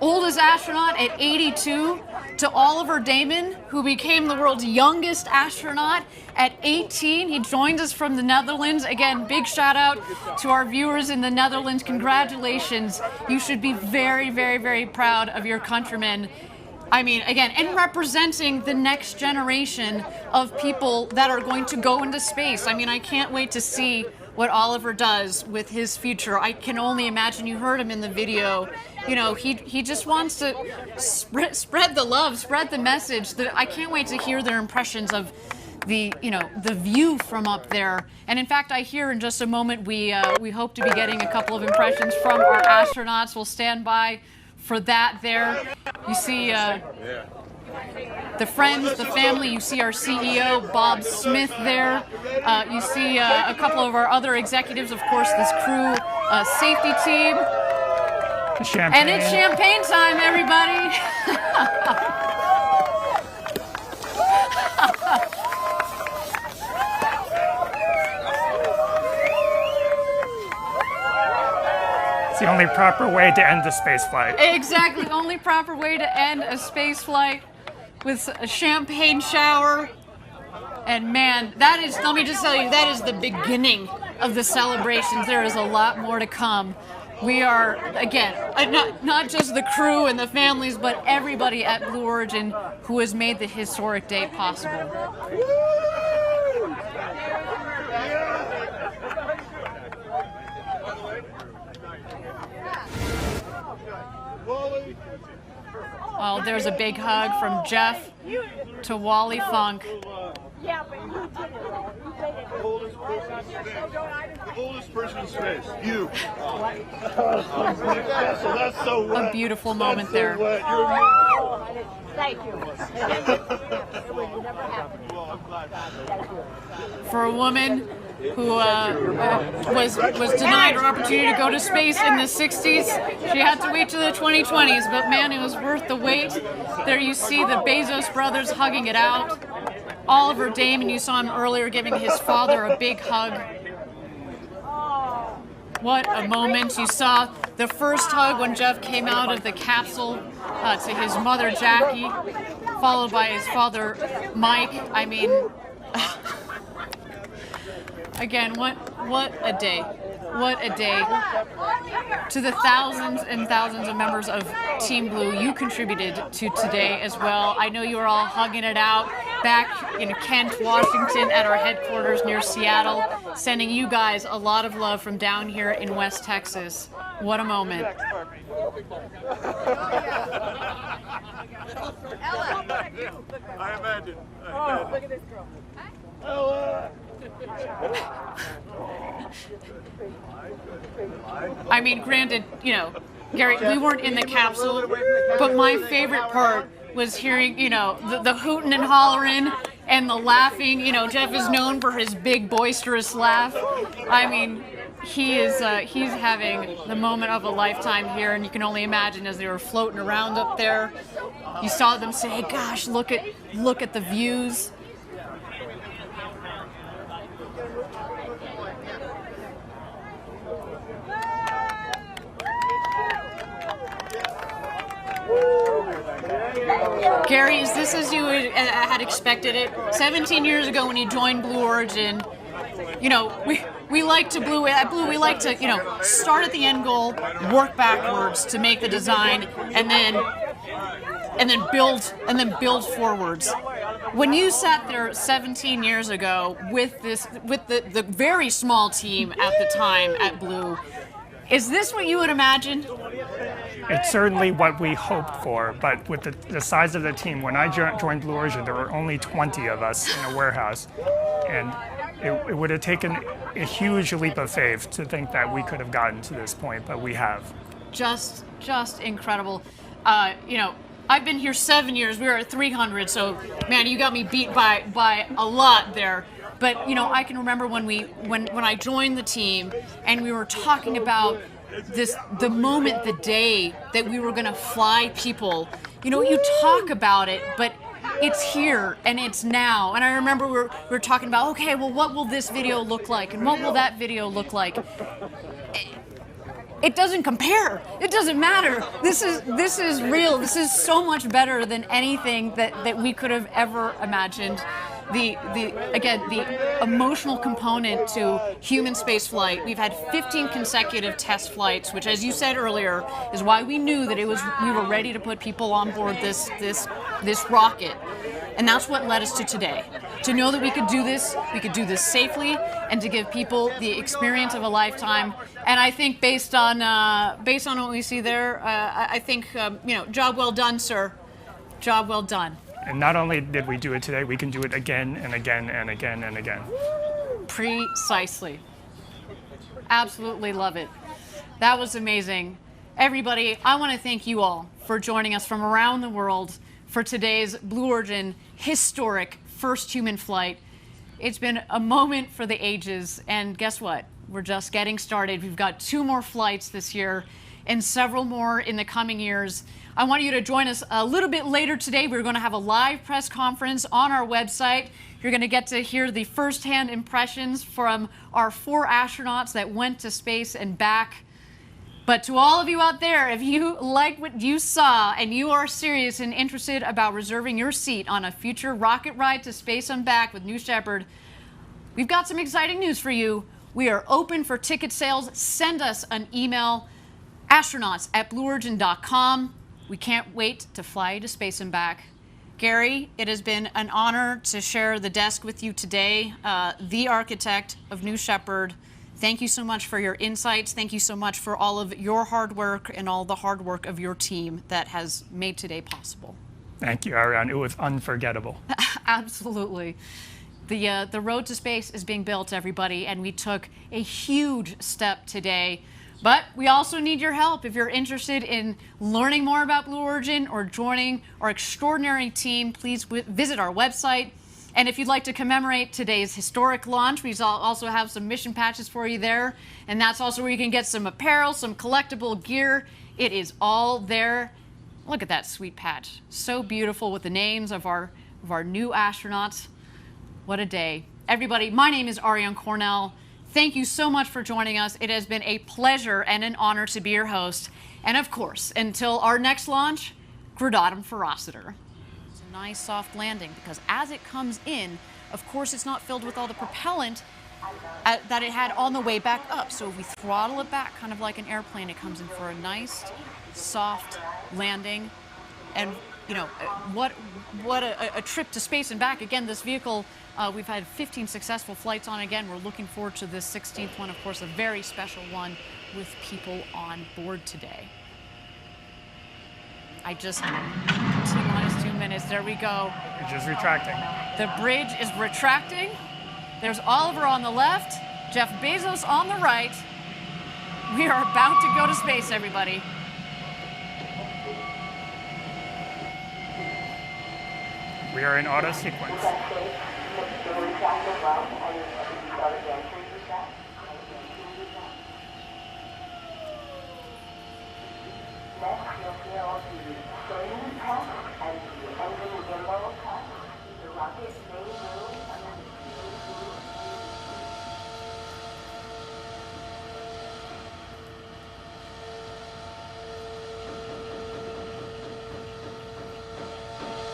Speaker 4: oldest astronaut at 82, to Oliver Damon, who became the world's youngest astronaut at 18. He joined us from the Netherlands. Again, big shout out to our viewers in the Netherlands. Congratulations. You should be very, very, very proud of your countrymen. I mean, again, and representing the next generation of people that are going to go into space. I mean, I can't wait to see what Oliver does with his future. I can only imagine. You heard him in the video. You know, he just wants to spread the love, spread the message. I can't wait to hear their impressions of the view from up there. And in fact, I hear in just a moment we hope to be getting a couple of impressions from our astronauts. We'll stand by for that there. You see the friends, the family. You see our CEO, Bob Smith, there. You see a couple of our other executives, of course, this crew safety team.
Speaker 7: Champagne.
Speaker 4: And it's champagne time, everybody.
Speaker 7: It's the only proper way to end the space flight.
Speaker 4: Exactly, only proper way to end a space flight with a champagne shower. And man, that is, let me just tell you, that is the beginning of the celebrations. There is a lot more to come. We are, again, not just the crew and the families, but everybody at Blue Origin who has made the historic day possible. Oh, there's a big hug from Jeff to Wally Funk.
Speaker 2: Yeah, but you did it.
Speaker 18: The oldest person in space. You. So that's so wet.
Speaker 4: A beautiful moment there.
Speaker 2: Thank you. It would never happen.
Speaker 4: For a woman who was denied her opportunity to go to space in the 60s, she had to wait to the 2020s, but man, it was worth the wait. There you see the Bezos brothers hugging it out. Oliver Damon, you saw him earlier giving his father a big hug. What a moment. You saw the first hug when Jeff came out of the capsule to his mother, Jackie, followed by his father, Mike. I mean, again, what a day. What a day. To the thousands and thousands of members of Team Blue, you contributed to today as well. I know you were all hugging it out back in Kent, Washington at our headquarters near Seattle, sending you guys a lot of love from down here in West Texas. What a moment.
Speaker 18: I imagine.
Speaker 2: Oh, look at this girl.
Speaker 18: Ella.
Speaker 4: I mean, granted, you know, Gary, we weren't in the capsule, but my favorite part was hearing, you know, the hooting and hollering and the laughing. You know, Jeff is known for his big boisterous laugh. I mean, he's having the moment of a lifetime here, and you can only imagine as they were floating around up there. You saw them say, "Gosh, look at the views." Gary, is this as you had expected it? 17 years ago when you joined Blue Origin, you know, we like to at Blue we like to, you know, start at the end goal, work backwards to make the design, and then build forwards. When you sat there 17 years ago with the very small team at the time at Blue, is this what you would imagine?
Speaker 7: It's certainly what we hoped for, but with the size of the team, when I joined Blue Origin, there were only 20 of us in a warehouse, and it would have taken a huge leap of faith to think that we could have gotten to this point, but we have.
Speaker 4: Just incredible. You know, I've been here 7 years. We were at 300, so man, you got me beat by a lot there. But you know, I can remember when I joined the team and we were talking about the moment, the day that we were going to fly people. You know, you talk about it, but it's here and it's now. And I remember we were talking about, okay, well, what will this video look like, and what will that video look like? It doesn't compare. It doesn't matter. This is real. This is so much better than anything that we could have ever imagined. The emotional component to human space flight. We've had 15 consecutive test flights, which, as you said earlier, is why we knew that we were ready to put people on board this rocket. And that's what led us to today. To know that we could do this safely, and to give people the experience of a lifetime. And I think based on what we see there, I think you know, job well done, sir. Job well done.
Speaker 7: And not only did we do it today, we can do it again and again and again and again.
Speaker 4: Precisely. Absolutely love it. That was amazing. Everybody, I want to thank you all for joining us from around the world for today's Blue Origin historic first human flight. It's been a moment for the ages, and guess what? We're just getting started. We've got 2 more flights this year and several more in the coming years. I want you to join us a little bit later today. We're going to have a live press conference on our website. You're going to get to hear the firsthand impressions from our 4 astronauts that went to space and back. But to all of you out there, if you like what you saw and you are serious and interested about reserving your seat on a future rocket ride to space and back with New Shepard, we've got some exciting news for you. We are open for ticket sales. Send us an email, astronauts@blueorigin.com. We can't wait to fly you to space and back. Gary, it has been an honor to share the desk with you today, the architect of New Shepard. Thank you so much for your insights. Thank you so much for all of your hard work and all the hard work of your team that has made today possible.
Speaker 7: Thank you, Ariane. It was unforgettable.
Speaker 4: Absolutely. The road to space is being built, everybody, and we took a huge step today. But we also need your help. If you're interested in learning more about Blue Origin or joining our extraordinary team, please visit our website. And if you'd like to commemorate today's historic launch, we also have some mission patches for you there. And that's also where you can get some apparel, some collectible gear. It is all there. Look at that sweet patch. So beautiful with the names of our new astronauts. What a day. Everybody, my name is Ariane Cornell. Thank you so much for joining us. It has been a pleasure and an honor to be your host. And of course, until our next launch, Gradatum Ferociter. It's a nice soft landing because as it comes in, of course, it's not filled with all the propellant that it had on the way back up. So if we throttle it back, kind of like an airplane, it comes in for a nice, soft landing. And you know, what a trip to space and back. Again, this vehicle, we've had 15 successful flights on. Again, we're looking forward to this 16th one, of course, a very special one with people on board today. T-minus 2 minutes, there we go.
Speaker 7: Bridge is retracting.
Speaker 4: The bridge is retracting. There's Oliver on the left. Jeff Bezos on the right. We are about to go to space, everybody.
Speaker 7: We are in auto sequence.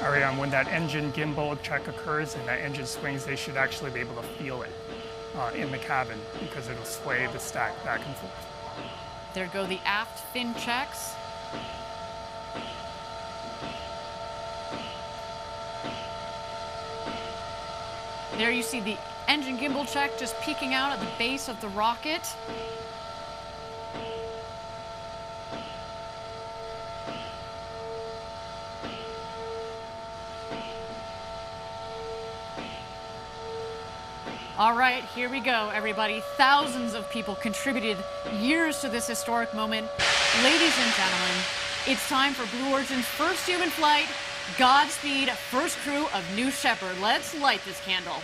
Speaker 7: Ariane, when that engine gimbal check occurs and that engine swings, they should actually be able to feel it in the cabin because it'll sway the stack back and forth.
Speaker 4: There go the aft fin checks. There you see the engine gimbal check just peeking out at the base of the rocket. All right, here we go, everybody. Thousands of people contributed years to this historic moment. Ladies and gentlemen, it's time for Blue Origin's first human flight. Godspeed, first crew of New Shepard. Let's light this candle.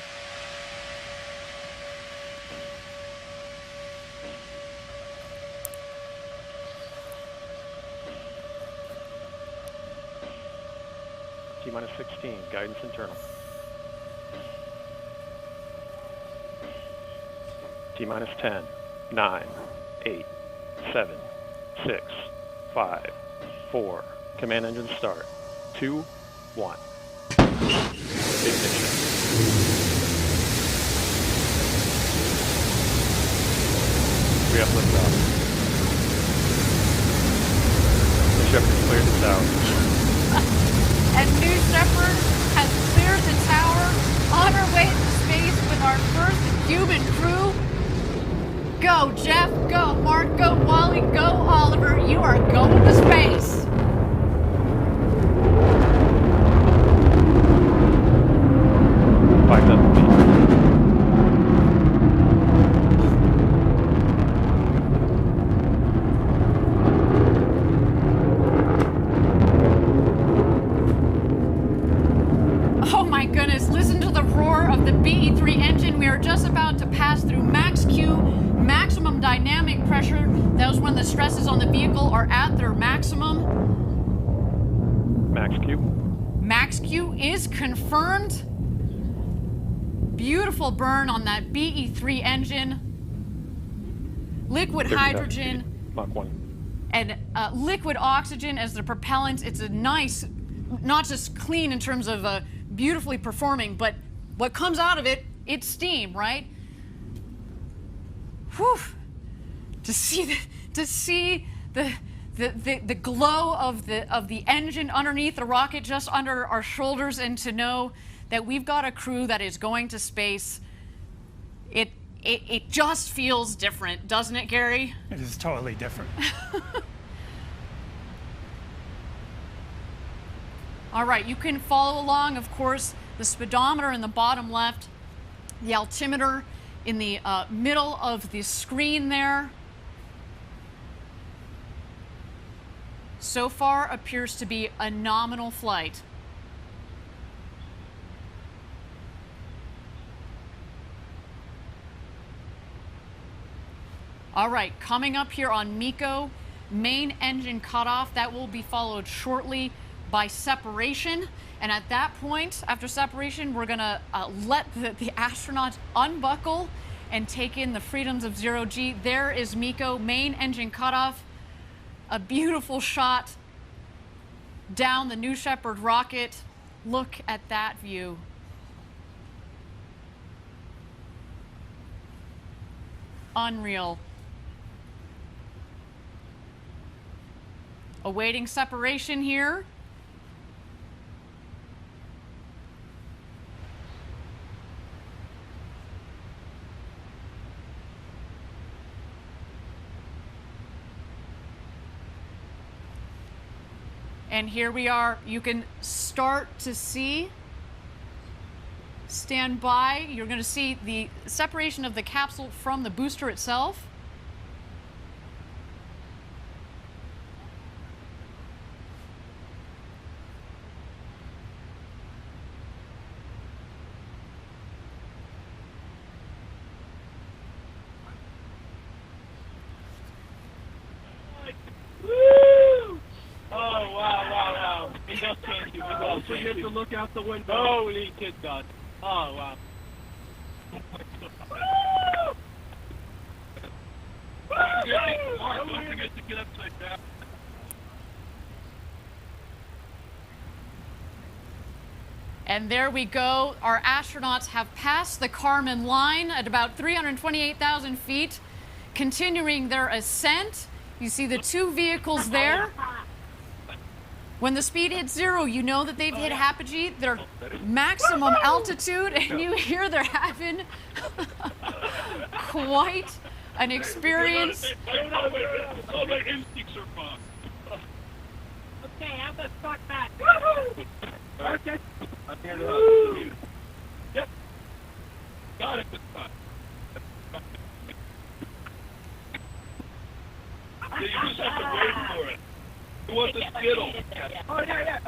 Speaker 3: T-minus 16, guidance internal. T-minus 10, 9, 8, 7, 6, 5, 4. Command engine start. 2, 1. Ignition. We have liftoff. The Shepard's cleared the tower.
Speaker 4: And New Shepard has cleared the tower on our way to space with our first human crew. Go, Jeff. Go, Mark. Go, Wally. Go, Oliver. You are going to space. Oh my goodness, listen to the roar of the BE-3 engine. We are just about to pass through max Q, maximum dynamic pressure. That was when the stresses on the vehicle are at their maximum.
Speaker 3: Max Q.
Speaker 4: Max Q is confirmed. Beautiful burn on that BE-3 engine. Liquid hydrogen
Speaker 3: Mach 1.
Speaker 4: and liquid oxygen as the propellant. It's a nice, not just clean in terms of beautifully performing, but what comes out of it, it's steam, right? Whew. To see the glow of the engine underneath the rocket, just under our shoulders, and to know that we've got a crew that is going to space, it just feels different, doesn't it, Gary?
Speaker 7: It is totally different.
Speaker 4: All right, you can follow along, of course, the speedometer in the bottom left, the altimeter in the middle of the screen there. So far appears to be a nominal flight. All right, coming up here on MECO, main engine cutoff. That will be followed shortly by separation. And at that point, after separation, we're gonna let the astronauts unbuckle and take in the freedoms of zero G. There is MECO, main engine cutoff. A beautiful shot down the New Shepard rocket. Look at that view. Unreal. Awaiting separation here. And here we are. You can start to see stand by. You're going to see the separation of the capsule from the booster itself.
Speaker 18: So you have to look out the window. Holy kid God. Oh, wow. Don't forget to get upside down.
Speaker 4: And there we go. Our astronauts have passed the Kármán line at about 328,000 feet, continuing their ascent. You see the two vehicles there. When the speed hits zero, you know that they've hit apogee, their maximum altitude, and you hear they're having quite an experience.
Speaker 18: All my instincts are fine.
Speaker 2: Okay, I'm gonna start back.
Speaker 18: Okay. I'm here to help you. Yep. Got it this time. Yeah, you just have to wait for it. You want the Skittle. Oh, yeah.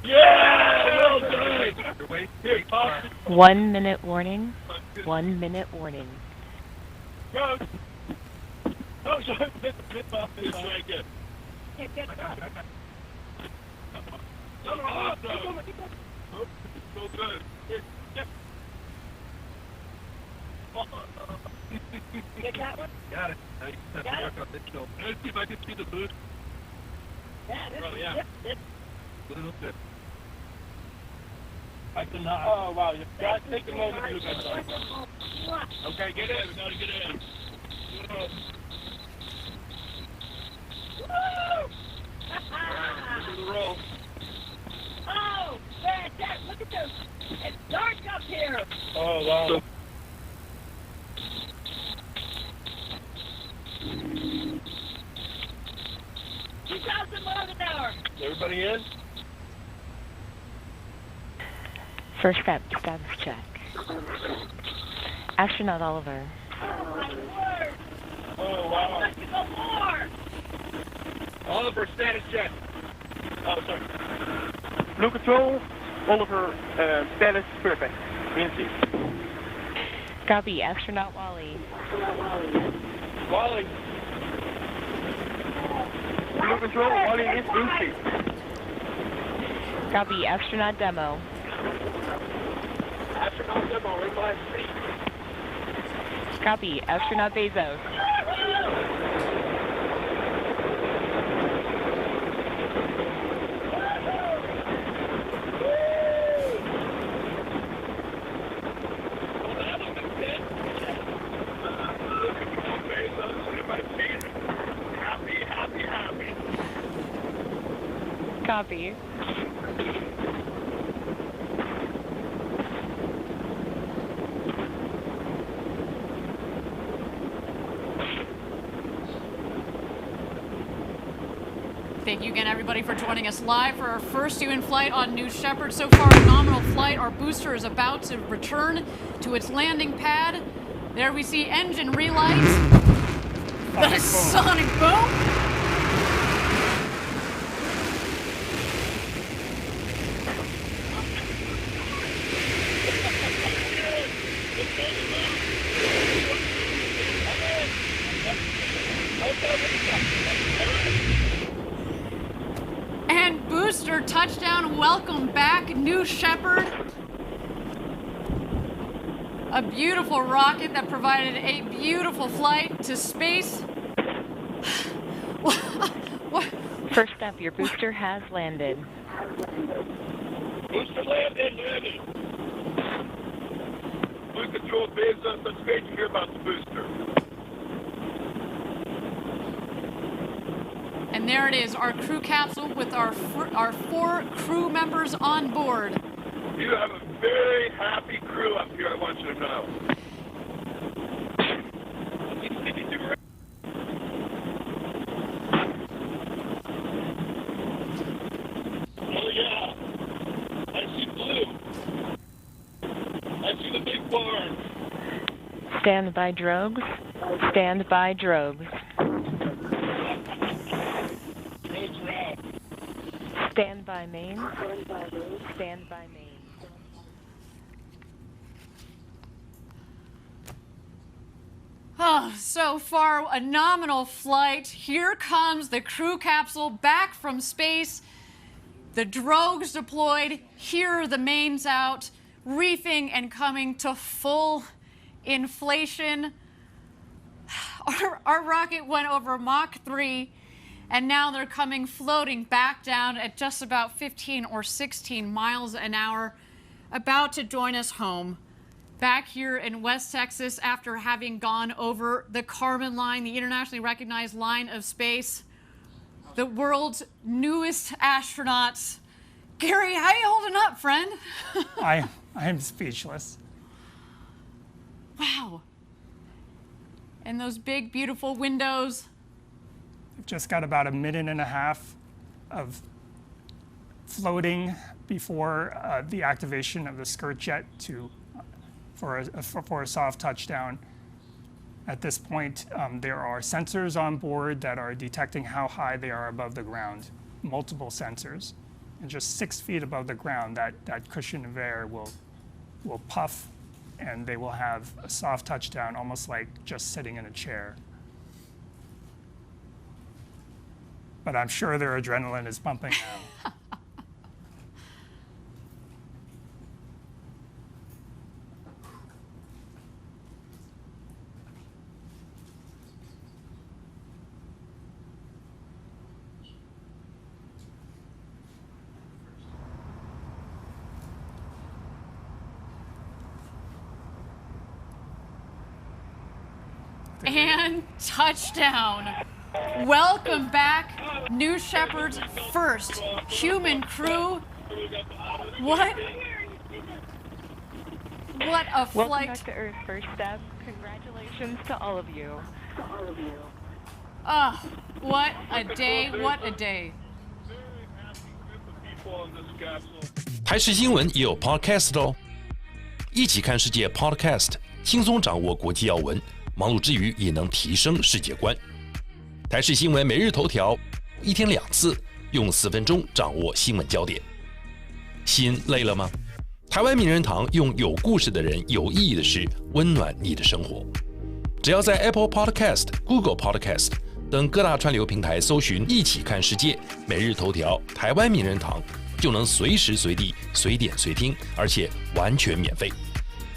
Speaker 18: Yeah! Well done! Here, pause.
Speaker 17: 1 minute warning. 1 minute warning.
Speaker 18: Go! Oh, sorry. It's right there. Awesome. So good. Yep.
Speaker 2: Get that one?
Speaker 18: Got it. Let's see if I can see the boost.
Speaker 2: Yeah.
Speaker 18: A little bit. I cannot. Oh, wow. You got to take a moment to do that. Okay, get in. We got to get in. Look at the roll.
Speaker 2: Oh, fantastic. Look at this. It's dark up here.
Speaker 18: Oh, wow.
Speaker 2: 2,000 miles an hour.
Speaker 18: Everybody in?
Speaker 17: First step, status check. Astronaut Oliver.
Speaker 18: Oh, wow.
Speaker 2: Let's go more.
Speaker 18: Oliver, status check. Oh, sorry.
Speaker 5: Blue Control, Oliver, status perfect. In seat.
Speaker 17: Copy, Astronaut Wally.
Speaker 18: Wally.
Speaker 5: Blue Control, Wally is in seat.
Speaker 17: Copy, Astronaut Demo.
Speaker 18: Astronaut Demo, right by seat.
Speaker 17: Copy, Astronaut Bezos. Copy.
Speaker 4: Thank you again, everybody, for joining us live for our first human flight on New Shepard. So far, a nominal flight. Our booster is about to return to its landing pad. There we see engine relight. The sonic boom. And booster touchdown, welcome back, New Shepard. A beautiful rocket that provided a beautiful flight to space.
Speaker 17: First up, your booster has landed.
Speaker 18: Booster landed. Blue Control, Bezos, that's great to hear about the booster.
Speaker 4: And there it is, our crew capsule with our 4 crew members on board.
Speaker 18: You have a very happy crew up here, I want you to know. Oh yeah, I see blue. I see the big barn.
Speaker 17: Stand by drogues. Stand by drogues. Stand by main. Stand by main.
Speaker 4: Oh, so far, a nominal flight. Here comes the crew capsule back from space. The drogues deployed. Here are the mains out, reefing and coming to full inflation. Our rocket went over Mach 3, and now they're coming floating back down at just about 15 or 16 miles an hour, about to join us home. Back here in West Texas, after having gone over the Kármán line, the internationally recognized line of space, the world's newest astronauts. Gary, how you holding up, friend?
Speaker 7: I am speechless.
Speaker 4: Wow. And those big, beautiful windows.
Speaker 7: I've just got about a minute and a half of floating before the activation of the skirt jet for a soft touchdown. At this point, there are sensors on board that are detecting how high they are above the ground, multiple sensors. And just 6 feet above the ground, that cushion of air will puff, and they will have a soft touchdown, almost like just sitting in a chair. But I'm sure their adrenaline is pumping now.
Speaker 4: And touchdown. Welcome back, New Shepard's first human crew. What a flight.
Speaker 17: Welcome back to Earth First Step. Congratulations to all of you.
Speaker 4: Ah, what a day, what a day.
Speaker 9: 台视新闻也有 podcast 哦，一起看世界 podcast， 轻松掌握国际要闻，忙碌之余也能提升世界观。台视新闻每日头条，一天2次，用4分钟掌握新闻焦点。心累了吗？台湾名人堂用有故事的人、有意义的事，温暖你的生活。只要在 Apple Podcast、Google Podcast 等各大串流平台搜寻“一起看世界”每日头条台湾名人堂，就能随时随地、随点随听，而且完全免费。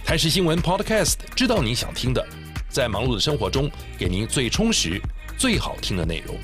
Speaker 9: 台视新闻 Podcast 知道你想听的，在忙碌的生活中，给您最充实、最好听的内容。